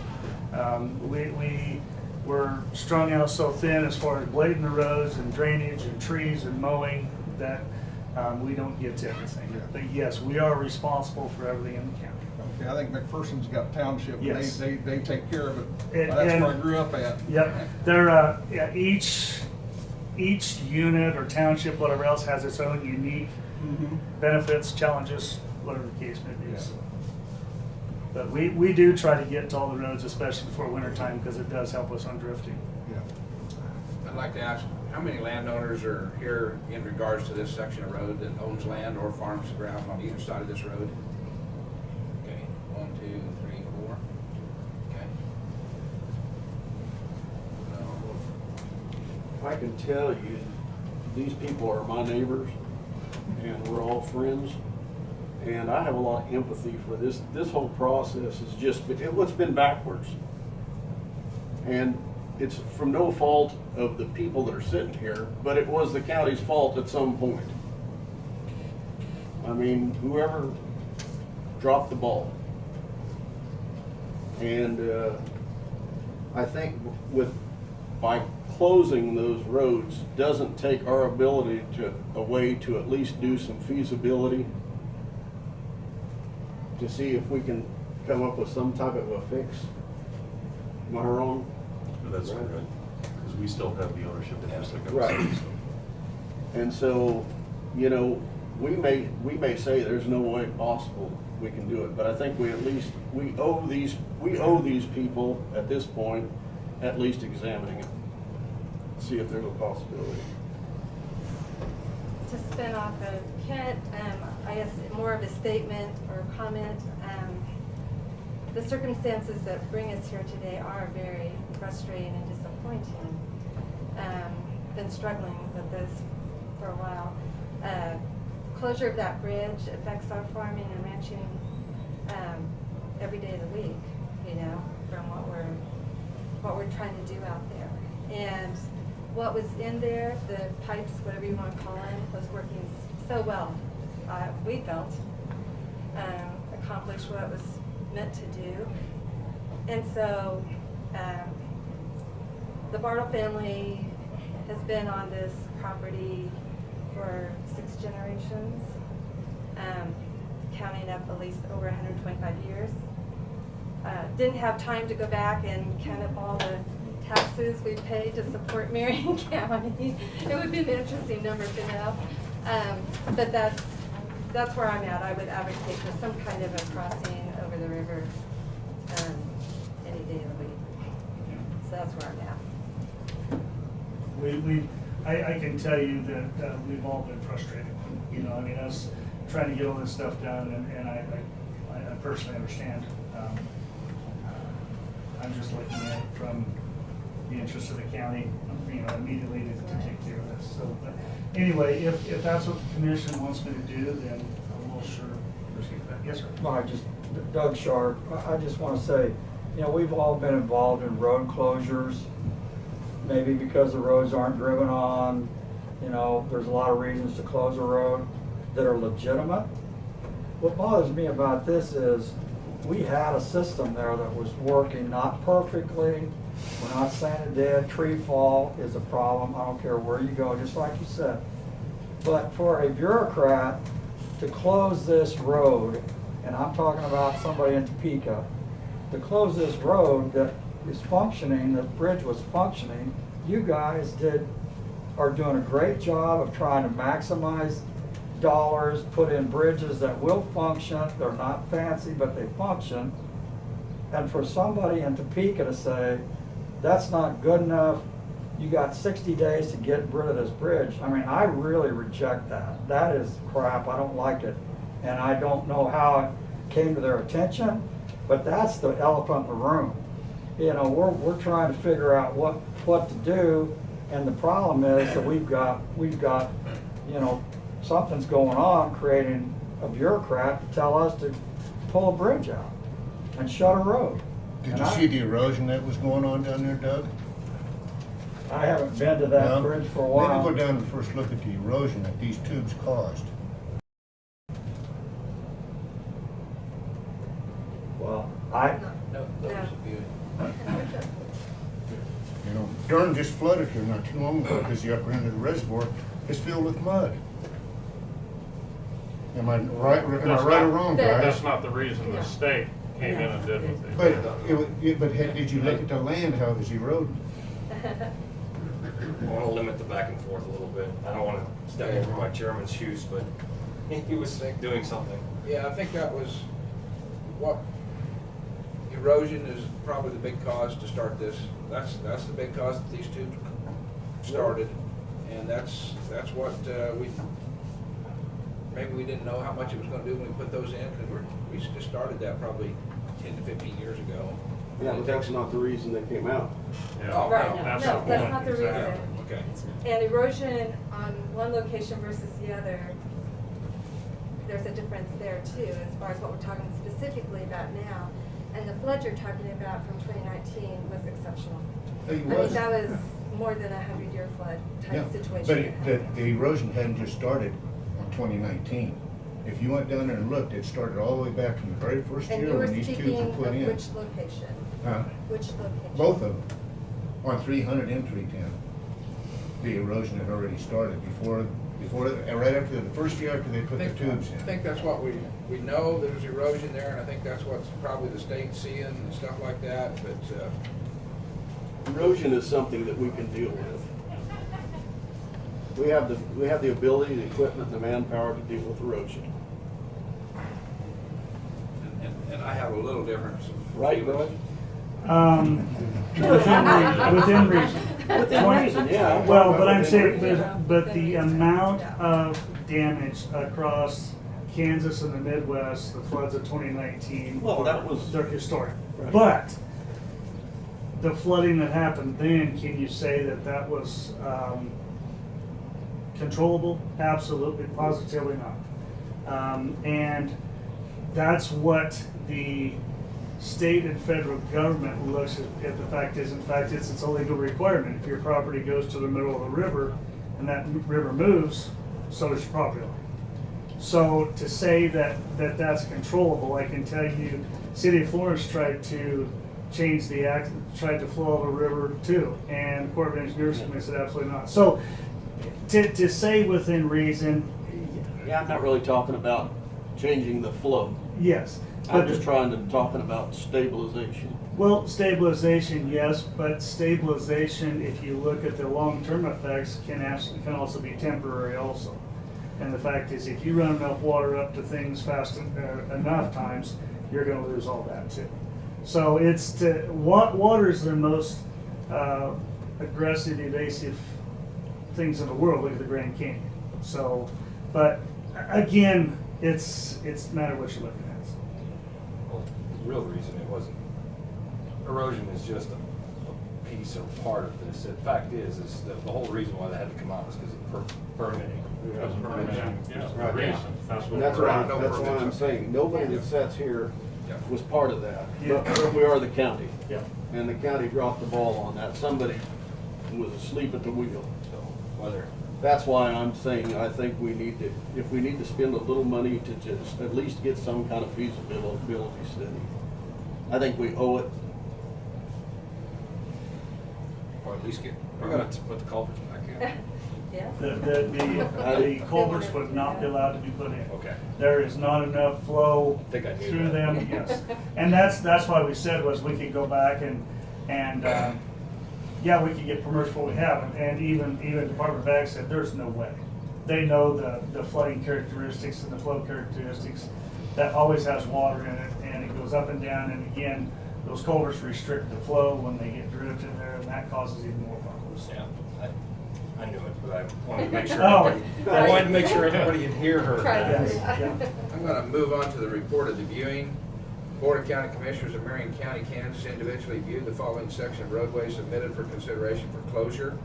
We were strung out so thin as far as blading the roads and drainage and trees and mowing that we don't get to everything. But yes, we are responsible for everything in the county. Okay, I think McPherson's got township, and Yes. they take care of it. And- That's where I and- grew up at. Yep, they're, yeah, each unit or township, whatever else, has its own unique benefits, challenges, whatever the case may be. Yeah. So. But we do try to get to all the roads, especially before winter time, because it does help us on drifting. Yeah. I'd like to ask, how many landowners are here in regards to this section of road that owns land or farms ground on either side of this road? Okay, 1, 2, 3, 4. Okay. I can tell you, these people are my neighbors, and we're all friends. And I have a lot of empathy for this. This whole process has just been, it's been backwards. And it's from no fault of the people that are sitting here, but it was the county's fault at some point. I mean, whoever dropped the ball. And I think by closing those roads doesn't take our ability away to at least do some feasibility to see if we can come up with some type of a fix. Am I wrong? That's right, because we still have the ownership interest. Right. And so, you know, we may say there's no way possible we can do it, but I think we owe these people at this point at least examining it, see if there's a possibility. To spin off of Kent, I guess more of a statement or comment. The circumstances that bring us here today are very frustrating and disappointing. Been struggling with this for a while. Closure of that bridge affects our farming and ranching every day of the week, you know, from what we're trying to do out there. And what was in there, the pipes, whatever you want to call them, was working so well. We felt accomplished what it was meant to do. And so the Bartle family has been on this property for 6 generations, counting up at least over 125 years. Didn't have time to go back and count up all the taxes we pay to support Marion County. It would be an interesting number to know. But that's where I'm at. I would advocate for some kind of a crossing over the river any day of the week. So that's where I'm at. I can tell you that we've all been frustrated. You know, I mean, us trying to get all this stuff done, and I personally understand. I'm just looking at it from the interest of the county, you know, immediately to take care of this. So, but anyway, if that's what the commission wants me to do, then I will sure proceed with that. Yes, sir. No, Doug Sharp, I just want to say, you know, we've all been involved in road closures, maybe because the roads aren't driven on, you know, there's a lot of reasons to close a road that are legitimate. What bothers me about this is we had a system there that was working not perfectly. We're not saying it did. Tree fall is a problem. I don't care where you go, just like you said. But for a bureaucrat to close this road, and I'm talking about somebody in Topeka, to close this road that is functioning, the bridge was functioning, you guys are doing a great job of trying to maximize dollars, put in bridges that will function. They're not fancy, but they function. And for somebody in Topeka to say, that's not good enough, you got 60 days to get rid of this bridge. I mean, I really reject that. That is crap. I don't like it. And I don't know how it came to their attention, but that's the elephant in the room. You know, we're trying to figure out what to do, and the problem is that we've got, you know, something's going on creating a bureaucrat to tell us to pull a bridge out and shut a road. Did you see the erosion that was going on down there, Doug? I haven't been to that bridge for a while. Maybe go down and first look at the erosion that these tubes caused. Well, No, those of you. You know, Durham just flooded here not too long ago because the upper end of the reservoir is filled with mud. Am I right or wrong, guys? That's not the reason the state came in and did what they But, did. did you look at the land, how it was eroding? I want to limit the back and forth a little bit. I don't want to step over my chairman's shoes, but he was doing something. Yeah, I think that was what, erosion is probably the big cause to start this. That's the big cause that these two started. And that's what maybe we didn't know how much it was gonna do when we put those in, because we just started that probably 10 to 15 years ago. Yeah, but that's not the reason they came out. Oh, Right, no, no, that's that's the point. not the reason. Okay. And erosion on one location versus the other, there's a difference there too, as far as what we're talking specifically about now. And the flood you're talking about from 2019 was exceptional. It I mean, was. that was more than a 100-year flood type situation. But the erosion hadn't just started on 2019. If you went down there and looked, it started all the way back from the very first And you year were when these tubes speaking were put of in. which location? Huh? Which location? Both of them, on 300 and 310. The erosion had already started before, right after the first year after they put the tubes I in. think that's what we know, there's erosion there, and I think that's what's probably the state seeing and stuff like that, but, Erosion is something that we can deal with. We have the ability, the equipment, the manpower to deal with erosion. and I have a little difference. Right, Bud? Within reason. Within reason, yeah. Well, but I'm saying, but the amount of damage across Kansas and the Midwest, the floods of 2019. Well, that was- They're historic. Right. But the flooding that happened then, can you say that that was controllable? Absolutely, positively not. And that's what the state and federal government looks at. The fact is, in fact, it's a legal requirement. If your property goes to the middle of the river and that river moves, so does your property line. So to say that's controllable, I can tell you, City of Florence tried to change the act, tried to flow of a river too, and the Corps of Engineers Committee said absolutely not. So to say within reason, Yeah, I'm not really talking about changing the flow. yes. I'm just talking about stabilization. Well, stabilization, yes, but stabilization, if you look at the long-term effects, can also be temporary also. And the fact is, if you run enough water up to things fast enough times, you're going to lose all that too. So water is the most aggressive, evasive things in the world. Look at the Grand Canyon. So, but again, it's a matter of what you're looking at. Well, the real reason it wasn't, erosion is just a piece or part of this. The fact is that the whole reason why they had to come out was because of permitting. Because of permitting, yeah, Right. reason. That's what That's we're why, at. that's why I'm saying, nobody that sits here Yeah. was part of that. Yeah. But we are the county. Yeah. And the county dropped the ball on that. Somebody was asleep at the wheel. So whether, That's why I'm saying I think we need to, if we need to spend a little money to just at least get some kind of feasibility study, I think we owe it. or at least get permits to put the culverts back in. Yes. The culverts would not be allowed to be put in. Okay. There is not enough flow I think I knew through that. them, yes. And that's why we said was we could go back and yeah, we could get permits for what we have. And even Department of Ag said there's no way. They know the flooding characteristics and the flow characteristics. That always has water in it, and it goes up and down. And again, those culverts restrict the flow when they get drifted in there, and that causes even more problems. Yeah, I knew it, but I wanted to make sure. Oh. I wanted to make sure everybody in here heard Try that. that. Yeah. I'm gonna move on to the report of the viewing. Board of County Commissioners of Marion County, Kansas individually viewed the following section of roadway submitted for consideration for closure.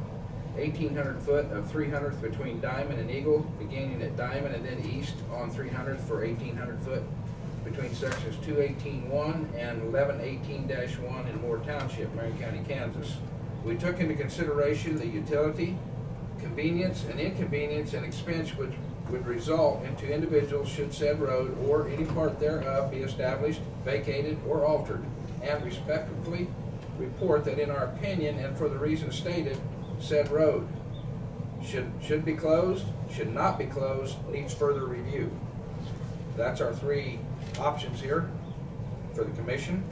1,800 foot of 300th between Diamond and Eagle, beginning at Diamond and then east on 300th for 1,800 foot between sections 218-1 and 1118-1 in Moore Township, Marion County, Kansas. We took into consideration the utility, convenience and inconvenience and expense which would result into individuals should said road or any part thereof be established, vacated, or altered, and respectively report that in our opinion and for the reasons stated, said road should be closed, should not be closed, needs further review. that's our three options here for the commission.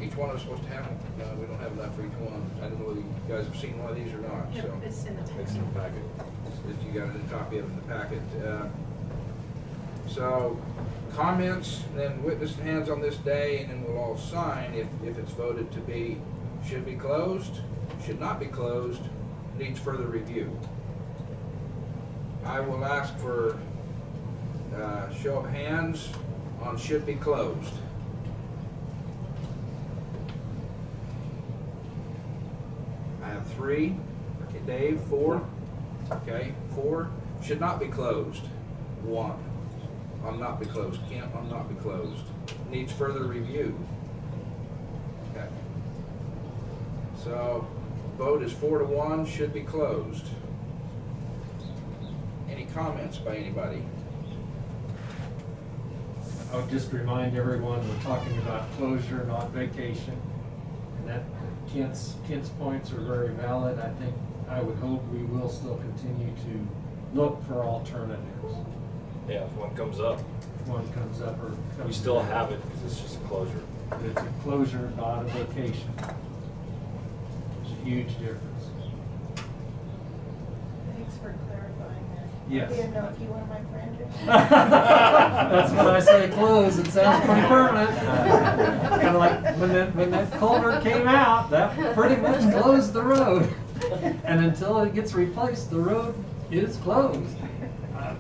Each one of us supposed to have them. We don't have enough for each one. I don't know whether you guys have seen one of these or not, Yep, so. it's in the It's in the packet. You got a copy of it in the packet. So, comments, then witness and hands on this day, and then we'll all sign if it's voted to be, should be closed, should not be closed, needs further review. I will ask for show of hands on should be closed. I have 3. Okay, Dave, 4. Okay, 4. Should not be closed. 1. On not be closed. Can't on not be closed. Needs further review. Okay. So, vote is 4-1. Should be closed. Any comments by anybody? I would just remind everyone, we're talking about closure, not vacation. And that Kent's points are very valid. I would hope we will still continue to look for alternatives. Yeah, if one comes up, If one comes up or we comes still down. have it because it's just a closure. It's a closure, not a vacation. There's a huge difference. Thanks for clarifying that. Yes. I didn't know if you were my friend or That's when I say close, it sounds pretty permanent. Kind of like when that culvert came out, that pretty much closed the road. And until it gets replaced, the road is closed. I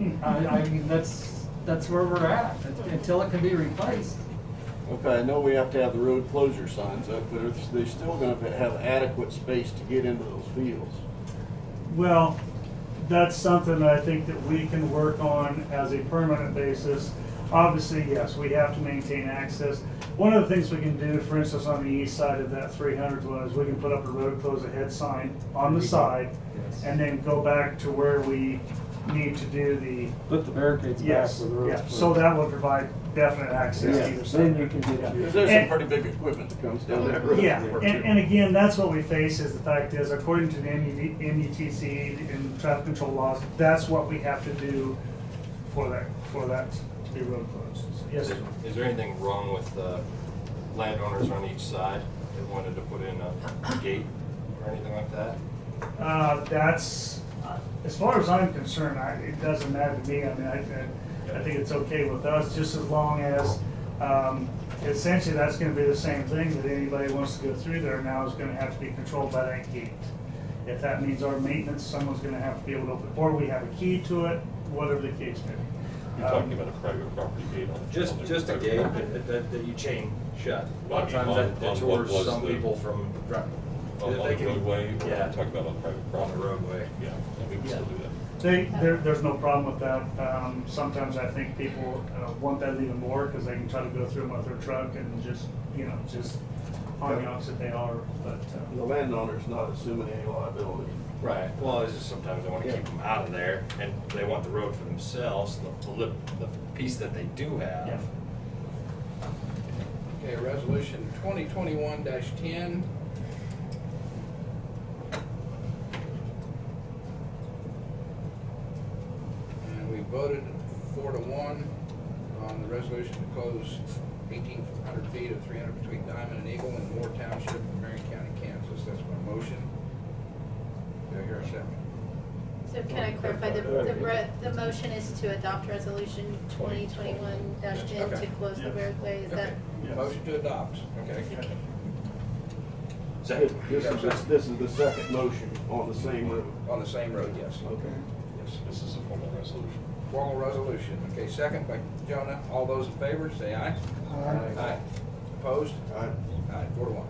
mean, that's where we're at, until it can be replaced. Okay, I know we have to have the road closure signs up, but they're still gonna have adequate space to get into those fields. Well, that's something that I think that we can work on as a permanent basis. Obviously, yes, we have to maintain access. One of the things we can do, for instance, on the east side of that 300 was we can put up a road close ahead sign on the side, Yes. and then go back to where we need to do the. Put the barricades back Yes, where the road's yeah, closed. so that would provide definite access Yeah, either side. then you can get Because there's some pretty big equipment that comes down that road. Yeah, and again, that's what we face is the fact is, according to the MUTC and traffic control laws, that's what we have to do for that to be road closed. So, yes, sir. Is there anything wrong with landowners on each side that wanted to put in a gate or anything like that? That's, as far as I'm concerned, it doesn't matter to me. I mean, I think it's okay with us, just as long as, essentially, that's gonna be the same thing, that anybody who wants to go through there now is gonna have to be controlled by that gate. If that means our maintenance, someone's gonna have to be able to open, or we have a key to it, whatever the case may be. You're talking about a private property gate on. Just on a the gate private property. that you chain shut. A lot of On- times that on what deters was some the- people from. On They the can- roadway, or Yeah. you're talking about on private On property? the roadway. Yeah, we can still do that. There's no problem with that. Sometimes I think people want that even more because they can try to go through them with their truck and just on the opposite they are. But The landowner's not assuming any liability. Right, well, it's just sometimes they want to keep them out of there, and they want the road for themselves, the piece that they do have. Yeah. Okay, resolution 2021-10. And we voted 4-1 on the resolution to close 1,800 feet of 300 between Diamond and Eagle in Moore Township, Marion County, Kansas. That's my motion. Do I hear a second? So can I clarify, the motion is to adopt resolution 2021-10 to Okay. close the roadway, is that? Okay. Motion to adopt, okay. This is the second motion on the same road. On the same road, yes. Okay. Yes. This is a formal resolution. Formal resolution. Okay, second by Jonah. All those in favor, say aye. Aye. Aye. Opposed? Aye. Aye, 4-1.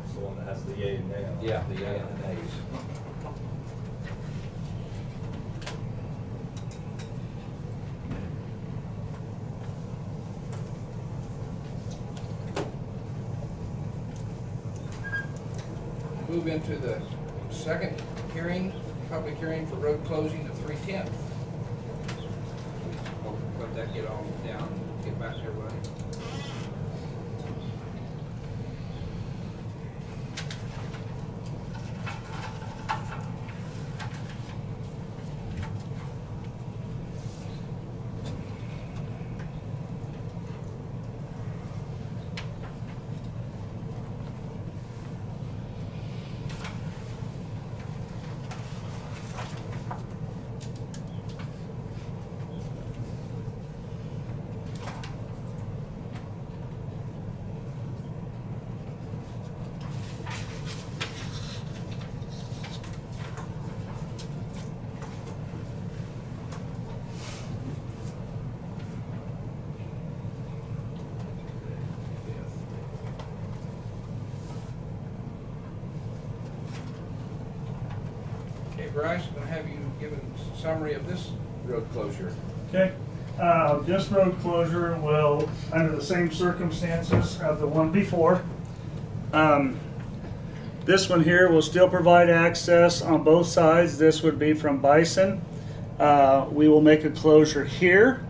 It's the one that has the yay and nay on it. Yeah, the yea and the nays. move into the second hearing, public hearing for road closing of 310. Let that get on down, get back to everybody. Bryce, I'm going to have you give a summary of this road closure. Okay, this road closure will, under the same circumstances of the one before. This one here will still provide access on both sides. This would be from Bison. We will make a closure here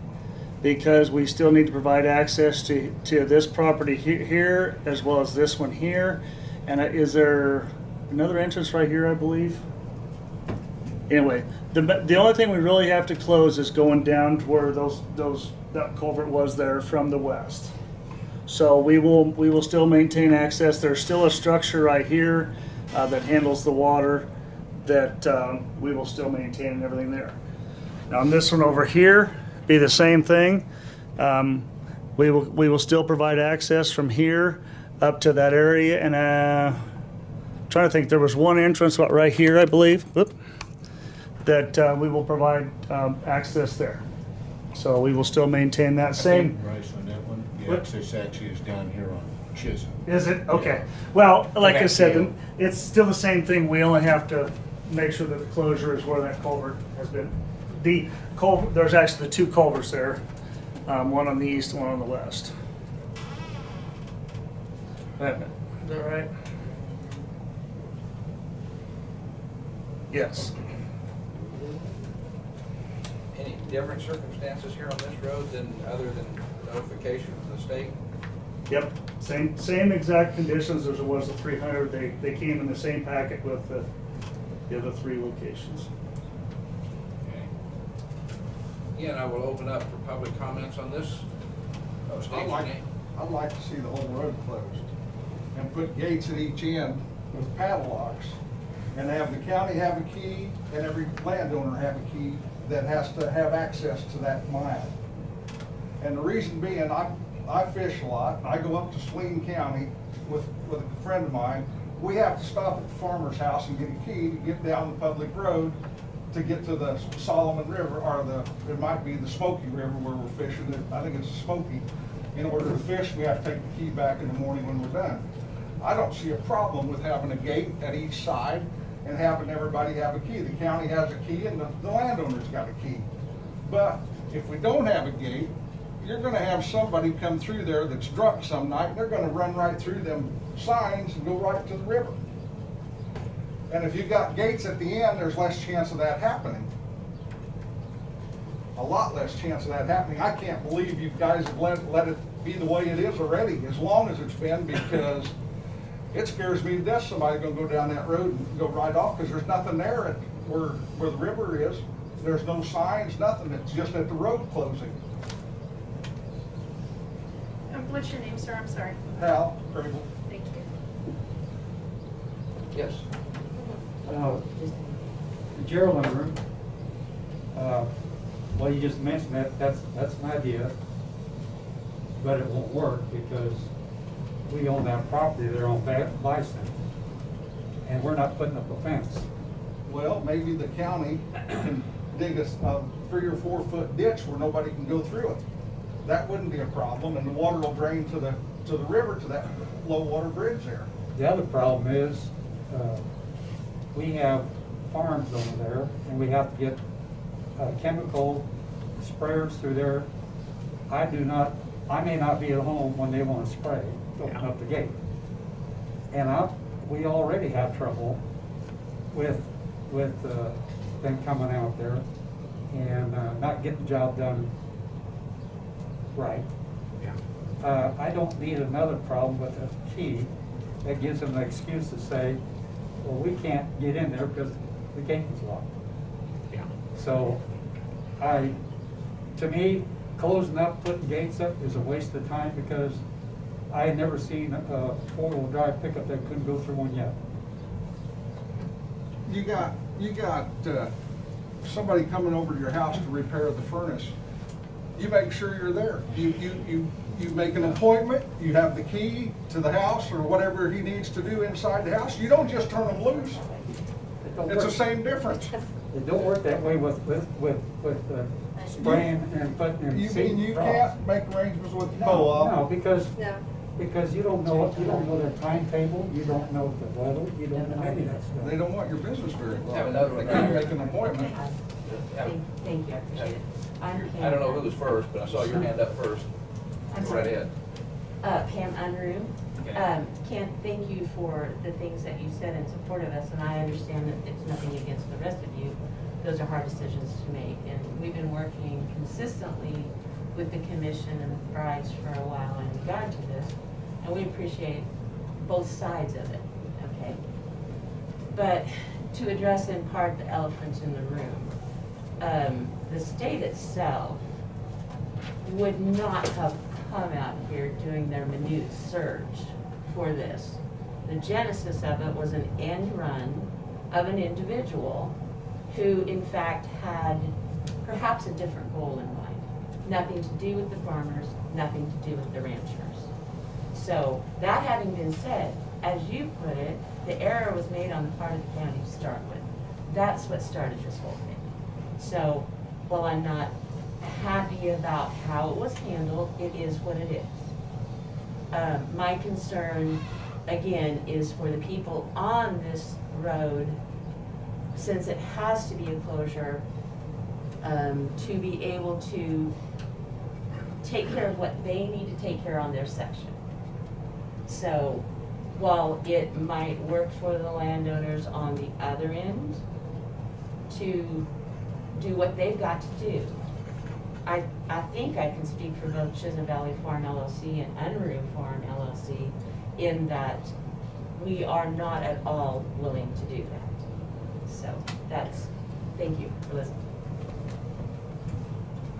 because we still need to provide access to this property here as well as this one here. And is there another entrance right here, I believe? Anyway, the only thing we really have to close is going down to where that culvert was there from the west. So we will still maintain access. There's still a structure right here that handles the water that we will still maintain and everything there. Now on this one over here, be the same thing. We will still provide access from here up to that area. And I'm trying to think, there was one entrance right here, I believe. Whoop. That we will provide access there. So we will still maintain that same. Bryce, on that one, the access actually is down here on Chisholm. Is it? Okay. Well, like I said, it's still the same thing. We only have to make sure that the closure is where that culvert has been. The culvert, there's actually the two culverts there, one on the east and one on the west. Is that right? Yes. Any different circumstances here on this road than other than notification from the state? Yep, same exact conditions as it was the 300. They came in the same packet with the other three locations. Okay. Again, I will open up for public comments on this. State your name. I'd like to see the whole road closed and put gates at each end with padlocks and have the county have a key and every landowner have a key that has to have access to that mile. And the reason being, I fish a lot. I go up to Saline County with a friend of mine. We have to stop at the farmer's house and get a key to get down the public road to get to the Solomon River, or it might be the Smoky River where we're fishing. I think it's the Smoky. In order to fish, we have to take the key back in the morning when we're done. I don't see a problem with having a gate at each side and having everybody have a key. The county has a key and the landowner's got a key. But if we don't have a gate, you're gonna have somebody come through there that's drunk some night, and they're gonna run right through them signs and go right to the river. And if you've got gates at the end, there's less chance of that happening. A lot less chance of that happening. I can't believe you guys have let it be the way it is already, as long as it's been, because it scares me to death somebody's gonna go down that road and go right off, because there's nothing there at where the river is. There's no signs, nothing. It's just at the road closing. What's your name, sir? I'm sorry. Hal, Crable. Thank you. Yes. Gerald Room. Well, you just mentioned that's an idea, but it won't work because we own that property there on Bison, and we're not putting up a fence. Well, maybe the county can dig a 3 or 4 foot ditch where nobody can go through it. That wouldn't be a problem, and the water will drain to the river, to that low water bridge there. The other problem is we have farms over there, and we have to get chemical sprayers through there. I may not be at home when they want to spray, open up the gate. And we already have trouble with them coming out there and not getting the job done right. I don't need another problem with a key that gives them the excuse to say, well, we can't get in there because the gate is locked. So, to me, closing up, putting gates up is a waste of time because I had never seen a four-wheel drive pickup that couldn't go through one yet. You got somebody coming over to your house to repair the furnace. You make sure you're there. You make an appointment, you have the key to the house or whatever he needs to do inside the house. You don't just turn them loose. It's the same difference. It don't work that way with spraying and putting in. You mean you can't make arrangements with the No, co-op? because you don't know their timetable, you don't know the weather, you don't know any of that stuff. They don't want your business very well. Have another They one can't right make an appointment. Thank you, I appreciate it. I'm Pam. I don't know who was first, but I saw your hand up first. I'm Go sorry. right ahead. Pam Unruh. Okay. Kent, thank you for the things that you said in support of us, and I understand that it's nothing against the rest of you. Those are hard decisions to make, and we've been working consistently with the commission and the Bryce for a while in regard to this, and we appreciate both sides of it, okay? But to address in part the elephants in the room, the state itself would not have come out here doing their minute search for this. The genesis of it was an end run of an individual who in fact had perhaps a different goal in mind. Nothing to do with the farmers, nothing to do with the ranchers. So that having been said, as you put it, the error was made on the part of the county to start with. That's what started this whole thing. So while I'm not happy about how it was handled, it is what it is. My concern, again, is for the people on this road, since it has to be a closure, to be able to take care of what they need to take care of on their section. So while it might work for the landowners on the other end to do what they've got to do, I think I can speak for both Chisholm Valley Farm LLC and Unruh Farm LLC in that we are not at all willing to do that. So thank you for listening.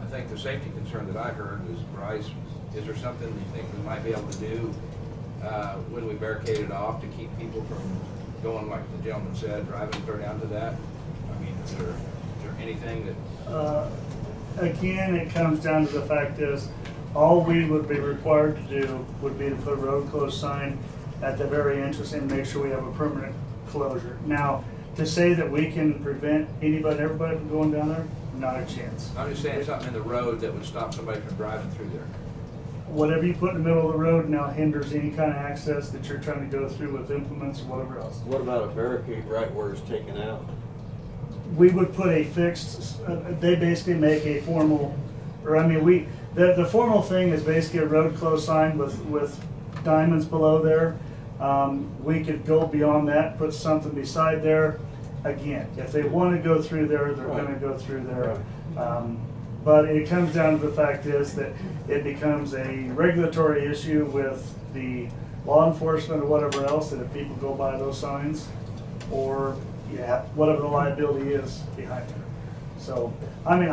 I think the safety concern that I heard was, Bryce, is there something you think we might be able to do when we barricade it off to keep people from going, like the gentleman said, driving clear down to that? I mean, is there anything that... Again, it comes down to the fact is, all we would be required to do would be to put a road closed sign at the very entrance and make sure we have a permanent closure. Now, to say that we can prevent everybody from going down there, not a chance. I'm just saying something in the road that would stop somebody from driving through there. Whatever you put in the middle of the road now hinders any kind of access that you're trying to go through with implements or whatever else. What about a barricade right where it's taken out? We would put a fixed, they basically make a formal, or I mean, the formal thing is basically a road closed sign with diamonds below there. We could go beyond that, put something beside there. Again, if they want to go through there, they're going to go through there. But it comes down to the fact is that it becomes a regulatory issue with the law enforcement or whatever else, that if people go by those signs, or whatever the liability is behind it. So, I mean,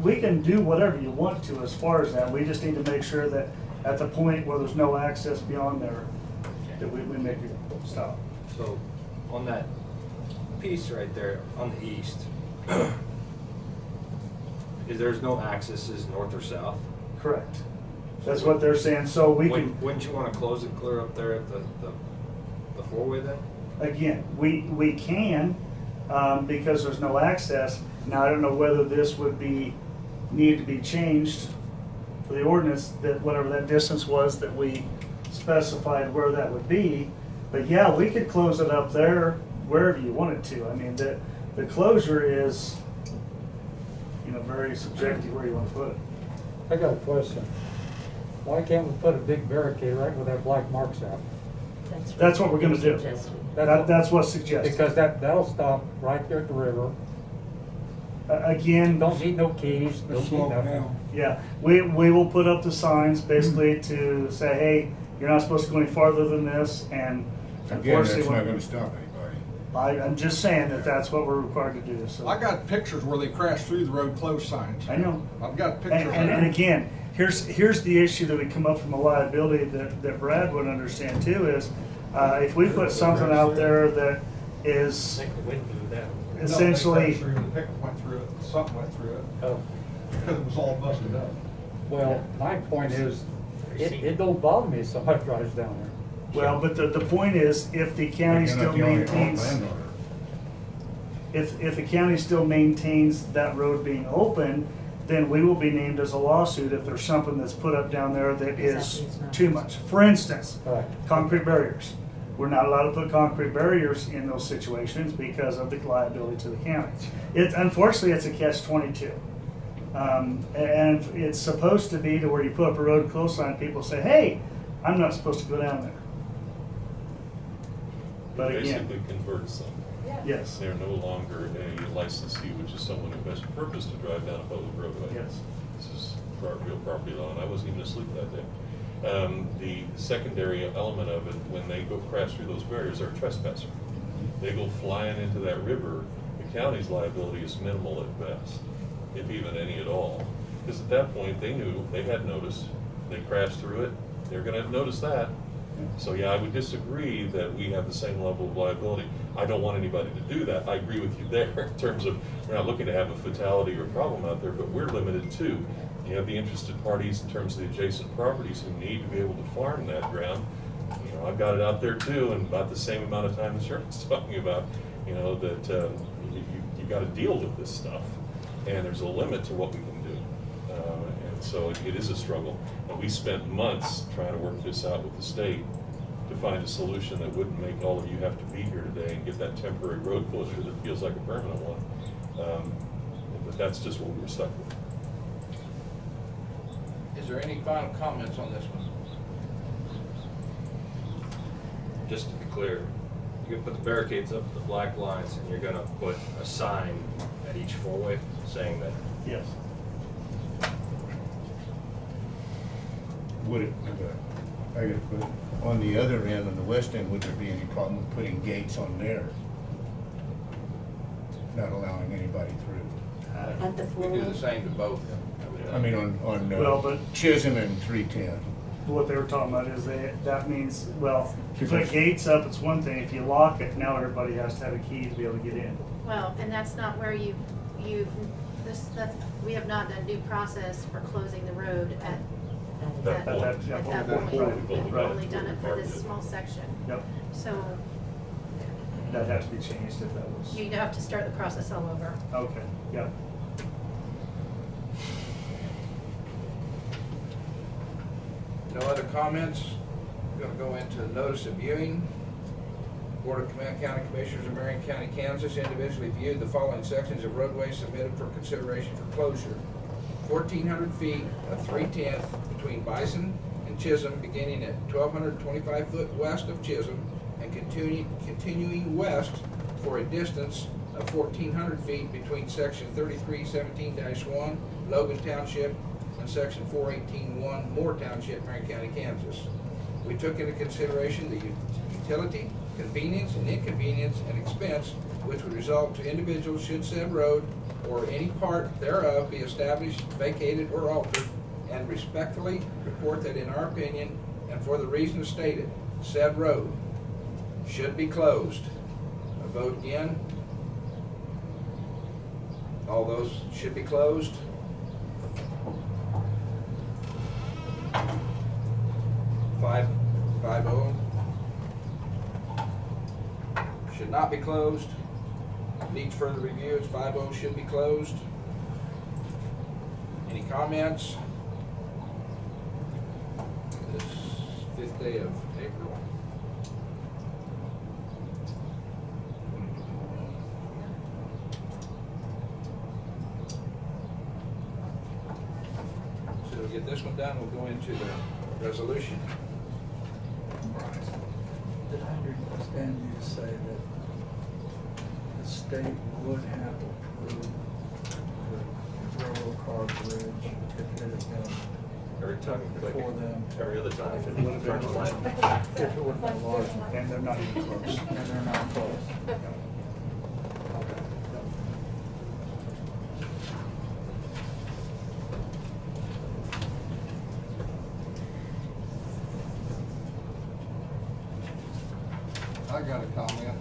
we can do whatever you want to as far as that. We just need to make sure that at the point where there's no access beyond there, that we make it stop. So, on that piece right there on the east, there's no accesses north or south? Correct. That's what they're saying. So we can. Wouldn't you want to close it clear up there at the four-way then? Again, we can, because there's no access. Now, I don't know whether this would need to be changed for the ordinance, that whatever that distance was that we specified where that would be. But yeah, we could close it up there wherever you wanted to. I mean, the closure is, very subjective where you want to put it. I got a question. Why can't we put a big barricade right where that black mark's at? That's what we're gonna do. Suggested. That's what's suggested. Because that'll stop right there at the river. Again, Don't need no keys, don't Slow need it nothing. down. yeah, we will put up the signs basically to say, hey, you're not supposed to go any farther than this, and Again, that's unfortunately, not gonna stop anybody. I'm just saying that's what we're required to do, so. I got pictures where they crashed through the road closed signs. I know. I've got pictures. And again, here's the issue that we come up from a liability that Brad would understand too is, if we put something out there that is essentially. The pick went through it, something went through it, Oh. because it was all busted up. Well, my point is, it don't bother me if somebody drives down there. Well, but the point is, if the county You're not still the only maintains, landowner. if the county still maintains that road being open, then we will be named as a lawsuit if there's something that's put up down there that is Exactly, it's not. too much. For instance, Right. concrete barriers. We're not allowed to put concrete barriers in those situations because of the liability to the county. Unfortunately, it's a catch-22. And it's supposed to be to where you put up a road close sign, people say, hey, I'm not supposed to go down there. But again, Basically converts them. yes, They're no longer a licensee, which is someone who has purpose to drive down a public roadway. yes. This is real property law, and I wasn't even asleep that day. The secondary element of it, when they go crash through those barriers, they're a trespasser. They go flying into that river, the county's liability is minimal at best, if even any at all. Because at that point, they knew, they had noticed, they crashed through it, they're gonna have noticed that. So yeah, I would disagree that we have the same level of liability. I don't want anybody to do that. I agree with you there in terms of, we're not looking to have a fatality or problem out there, but we're limited too. You have the interested parties in terms of the adjacent properties who need to be able to farm that ground. You know, I've got it out there too, and about the same amount of time as Sherman's talking about, you know, that you got to deal with this stuff, and there's a limit to what we can do. And so it is a struggle. And we spent months trying to work this out with the state to find a solution that wouldn't make all of you have to be here today and get that temporary road closure that feels like a permanent one. But that's just what we were stuck with. Is there any final comments on this one? Just to be clear, you're gonna put the barricades up, the black lines, and you're gonna put a sign at each four-way saying that. Yes. Would it, I gotta put, on the other end, on the west end, would there be any problem with putting gates on there? Not allowing anybody through? At the We do the same to both. I mean, on Well, but- Chisholm and 310. What they were talking about is that means, well, if you put gates up, it's one thing. If you lock it, now everybody has to have a key to be able to get in. Well, and that's not where we have not done due process for closing the road at That point. at that point. We've Right. only done it for this small section. Yep. So That'd have to be changed if that was. you'd have to start the process all over. Okay, yep. No other comments? We're gonna go into the notice of viewing. Board of County Commissioners of Marion County, Kansas individually viewed the following sections of roadway submitted for consideration for closure. 1,400 feet of 3/10 between Bison and Chisholm, beginning at 1,225 foot west of Chisholm and continuing west for a distance of 1,400 feet between section 3317-1, Logan Township, and section 418-1, Moore Township, Marion County, Kansas. We took into consideration the utility, convenience, and inconvenience and expense which would result to individuals should said road or any part thereof be established, vacated, or altered, and respectfully report that in our opinion, and for the reasons stated, said road should be closed. I vote again. All those should be closed. Five oh. Should not be closed. Needs further review. It's 5-0 should be closed. Any comments? This 5th day of April. So we'll get this one done. We'll go into the resolution. Did I understand you to say that the state would have approved the railroad car bridge if it had been Every time you click, before them? every other time. If it would have been large. If it would have been large, and they're not even close. And they're not close. I got a comment.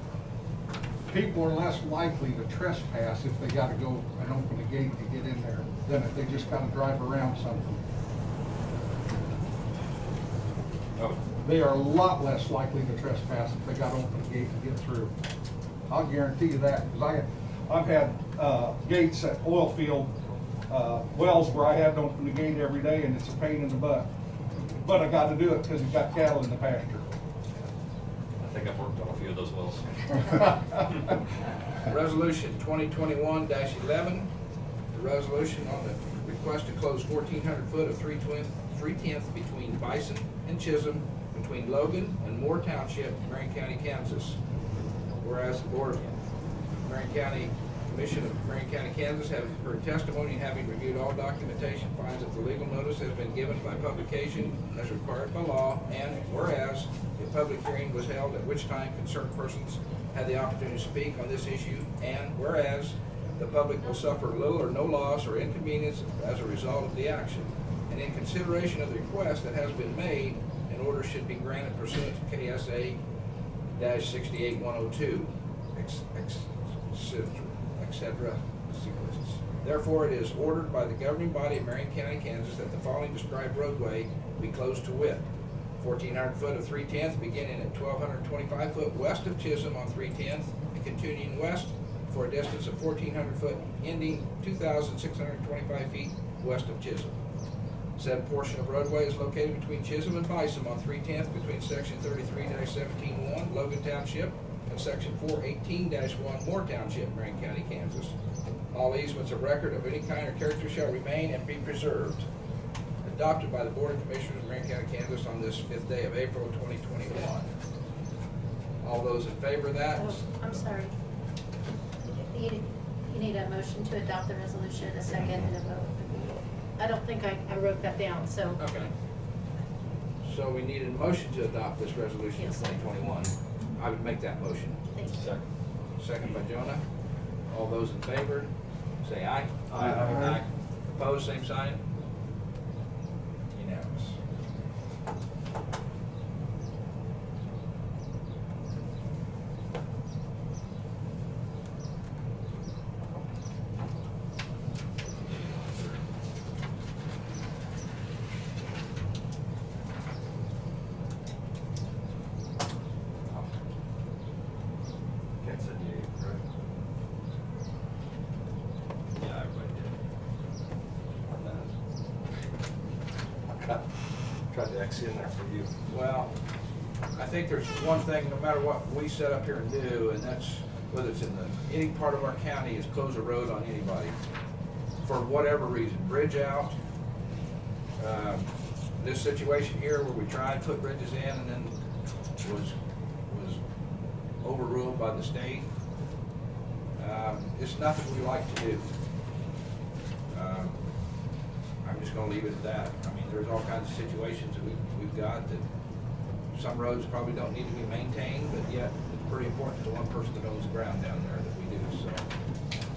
People are less likely to trespass if they gotta go and open the gate to get in there than if they just kind of drive around something. Oh, They are a lot less likely to trespass if they gotta open the gate to get through. I'll guarantee you that, because I've had gates at oil field wells where I had to open the gate every day, and it's a pain in the butt. But I gotta do it because you've got cattle in the pasture. I think I've worked on a few of those wells. Resolution 2021-11, the resolution on the request to close 1,400 foot of 3/10 between Bison and Chisholm, between Logan and Moore Township, Marion County, Kansas. Whereas the Board of Marion County Commission of Marion County, Kansas, having heard testimony and having reviewed all documentation, finds that the legal notice has been given by publication as required by law, and whereas a public hearing was held at which time concerned persons had the opportunity to speak on this issue, and whereas the public will suffer little or no loss or inconvenience as a result of the action, and in consideration of the request that has been made, an order should be granted pursuant to KSA-68102, etc. Therefore, it is ordered by the governing body of Marion County, Kansas, that the following described roadway be closed to wit: 1,400 foot of 3/10 beginning at 1,225 foot west of Chisholm on 3/10 and continuing west for a distance of 1,400 foot, ending 2,625 feet west of Chisholm. Said portion of roadway is located between Chisholm and Bison on 3/10 between section 33-17-1 Logan Township and section 418-1 Moore Township, Marion County, Kansas. All easements of record of any kind or character shall remain and be preserved. Adopted by the Board of Commissioners of Marion County, Kansas on this 5th day of April 2021. All those in favor of that? Oh, I'm sorry. You need a motion to adopt the resolution, a second, and a vote. I don't think I wrote that down, so. Okay. So we need a motion to adopt this resolution in Yes. 2021. I would make that motion. Thank you. Second. Second by Jonah. All those in favor, say aye. Aye. Aye. Opposed, same sign. Unanimous. Can't send you, right? Yeah, everybody did. Tried to X in there for you. Well, I think there's one thing, no matter what we set up here and do, and that's whether it's in any part of our county, is close a road on anybody for whatever reason. Bridge out. This situation here where we tried to put bridges in and then was overruled by the state. It's nothing we like to do. I'm just gonna leave it at that. I mean, there's all kinds of situations that we've got that some roads probably don't need to be maintained, but yet it's pretty important to one person that owns the ground down there that we do. So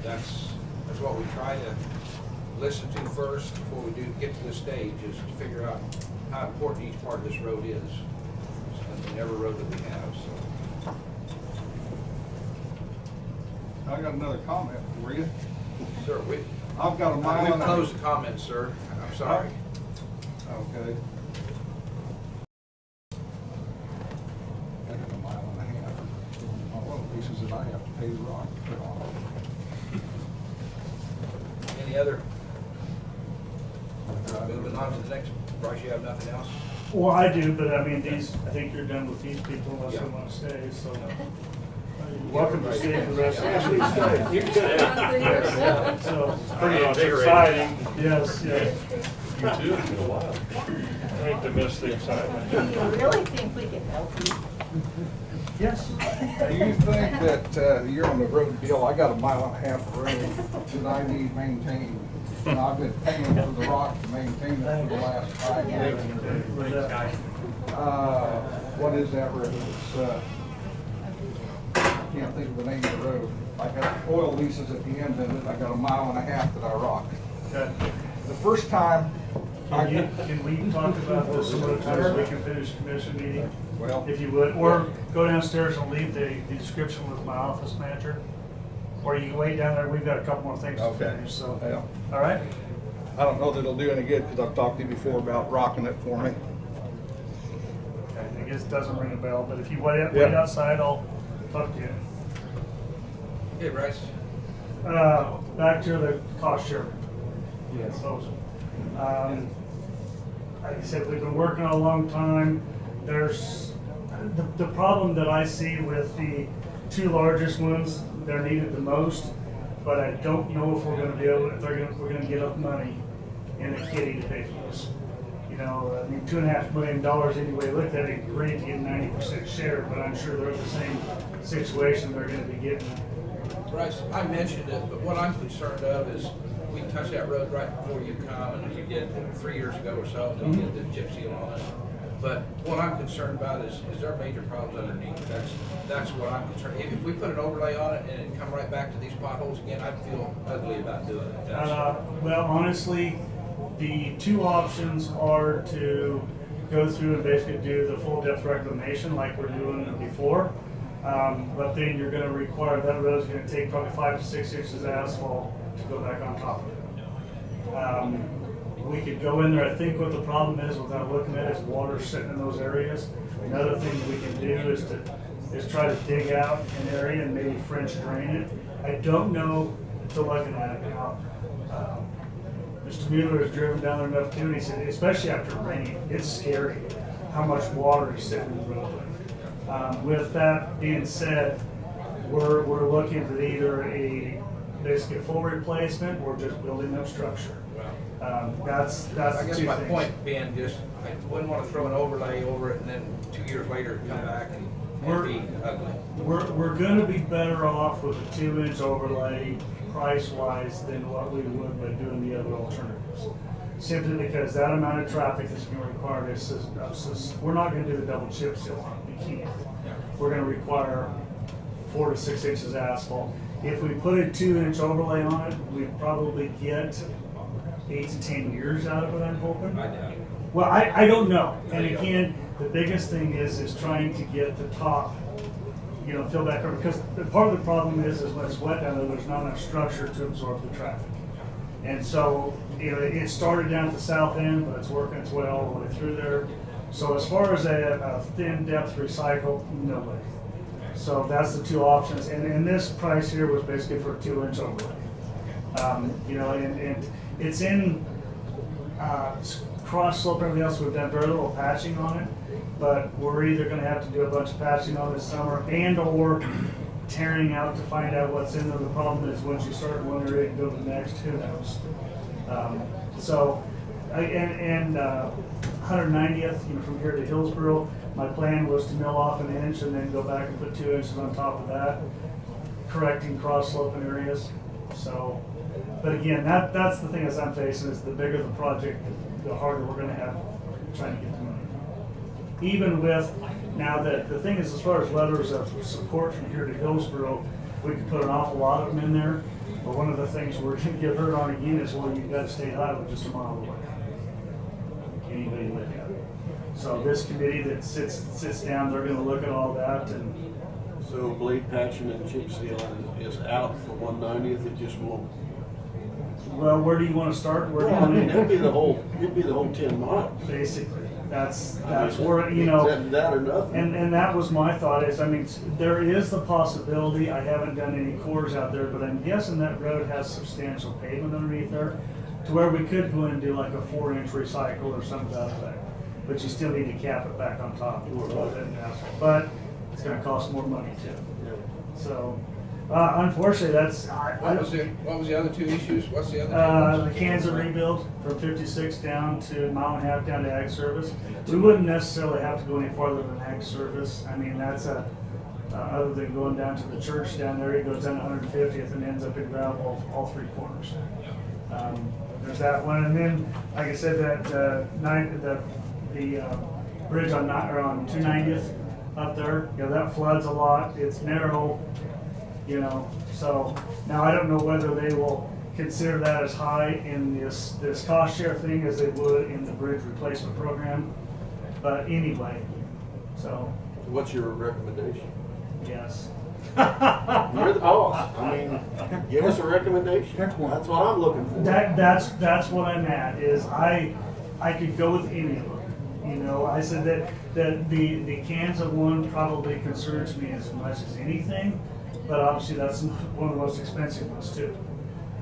that's what we try to listen to first before we do get to this stage, is to figure out how important each part of this road is, in every road that we have. So. I got another comment for you. Sir, I've got a mile we've and a closed the comments, sir. I'm sorry. Okay. I got a mile and a half. One of the pieces that I have to pay the rock to put on. Any other? Moving on to the next. Bryce, you have nothing else? Well, I do, but I mean, I think you're done with these people unless Yeah. they want to stay, so. No. You're welcome to stay for the rest of the Actually, stay. You can stay. So, Pretty it's invigorating. exciting, yes, yes. You too, it's been a while. I hate to miss the excitement. Do you really think we can help you? Yes? Do you think that you're on the road deal? I got a mile and a half of road that I need maintained. And I've been paying for the rock to maintain it for the last 5 years. What is that road? It's, I can't think of the name of the road. I got oil leases at the end of it. I got a mile and a half that I rock. Okay. The first time. Can we talk about this some other time so we can finish the commission meeting? Well, if you would, or go downstairs and leave the description with my office manager. Or you can wait down there, we've got a couple more things to finish, so. Yeah. All right? I don't know that it'll do any good because I've talked to you before about rocking it for me. Okay, I guess it doesn't ring a bell, but if you wait outside, I'll talk to you. Hey, Bryce. Back to the cost share. Yes. Proposal. Like I said, we've been working on a long time. There's the problem that I see with the two largest ones, they're needed the most, but I don't know if we're going to be able, we're going to get enough money in the kitty to pay for this. You know, I mean, $2.5 million anyway. Looked at it, great to get 90% share, but I'm sure they're in the same situation they're going to be getting. Bryce, I mentioned it, but what I'm concerned of is we touched that road right before you come, and you did 3 years ago or so, and you did the chip seal on it. But what I'm concerned about is there major problems underneath. That's what I'm concerned. If we put an overlay on it and it come right back to these potholes again, I'd feel ugly about doing it. Well, honestly, the two options are to go through and basically do the full depth reclamation like we're doing before. But then you're going to require, that road's going to take probably 5 to 6 inches of asphalt to go back on top of it. We could go in there. I think what the problem is without looking at it is water sitting in those areas. Another thing that we can do is try to dig out an area and maybe French drain it. I don't know until looking at it now. Mr. Mueller has driven down there enough too, and he said, especially after rain, it's scary how much water is sitting in the roadway. With that being said, we're looking at either basically a full replacement or just building up structure. That's I guess the two my things. point being just, I wouldn't want to throw an overlay over it and then 2 years later come back and be ugly. We're going to be better off with a 2-inch overlay price-wise than what we would by doing the other alternatives. Simply because that amount of traffic that's going to require this is, we're not going to do the double chip seal on it. We can't. We're going to require 4 to 6 inches asphalt. If we put a 2-inch overlay on it, we'd probably get 8 to 10 years out of it, I'm hoping. I doubt it. Well, I don't know. And again, the biggest thing is trying to get the top, fill back up. Because part of the problem is when it's wet down there, there's not enough structure to absorb the traffic. And so, it started down at the south end, but it's working its way all the way through there. So as far as a thin depth recycle, no way. So that's the two options. And this price here was basically for a 2-inch overlay. And it's in cross slope and everything else. We've done very little patching on it, but we're either going to have to do a bunch of patching on this summer or tearing out to find out what's in there. The problem is once you start one area and go to the next, who knows? 190th, from here to Hillsboro, my plan was to mill off 1 inch and then go back and put 2 inches on top of that, correcting cross sloping areas. So, but again, that's the thing as I'm facing is the bigger the project, the harder we're going to have trying to get the money. Even with, now the thing is, as far as letters of support from here to Hillsboro, we could put an awful lot of them in there. But one of the things we're going to get hurt on again is, well, you've got a state highway just a mile away. Anybody look at it. So this committee that sits down, they're going to look at all that and. So blade patching and chip seal is out for 190th. It just won't. Well, where do you want to start? Where do you Well, want to it'd be the whole 10 miles. Basically, that's mean, where that or nothing. And that was my thought. Is there is the possibility. I haven't done any cores out there, but I'm guessing that road has substantial pavement underneath there, to where we could go in and do like a 4-inch recycle or something to that effect. But you still need to cap it back on top. But it's going to cost more money too. So, Unfortunately, What was the other two issues? What's the other two? The Kansas rebuild from 56 down to a mile and a half down to ag service. We wouldn't necessarily have to go any farther than ag service. I mean, that's other than going down to the church down there, it goes down to 150th and ends up in gravel all three corners. There's that one, and then, like I said, that the bridge on 290th up there, you know, that floods a lot. It's narrow, you know. So now I don't know whether they will consider that as high in this cost share thing as they would in the bridge replacement program. But anyway, so. What's your recommendation? Yes. You're the boss. I mean, give us a recommendation. That's what I'm looking for. That's what I'm at, is I could go with any of them. You know, I said that the Kansas one probably concerns me as much as anything, but obviously that's one of the most expensive ones too.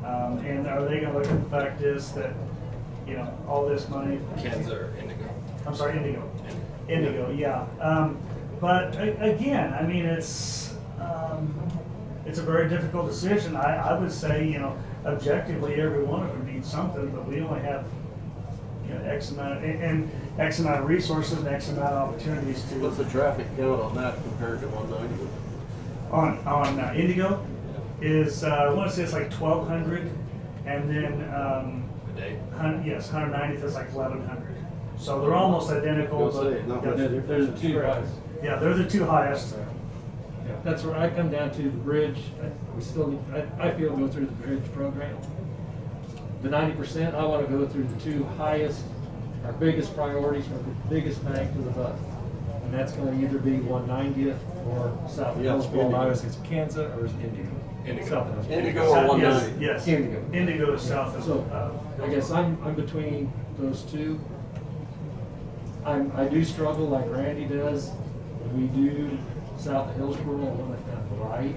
And are they gonna look at the fact is that, you know, all this money. Kansas or Indigo? I'm sorry, Indigo. Indigo, yeah. But again, I mean, it's a very difficult decision. I would say, you know, objectively, every one of them needs something, but we only have, you know, X amount of resources and X amount of opportunities to. What's the traffic count on that compared to 190? On Indigo is I want to say it's like 1,200, and then A day? yes, 190th is like 1,100. So they're almost identical. They're the two highest. Yeah, they're the two highest. That's where I come down to the bridge. We still need, I feel go through the bridge program. The 90%, I want to go through the two highest, our biggest priorities for the biggest bang for the buck. And that's going to either be 190th or South Hillsborough. Is it Kansas or is it Indigo? Indigo. South of Indigo or 190? Yes. Indigo. Indigo is south of. So I guess I'm between those two. I do struggle like Randy does. We do South of Hillsborough, I want it done right.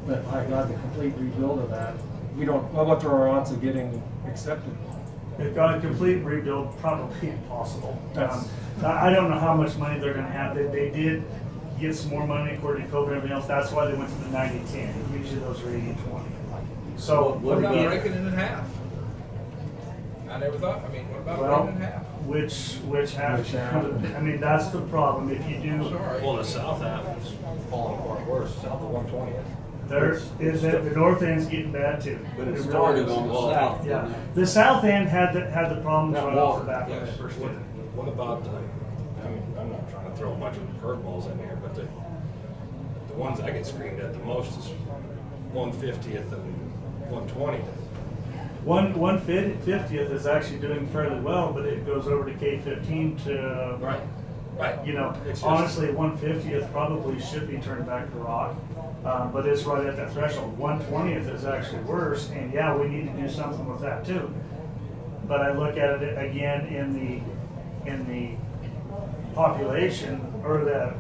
But I got the complete rebuild of that. We don't, well, what are our odds of getting accepted? They've got a complete rebuild, probably impossible. That's- I don't know how much money they're gonna have. They did get some more money according to COVID and everything else. That's why they went to the 90-10. Usually those are 80-20. So What about again, breaking it in half? I never thought, I mean, what about well, breaking it in half? which half? I mean, that's the problem. If you do, Sorry. Well, the south half is falling apart worse, south of 120th. there is that the north end's getting bad too. But it really started is. on the south. Yeah, the south end had the problems That right off the water, bat when Yes. they first did it. What about I mean, I'm not trying to throw a bunch of curveballs in here, but the ones I get screamed at the most is 150th and 120th. 150th is actually doing fairly well, but it goes over to K15 to. Right. You know, It's just- honestly, 150th probably should be turned back to rock, but it's right at that threshold. 120th is actually worse, and yeah, we need to do something with that too. But I look at it again in the population or the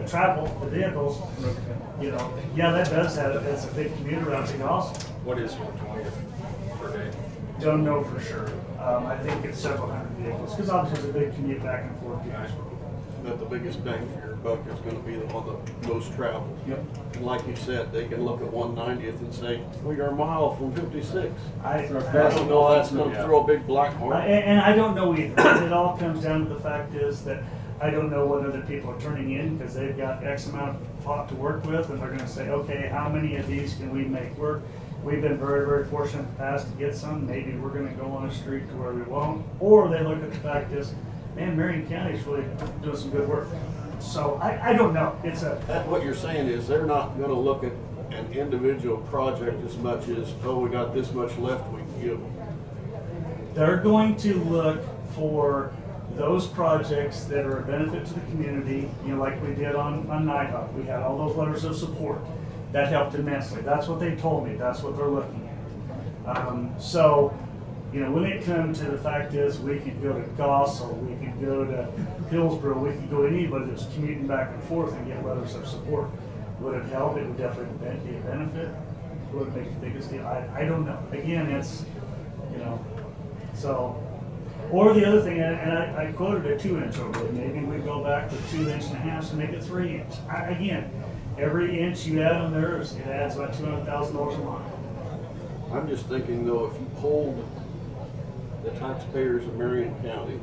travel, the vehicles. You know, yeah, that does have it. It's a big commuter routing also. What is 120th per day? Don't know for sure. I think it's several hundred vehicles because obviously it's a big commute back and forth. But the biggest bang for your buck is gonna be the one that most traveled. Yep. And like you said, they can look at 190th and say, well, you're a mile from 56. I don't know if that's gonna throw a big black mark. And I don't know either. It all comes down to the fact is that I don't know what other people are turning in because they've got X amount of pot to work with, and they're going to say, okay, how many of these can we make work? We've been very, very fortunate in the past to get some. Maybe we're going to go on a street to where we won't. Or they look at the fact is, man, Marion County's really doing some good work. So I don't know. It's a. What you're saying is they're not gonna look at an individual project as much as, oh, we got this much left we can give them. They're going to look for those projects that are a benefit to the community, you know, like we did on Nighthawk. We had all those letters of support. That helped immensely. That's what they told me. That's what they're looking at. So, you know, when it comes to the fact is we could go to Goss or we could go to Hillsborough, we could go anybody that's commuting back and forth and get letters of support. Would it help? It would definitely be a benefit. Would it make the biggest deal? I don't know. Again, it's, you know, so. Or the other thing, and I quoted a 2-inch overlay. Maybe we go back to 2.5 inches and make it 3 inch. Again, every inch you add on there, it adds about $200,000 a month. I'm just thinking though, if you hold the taxpayers of Marion County,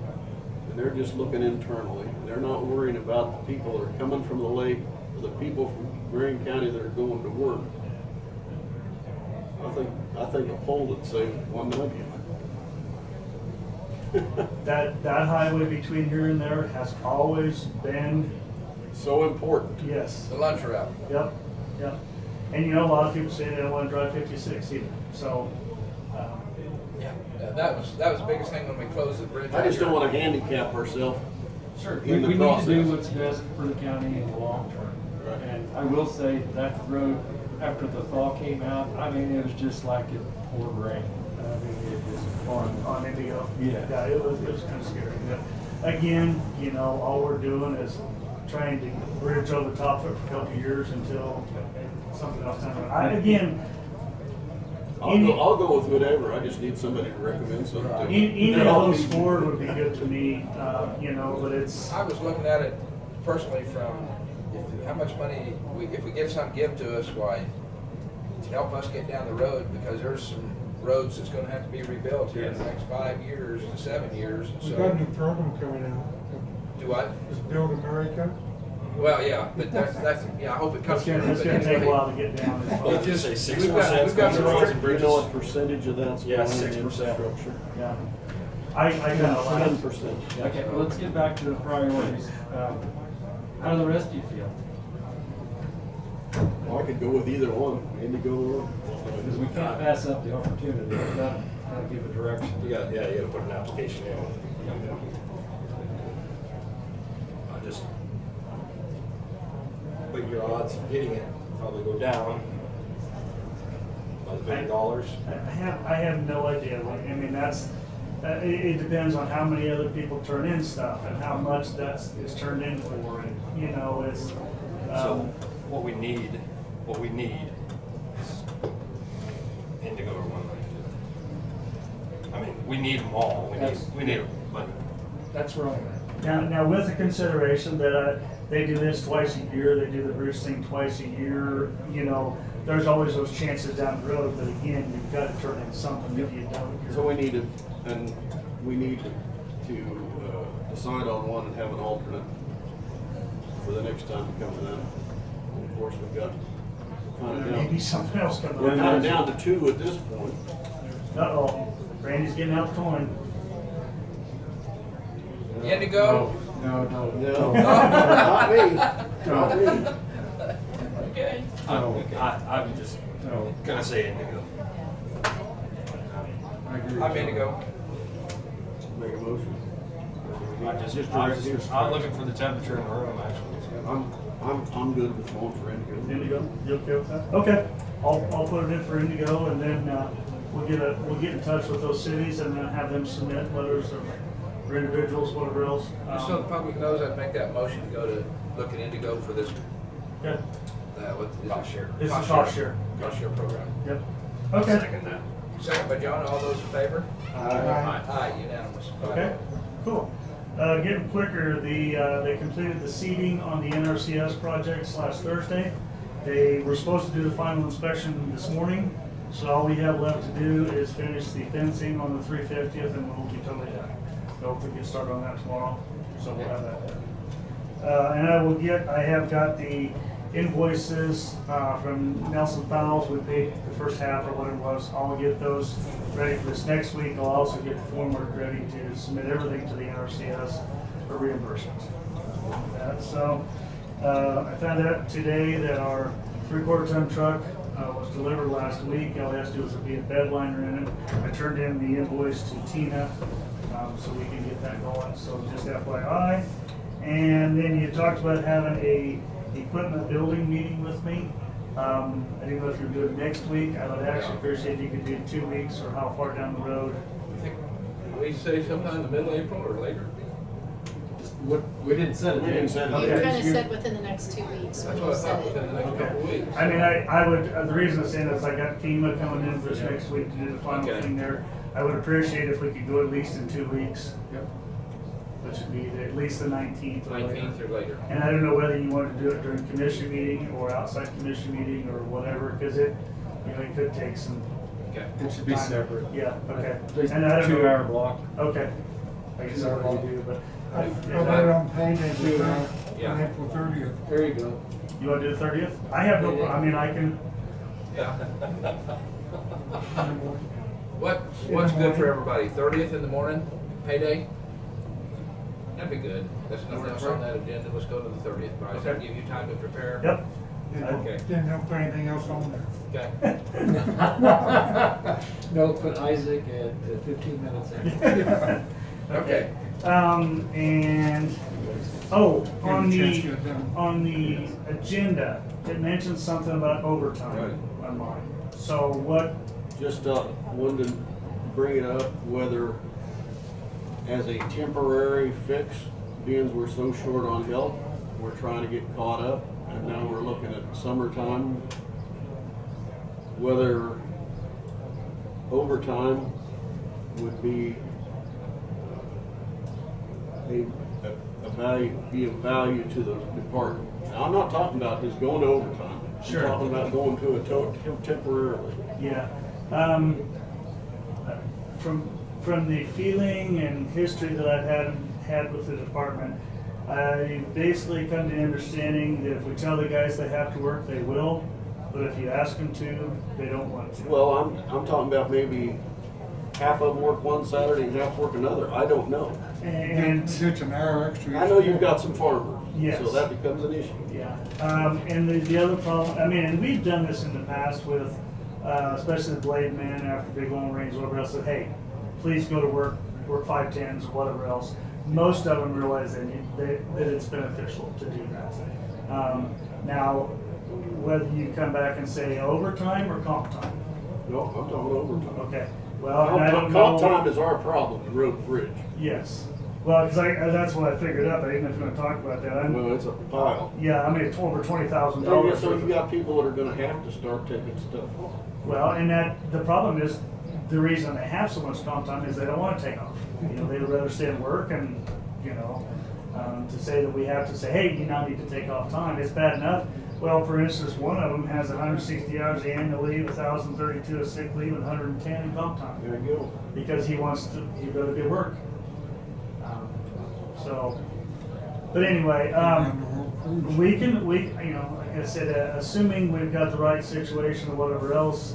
and they're just looking internally, they're not worrying about the people that are coming from the lake, or the people from Marion County that are going to work. I think a pole would save $1 million. That highway between here and there has always been so important. Yes. The lunch route. Yep, yep. And you know, a lot of people say they don't want to drive 56 either. So, yeah, that was the biggest thing when we closed the bridge. I just don't want to handicap ourselves. Sure, in the we process. need to do what's best for the county in the long term. Right. And I will say that road, after the thaw came out, I mean, it was just like it poured rain. I mean, it was on Indigo. Yeah. It was kind of scary. But again, you know, all we're doing is trying to bridge over the top of it for a couple of years until something else happens. Again, I'll go with whatever. I just need somebody to recommend something. Any of those forward would be good to me, you know, but it's. I was looking at it personally from how much money, if we get some give to us, why, to help us get down the road, because there's some roads that's gonna have to be rebuilt here in the next 5 years to 7 years. We've So, got a new program coming out. do what? It's Build America. Well, yeah, but that's, yeah, I hope it comes. It's gonna take a while to get down. Let's just say 6% we've got some roads and You bridges. know what percentage of that's Yeah, going in 6%. infrastructure? Yeah. I got a lot. 10%. Okay, well, let's get back to the priorities. How do the rest of you feel? Well, I could go with either one, Indigo or. Because we can't pass up the opportunity, we've got to give a direction. You gotta put an application in. But your odds of getting it probably go down by the big dollars. I have no idea. I mean, that's, it depends on how many other people turn in stuff and how much is turned in for. And, you know, it's. So what we need is Indigo or 192. I mean, we need them all. We need them, but. That's wrong. Now with the consideration that they do this twice a year, they do the bridge thing twice a year, you know, there's always those chances down the road, but again, you've got to turn in something if you don't. So we need to decide on one and have an alternate for the next time we come to them. And of course, we've got kind of Maybe down. something else coming We're up. kind of down to 2 at this point. Uh-oh, Randy's getting out the coin. Indigo? No. No, not me. Not me. Okay. I'm just gonna say Indigo. I agree. I'm Indigo. Make a motion. I'm looking for the temperature in the room, actually. I'm good with going for Indigo. Indigo, you okay with that? Okay, I'll put it in for Indigo, and then we'll get in touch with those cities and then have them submit letters for individuals, whatever else. Just so the public knows, I'd make that motion to go to look at Indigo for this. Yeah. What is it? Cost share. This is cost share. Cost share program. Yep. Okay. Second that. Second by John, all those in favor? Aye. Aye, unanimous. Okay, cool. Getting quicker, they completed the seeding on the NRCS project last Thursday. They were supposed to do the final inspection this morning, so all we have left to do is finish the fencing on the 350th and we'll be totally done. So we get started on that tomorrow, so we'll have that done. And I have got the invoices from Nelson Fowles. We paid the first half or whatever it was. I'll get those ready for this next week. I'll also get the form work ready to submit everything to the NRCS for reimbursement. So I found out today that our 3/4 ton truck was delivered last week. All it has to do is be a bed liner in it. I turned in the invoice to Tina so we can get that going. So just FYI. And then you talked about having a equipment building meeting with me. I didn't know if you were doing next week. I would actually appreciate if you could do 2 weeks or how far down the road. We say sometime in the middle of April or later? We didn't set it. We didn't set it. You Okay. kind of said within the next 2 weeks when That's you what I said thought, within the it. next couple of weeks. I mean, I would, the reason I'm saying is I got FEMA coming in for this next week to do the final Okay. thing there. I would appreciate if we could go at least in 2 weeks. Yep. which would be at least the 19th or later. 19th or later. And I don't know whether you want to do it during commission meeting or outside commission meeting or whatever, because it, you know, it could take some. Okay. It should be time. separate. Yeah, okay. At least And I don't know- 2-hour block. Okay. I guess I already do, but. I voted on payday, Yeah. on April 30th. There you go. You want to do the 30th? I have no, I mean, I can, Yeah. What's good for everybody? 30th in the morning, payday? That'd be good. There's nothing else on that agenda. Let's go to the 30th. But does that give you time to prepare? yep. Okay. Didn't have to put anything else on there. Okay. No, put Isaac at 15 minutes in. Okay. And, oh, on Give 'em a chance to the, get it done. on the agenda, it mentions something about overtime on mine. So what, Just wanted to bring it up, whether as a temporary fix, being we're so short on help, we're trying to get caught up, and now we're looking at summertime, whether overtime would be be of value to the department. Now, I'm not talking about just going to overtime. Sure. I'm talking about going to a temporarily. yeah. From the feeling and history that I've had with the department, I basically come to the understanding that if we tell the guys they have to work, they will, but if you ask them to, they don't want to. Well, I'm talking about maybe half of them work one Saturday and half work another. I don't know. And It's an hour extra. I know you've got some farmers, Yes. so that becomes an issue. yeah, and the other problem, I mean, and we've done this in the past with, especially the blade man after big long range, whatever else, said, hey, please go to work 5/10s, whatever else. Most of them realize that it's beneficial to do that. Now, whether you come back and say overtime or comp time. No, I'm talking overtime. Okay, well, and I don't know. Comp time is our problem, the road and bridge. Yes, well, because that's what I figured out, but I didn't know if you want to talk about that. Well, it's a pile. Yeah, I mean, it's over $20,000. So you got people that are gonna have to start taking stuff off. Well, and the problem is, the reason they have so much comp time is they don't want to take off. You know, they'd rather stay and work, and, you know, to say that we have to say, hey, you now need to take off time, it's bad enough. Well, for instance, one of them has 160 hours of annual leave, 1,032 of sick leave, and 110 in comp time. There you go. Because he'd rather be at work. So, but anyway, we, you know, like I said, assuming we've got the right situation or whatever else,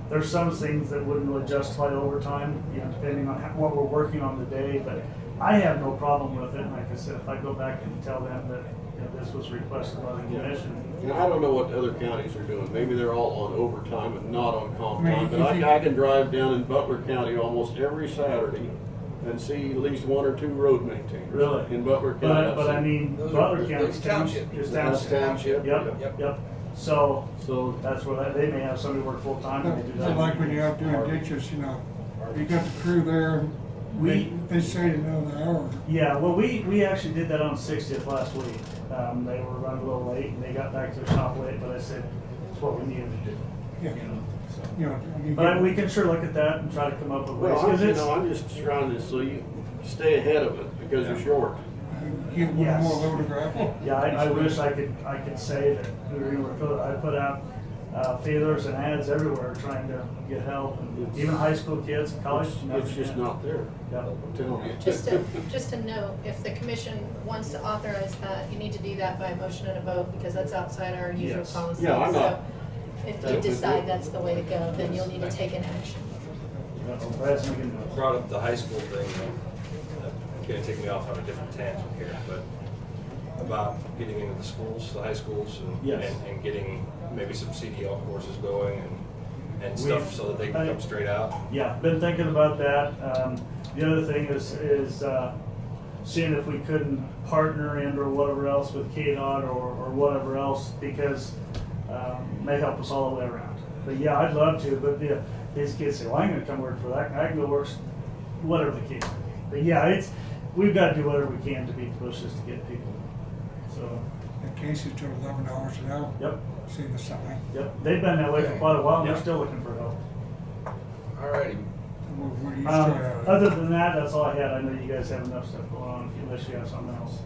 there's some things that wouldn't really justify overtime, you know, depending on what we're working on today, but I have no problem with it. And like I said, if I go back and tell them that, you know, this was requested by the commission. Now, I don't know what other counties are doing. Maybe they're all on overtime and not on comp I mean, time, but I can drive down in Butler County almost every Saturday and see at least one or two road maintainers. Really? In Butler County. But I mean, Butler County's township. Is That's township. Yep. So So that's where they may have somebody work full time and they do So that. like when you're out doing ditches, you know, you got the crew there, they say to know the hour. Yeah, well, we actually did that on 60th last week. They were running a little late and they got back to the shop late, but I said, it's what we needed to do. Yeah. You know, so. You know, you But get- we can sure look at that and try to come up with ways. Well, 'Cause I'm just trying to, so you stay ahead of it because you're short. Get one Yes. more load of gravel. Yeah, I wish I could say that we were gonna put, I put out feelers and ads everywhere trying to get help, and even high school kids, college. It's just not there. Yep. I'm telling you. Just to note, if the commission wants to authorize that, you need to do that by motion and a vote, because that's outside our usual Yes. policy. Yeah, I'm not- So if you decide that's the way to go, then you'll need to take an action. Brad's making notes. Brought up the high school thing, gonna take me off on a different tangent here, but about getting into the schools, the high schools, Yes. and getting maybe some CDL courses going and stuff so that they can come straight out. Yeah, been thinking about that. The other thing is seeing if we couldn't partner and or whatever else with KDOT or whatever else, because may help us all the way around. But yeah, I'd love to, but these kids say, well, I ain't gonna come work for that. I can go work, whatever the case may be. But yeah, we've got to do whatever we can to beat the bushes to get people. So. And Casey's doing $11 an hour. Yep. Seeing the sign. Yep, they've been that way for quite a while, and Yeah. they're still looking for help. All righty. We're used to it. Other than that, that's all I had. I know you guys have enough stuff going on, unless you have something else.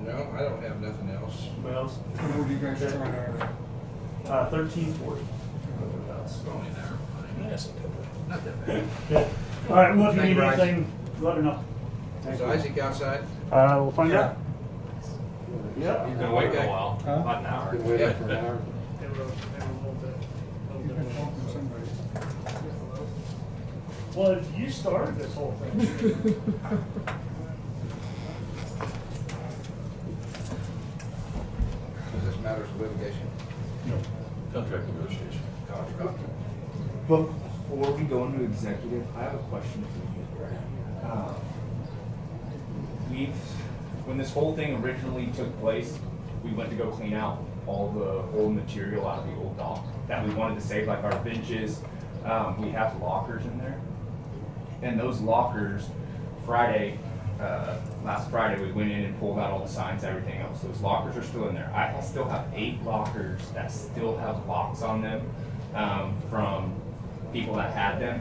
No, I don't have nothing else. Anybody else? What are you guys trying to? 1340. It's only an hour. Yes. Not that bad. Okay. All right, well, if you Thank need you, Bryce. anything, let me know. Is Isaac outside? We'll find Yeah. out. Yeah. You've been waiting Okay. a while, Huh? about an hour. Been waiting for an Yeah. hour. They were a little bit. You've been talking to somebody. Well, you started this whole thing. Does this matters of litigation? No. Contract negotiation. Contract. Before we go into executive, I have a question for you. When this whole thing originally took place, we went to go clean out all the old material out of the old dock that we wanted to save, like our benches. We have lockers in there. And those lockers, last Friday, we went in and pulled out all the signs, everything else. Those lockers are still in there. I still have 8 lockers that still have locks on them from people that had them.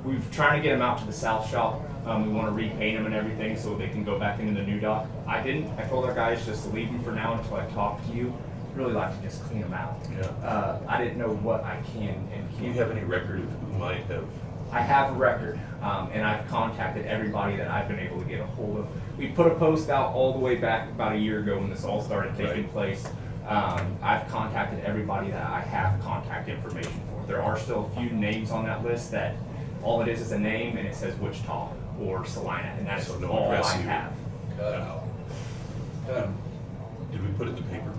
We've trying to get them out to the south shop. We want to repaint them and everything so they can go back into the new dock. I told our guys just to leave them for now until I talk to you. Really like to just clean them out. Yeah. I didn't know what I can and can't. Do you have any record of who might have? I have a record, and I've contacted everybody that I've been able to get a hold of. We put a post out all the way back about a year ago when this all started taking place. I've contacted everybody that I have contact information for. There are still a few names on that list that all it is a name and it says Wichita or Salina, and that's So no all I address you. have. Did we put it in the paper?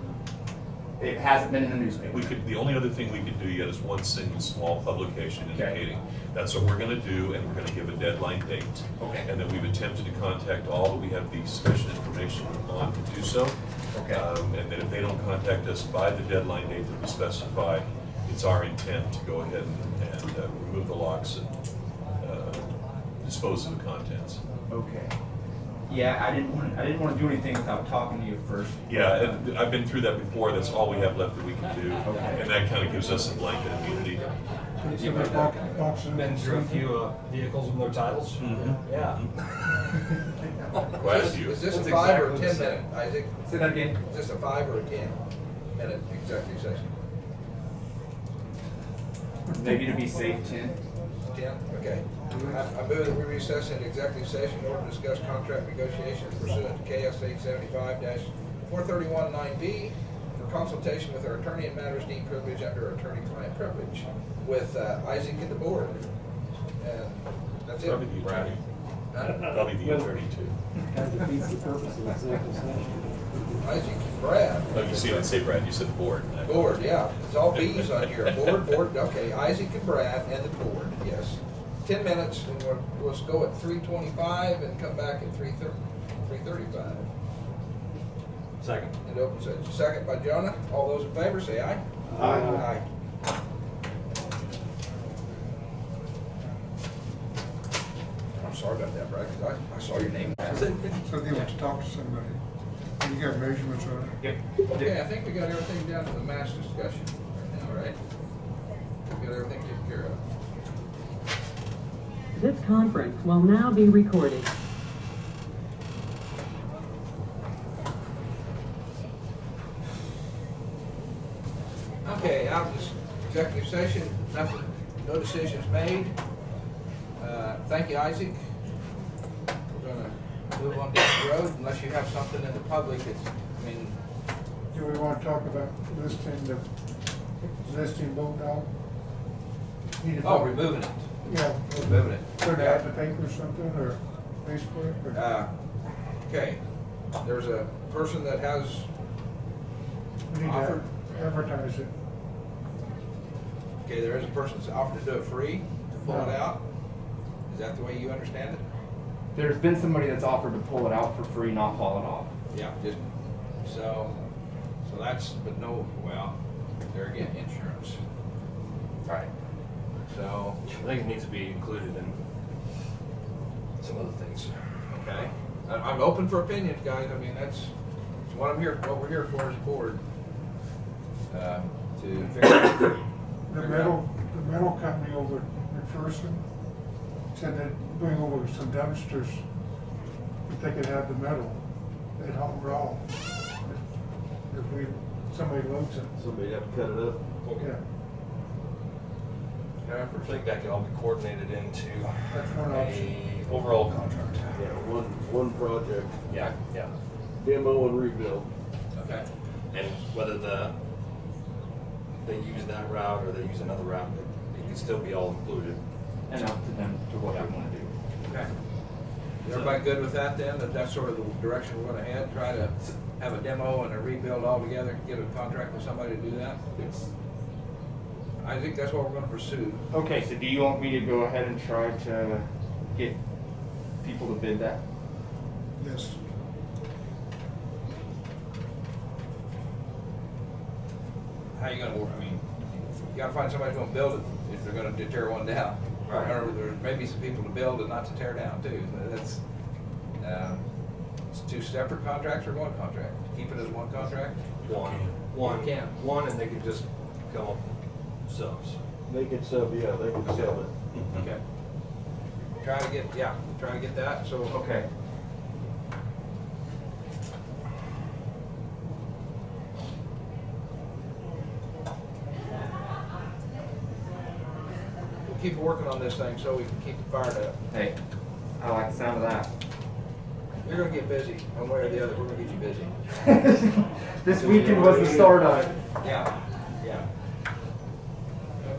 It hasn't been in the newspaper. We could, the only other thing we could do yet is one single small publication indicating that's what we're gonna do, and we're gonna give a deadline date. Okay. And then we've attempted to contact all that we have the sufficient information on to do so. Okay. And then if they don't contact us by the deadline date that we specify, it's our intent to go ahead and remove the locks and dispose of the contents. Okay. Yeah, I didn't want to do anything without talking to you first. Yeah, and I've been through that before. That's all we have left that we can do. Okay. And that kind of gives us a blanket immunity. Been through a few vehicles with no titles? Mm-hmm. Yeah. Glad you. Is this a That's 5 or a exactly 10 minute, Isaac? Say that again. Is this a 5 or a 10 minute executive session? Maybe to be safe, 10. 10, okay. I move that we recess into executive session in order to discuss contract negotiations pursuant to KSA 75-431-9B for consultation with our attorney in matters deemed privileged under attorney-client privilege with Isaac and the board. And that's it. Probably the attorney. Probably the attorney too. That defeats the purpose of executive session. Isaac and Brad. Oh, you see, I didn't say Brad, you said board. Board, yeah. It's all B's on here. Board, okay. Isaac and Brad and the board, yes. 10 minutes, and we'll go at 3:25 and come back at 3:35. Second. And open session. Second by Jonah. All those in favor, say aye. Aye. Aye. I'm sorry about that, Brad, 'cause I saw your name. So they want to talk to somebody. You got measurements on it? Yep. Okay, I think we got everything down to the match discussion right now, right? We got everything taken care of. This conference will now be recorded. Okay, out of this executive session, nothing, no decisions made. Thank you, Isaac. We're gonna move on down the road unless you have something in the public that's, I mean, Do we want to talk about listing boat dock? oh, removing it. Yeah. Removing it. Put it out in the paper or something, or Facebook, or? Okay, there's a person that has We need offered. to advertise it. Okay, there is a person that's offered to do it free, to pull it No. out. Is that the way you understand it? There's been somebody that's offered to pull it out for free, not haul it off. Yeah, just, so that's, but no, well, there again, insurance. Right. So, I think it needs to be included in some other things. okay, I'm open for opinions, guys, I mean, that's what I'm here, what we're here for as a board. To figure out. The metal company over at McPherson, said they'd bring over some dumpsters, if they could have the metal, they'd haul it all. If somebody loads it. Somebody have to cut it up. Yeah. I think that can all be coordinated into That's one option. a overall contract. Yeah, one project, Yeah, yeah. demo and rebuild. Okay. And whether they use that route or they use another route, it can still be all included. And up to them to what they want to do. Okay. Is everybody good with that then? That that's sort of the direction we're gonna head? Try to have a demo and a rebuild all together, get a contract with somebody to do that? Yes. I think that's what we're gonna pursue. Okay, so do you want me to go ahead and try to get people to bid that? Yes. How you gonna work? I mean, you gotta find somebody who's gonna build it if they're gonna tear one down. Right. Or there may be some people to build and not to tear down too. That's, it's two separate contracts or one contract? Keep it as one contract? One, You can. one, and they can just come up with subs. They could sub, yeah, they could sub it. Okay. Try to get that, so. Okay. We'll keep working on this thing so we can keep it fired up. Hey, I like the sound of that. You're gonna get busy, one way or the other, we're gonna get you busy. This weekend was the start of it. Yeah, yeah.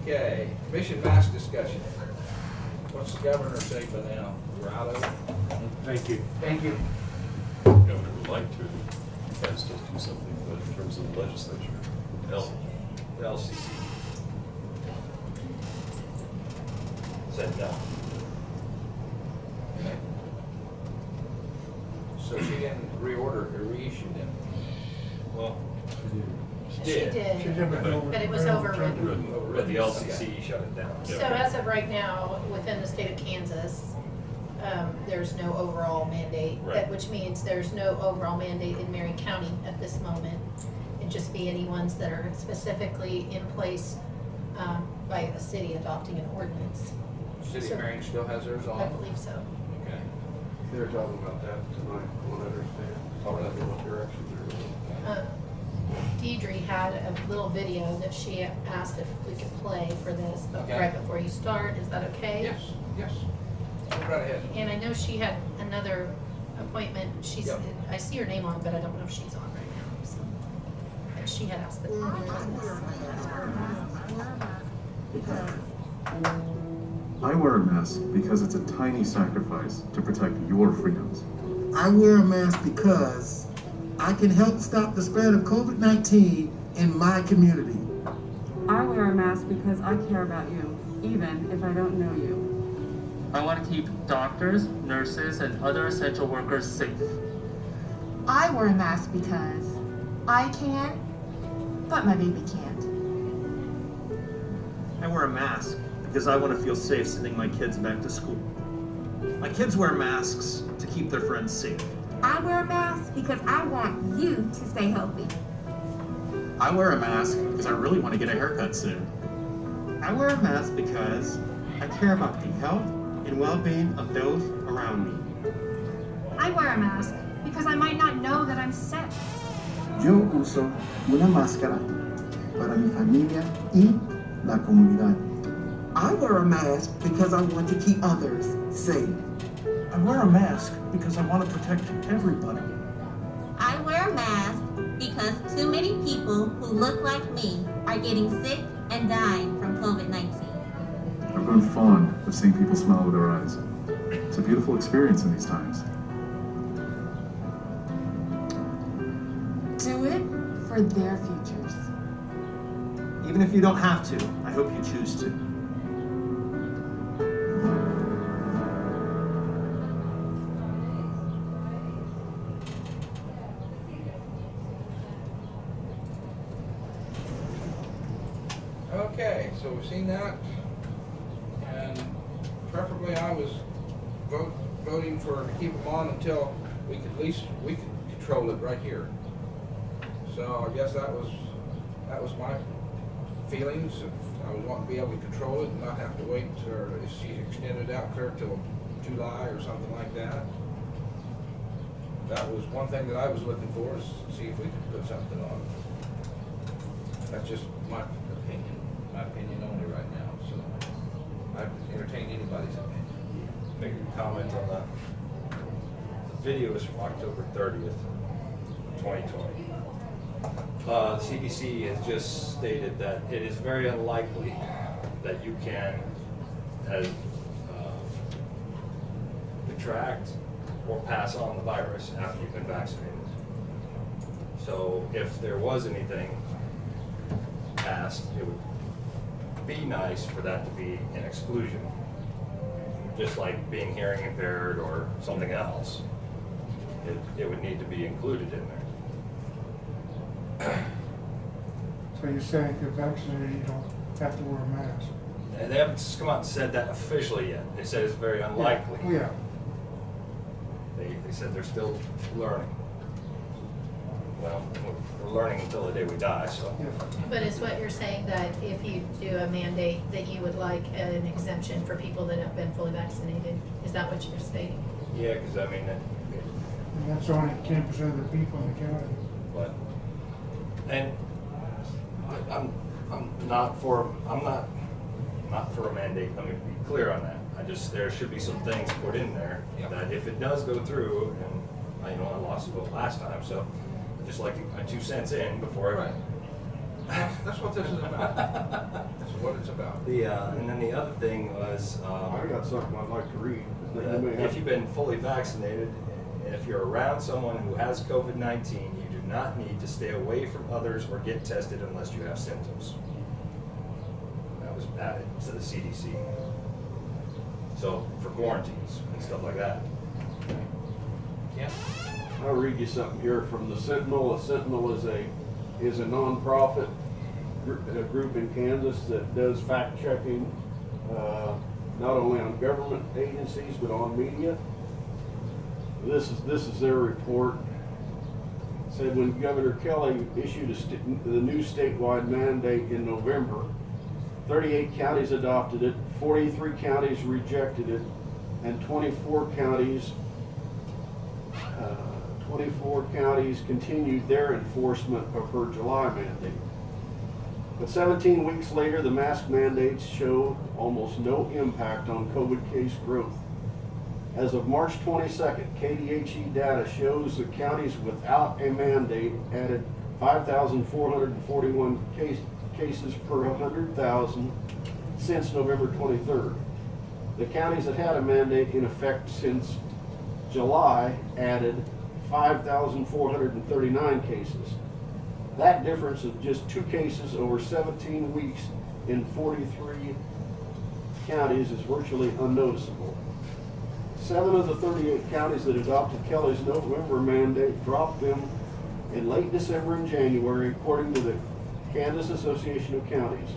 Okay, commission mask discussion. What's the governor say by now? We're out of it? Thank you. Thank you. The governor would like to ask us to do something, but in terms of the legislature, no. The LCC said no. Okay. So she didn't reorder or reissue them? Well, She She did, did, but it was overridden. but the LCC shut it down. So as of right now, within the state of Kansas, there's no overall mandate, Right. which means there's no overall mandate in Marion County at this moment. It'd just be any ones that are specifically in place by a city adopting an ordinance. City of Marion still has theirs on? I believe so. Okay. They're talking about that tonight, from what I understand. Talking about what direction they're going. Deidre had a little video that she asked if we could play for this, but Okay. right before you start, is that okay? Yes, yes. Go right ahead. And I know she had another appointment, she's, Yep. I see her name on it, but I don't know if she's on right now, so. But she had asked the I wear a mask because it's a tiny sacrifice to protect your freedoms. I wear a mask because I can help stop the spread of COVID-19 in my community. I wear a mask because I care about you, even if I don't know you. I want to keep doctors, nurses, and other essential workers safe. I wear a mask because I can, but my baby can't. I wear a mask because I want to feel safe sending my kids back to school. My kids wear masks to keep their friends safe. I wear a mask because I want you to stay healthy. I wear a mask because I really want to get a haircut soon. I wear a mask because I care about the health and well-being of those around me. I wear a mask because I might not know that I'm sick. Yo uso una máscara para mi familia y la comunidad. I wear a mask because I want to keep others safe. I wear a mask because I want to protect everybody. I wear a mask because too many people who look like me are getting sick and dying from COVID-19. I've grown fond of seeing people smile with their eyes. It's a beautiful experience in these times. Do it for their futures. Even if you don't have to, I hope you choose to. Okay, so we've seen that, and preferably I was voting for to keep them on until we could at least control it right here. So I guess that was my feelings of I was wanting to be able to control it and not have to wait, or if she extended out clear till July or something like that. That was one thing that I was looking for, is to see if we could put something on. That's just my opinion only right now, so I'd entertain anybody's opinion. Make a comment on that. The video is from October 30th, 2020. The CDC has just stated that it is very unlikely that you can contract or pass on the virus after you've been vaccinated. So if there was anything passed, it would be nice for that to be an exclusion, just like being hearing impaired or something else. It would need to be included in there. So you're saying if you're vaccinated, you don't have to wear a mask? And they haven't come out and said that officially yet. They said it's very unlikely. Yeah. They said they're still learning. Well, we're learning until the day we die, so. But is what you're saying that if you do a mandate, that you would like an exemption for people that have been fully vaccinated? Is that what you're stating? Yeah, because I mean, And that's only 10% of the people in the county. but, and I'm not for a mandate. Let me be clear on that. There should be some things put in there that if it does go through, and I lost a vote last time, so I just like to get my 2 cents in before I. That's what this is about. That's what it's about. And then the other thing was, I got something I'd like to read. if you've been fully vaccinated, and if you're around someone who has COVID-19, you do not need to stay away from others or get tested unless you have symptoms. That was added to the CDC. So for quarantines and stuff like that. Yeah. I'll read you something here from the Sentinel. A Sentinel is a nonprofit group in Kansas that does fact checking, not only on government agencies but on media. This is their report. It said when Governor Kelly issued the new statewide mandate in November, 38 counties adopted it, 43 counties rejected it, and 24 counties continued their enforcement of her July mandate. But 17 weeks later, the mask mandates showed almost no impact on COVID case growth. As of March 22nd, KDHE data shows that counties without a mandate added 5,441 cases per 100,000 since November 23rd. The counties that had a mandate in effect since July added 5,439 cases. That difference of just 2 cases over 17 weeks in 43 counties is virtually unnoticeable. 7 of the 38 counties that adopted Kelly's November mandate dropped them in late December and January, according to the Kansas Association of Counties.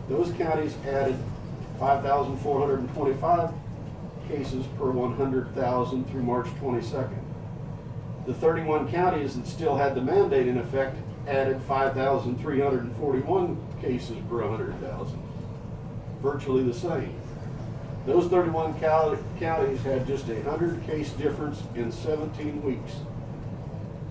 Those counties added 5,425 cases per 100,000 through March 22nd. The 31 counties that still had the mandate in effect added 5,341 cases per 100,000. Virtually the same. Those 31 counties had just a 100 case difference in 17 weeks.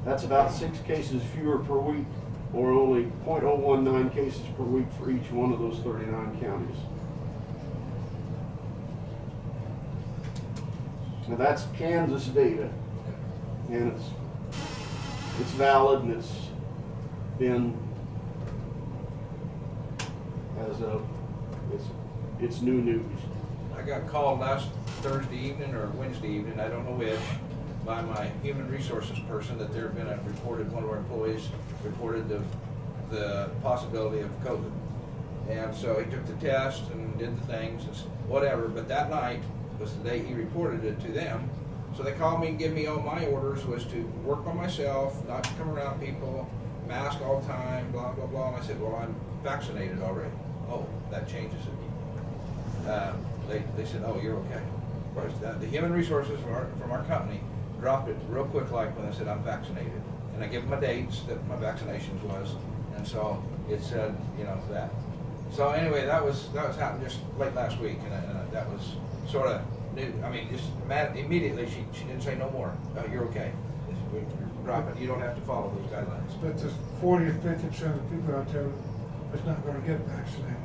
That's about 6 cases fewer per week, or only 0.019 cases per week for each one of those 39 counties. Now that's Kansas data, and it's valid, and it's been as of it's new news. I got called last Thursday evening or Wednesday evening, I don't know which, by my human resources person that there had been one of our employees reported the possibility of COVID. And so he took the test and did the things and whatever, but that night was the day he reported it to them. So they called me and gave me all my orders was to work by myself, not to come around people, mask all the time, blah, blah, blah. And I said, well, I'm vaccinated already. Oh, that changes it. They said, oh, you're okay. The human resources from our company dropped it real quick, like when I said I'm vaccinated. And I give them my dates that my vaccinations was. And so it said, that. So anyway, that was happened just late last week, and that was sort of new. I mean, just immediately she didn't say no more. You're okay. We're dropping. You don't have to follow those guidelines. But there's 40 or 50% of the people out there that's not going to get vaccinated.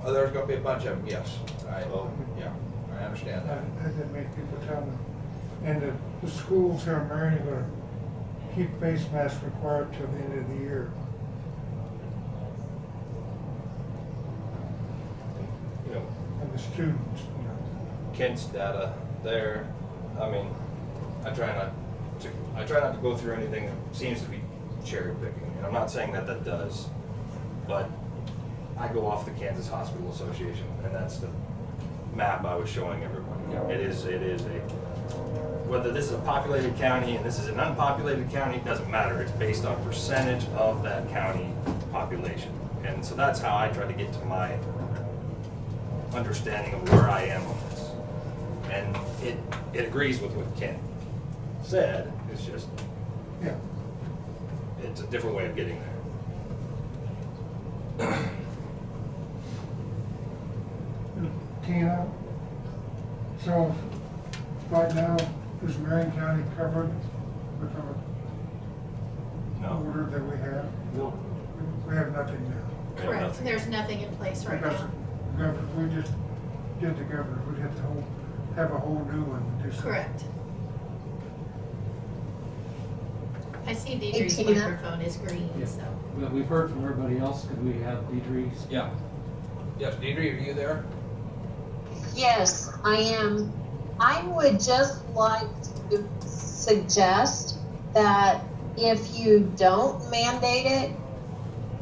Oh, there's going to be a bunch of them. Yes. Yeah, I understand that. That didn't make people tell them. And the schools here in Marion are going to keep face masks required till the end of the year. You know, and the students, you know. Kent's data there, I mean, I try not to go through anything that seems to be cherry picking. And I'm not saying that does, but I go off the Kansas Hospital Association, and that's the map I was showing everybody. It is whether this is a populated county and this is an unpopulated county, it doesn't matter. It's based on percentage of that county population. And so that's how I try to get to my understanding of where I am on this. And it agrees with what Ken said. It's just, it's a different way of getting there. Tina, so right now, is Marion County covered with our order that we have? No. We have nothing now. Correct. There's nothing in place right Because now. we just did the governor. We'd have to have a whole new one to do something. Correct. I see Deidre's Tina. microphone is green, so. Well, we've heard from everybody else. Could we have Deidre? Yeah. Yes, Deidre, are you there? Yes, I am. I would just like to suggest that if you don't mandate it,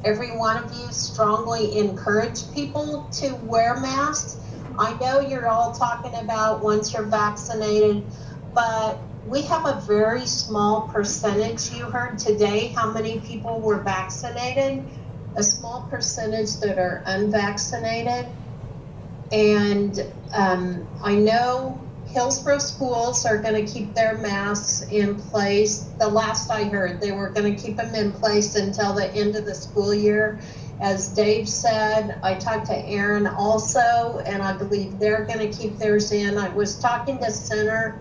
every one of you strongly encourage people to wear masks. I know you're all talking about once you're vaccinated, but we have a very small percentage. You heard today how many people were vaccinated, a small percentage that are unvaccinated. And I know Hillsborough schools are going to keep their masks in place. The last I heard, they were going to keep them in place until the end of the school year. As Dave said, I talked to Aaron also, and I believe they're going to keep theirs in. I was talking to Center,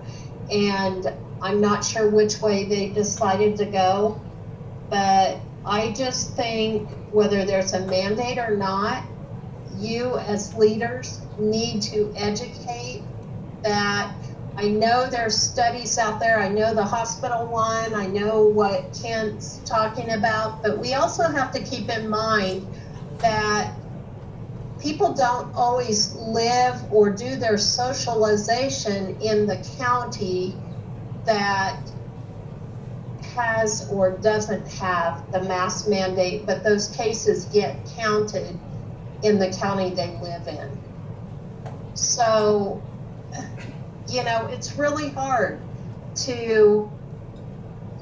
and I'm not sure which way they decided to go. But I just think whether there's a mandate or not, you as leaders need to educate that. I know there's studies out there. I know the hospital one. I know what Kent's talking about, but we also have to keep in mind that people don't always live or do their socialization in the county that has or doesn't have the mask mandate, but those cases get counted in the county they live in. So, you know, it's really hard to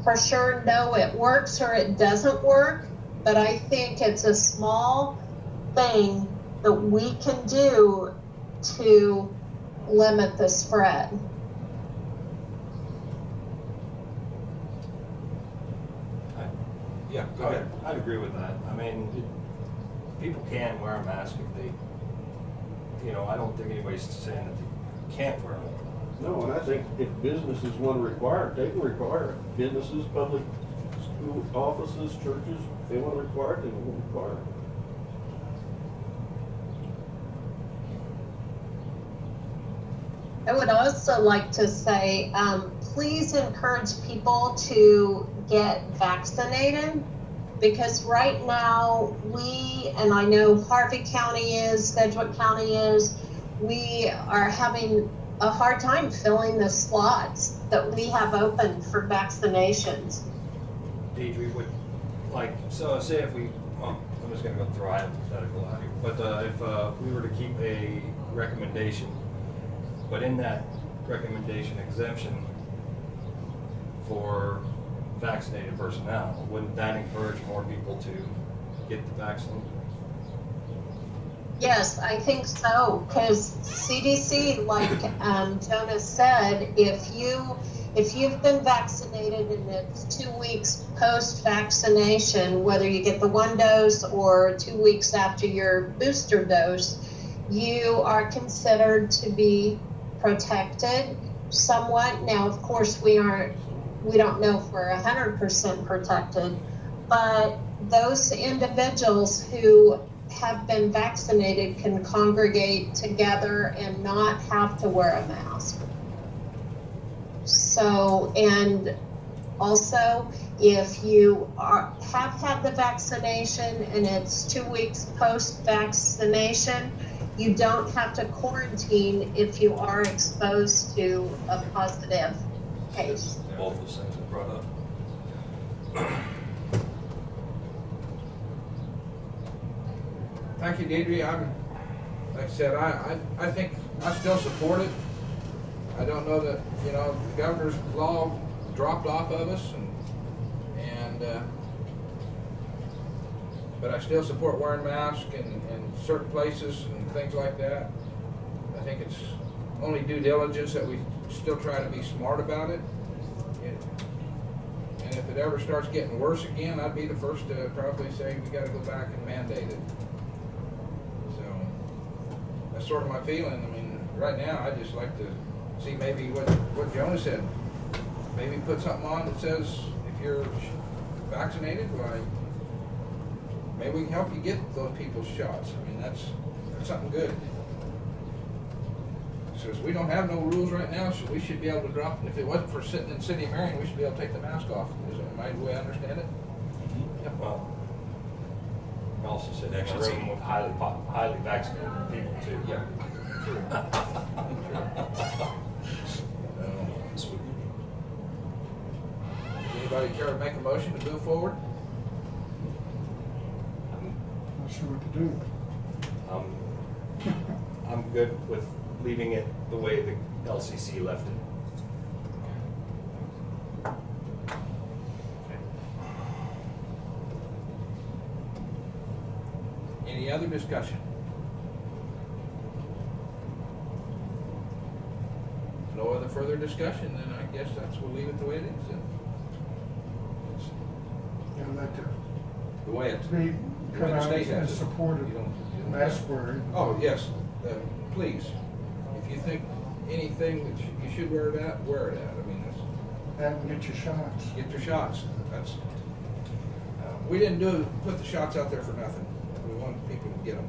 for sure know it works or it doesn't work, but I think it's a small thing that we can do to limit the spread. Yeah, go ahead. I'd agree with that. I mean, people can wear a mask if they, you know, I don't think anybody's saying that they can't wear one. No, and I think if businesses want to require it, they can require it. Businesses, public school offices, churches, if they want to require it, they will require it. I would also like to say, please encourage people to get vaccinated, because right now and I know Harvey County is, Sedgwick County is, we are having a hard time filling the slots that we have open for vaccinations. Deidre, would, like, so say if we, well, I'm just gonna go throw a hypothetical out here, but if we were to keep a recommendation, but in that recommendation exemption for vaccinated personnel, wouldn't that encourage more people to get the vaccine? Yes, I think so, because CDC, like Jonas said, if you if you've been vaccinated and it's 2 weeks post-vaccination, whether you get the 1 dose or 2 weeks after your booster dose, you are considered to be protected somewhat. Now, of course, we don't know if we're 100% protected, but those individuals who have been vaccinated can congregate together and not have to wear a mask. So, and also, if you have had the vaccination and it's 2 weeks post-vaccination, you don't have to quarantine if you are exposed to a positive case. Both those things are brought up. Thank you, Deidre. Like I said, I think I still support it. I don't know that, you know, the governor's law dropped off of us, but I still support wearing masks in certain places and things like that. I think it's only due diligence that we still try to be smart about it. And if it ever starts getting worse again, I'd be the first to probably say we got to go back and mandate it. So that's sort of my feeling. I mean, right now, I'd just like to see maybe what Jonah said. Maybe put something on that says if you're vaccinated, why maybe we can help you get those people's shots. I mean, that's something good. So we don't have no rules right now, so we should be able to drop. If it wasn't for sitting in the city of Marion, we should be able to take the mask off. Is that the way I understand it? Yeah, well, I also said in a room with highly vaccinated people too. Yeah. Anybody care to make a motion to move forward? Not sure what to do. I'm good with leaving it the way the LCC left it. Any other discussion? No other further discussion, then I guess we'll leave it the way it is. Then. Yeah, like The way it to be cut out state has and it. supported You don't mask wearing. Oh, yes, please. If you think anything that you should wear it at, wear it at. I mean, And get your shots. get your shots. That's we didn't put the shots out there for nothing. We want people to get them.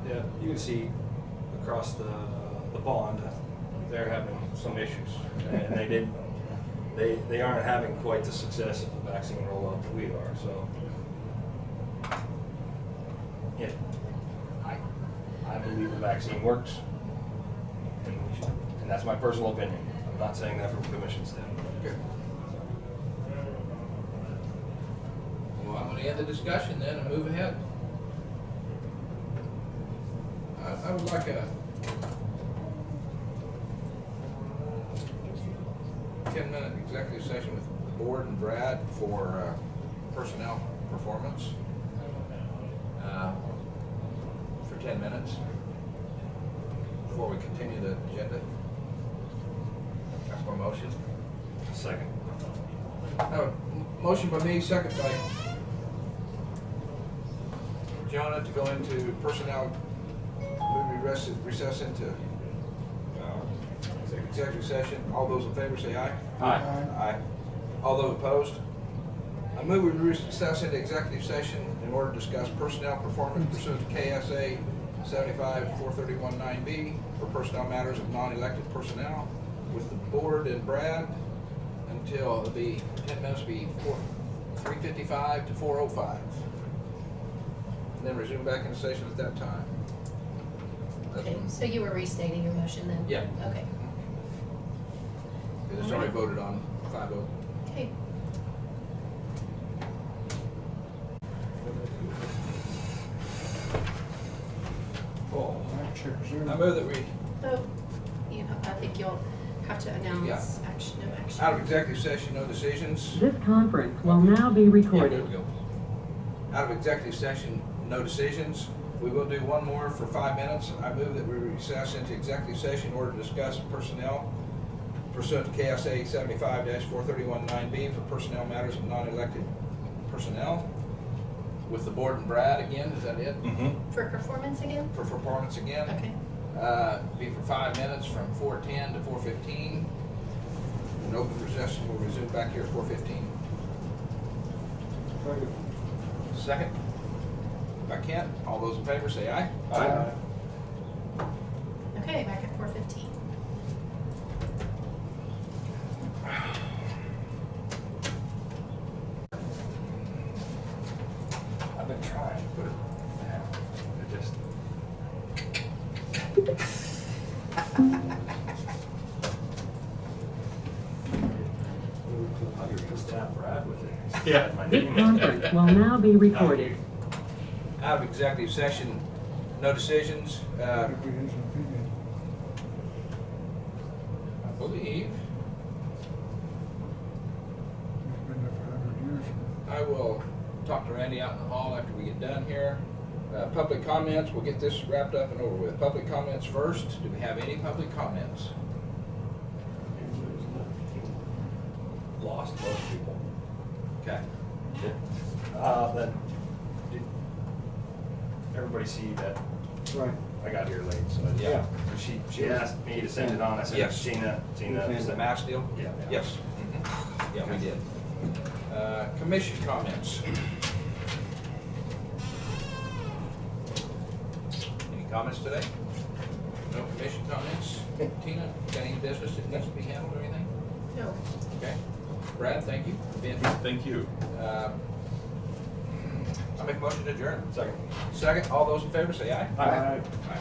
Yeah, you can see across the pond, they're having some issues, and they aren't having quite the success of the vaccine rollout that we are. So, yeah, I believe the vaccine works, and that's my personal opinion. I'm not saying that from a commission standpoint. Okay. Well, I'm going to end the discussion then and move ahead. I would like a 10-minute executive session with the board and Brad for personnel performance for 10 minutes before we continue the agenda. That's my motion. Second. Motion by me, second by Jonah to go into personnel. We recess into executive session. All those in favor say aye. Aye. Aye. All those opposed? I move we recess into executive session in order to discuss personnel performance pursuant to KSA 75-431-9B for personnel matters of non-elected personnel with the board and Brad until it'll be 10 minutes, be 3:55 to 4:05. And then resume back into session at that time. Okay, so you were restating your motion then? Yeah. Okay. It's already voted on 5-0. Okay. I move that we, So, I think you'll have to announce action, no action. out of executive session, no decisions. This conference will now be Yeah, recorded. there we go. Out of executive session, no decisions. We will do one more for 5 minutes. I move that we recess into executive session in order to discuss personnel pursuant to KSA 75-431-9B for personnel matters of non-elected personnel. With the board and Brad again, is that it? Mm-hmm. For performance again? For performance again? Okay. Be for 5 minutes from 4:10 to 4:15. An open session will resume back here at 4:15. Second. By Kent. All those in favor say aye. Aye. Okay, back at 4:15. I've been trying to put it down. It just. I could just tap Brad with it. Yeah. This conference will now be recorded. Out of executive session, no decisions. I believe I will talk to Randy out in the hall after we get done here. Public comments, we'll get this wrapped up and over with. Public comments first. Do we have any public comments? Lost most people. Okay. But did everybody see that? Right. I got here late, so Yeah. so she asked me to send it on. I said, Yes. Tina. Is the mask deal? Yeah. Yes. Mhm. Yeah, we did. Commission comments. Any comments today? No commission comments? Tina, got any business that needs to be handled or anything? No. Okay. Brad, thank you. Ben? Thank you. I'll make a motion to adjourn. Second. Second, all those in favor say aye. Aye. Aye.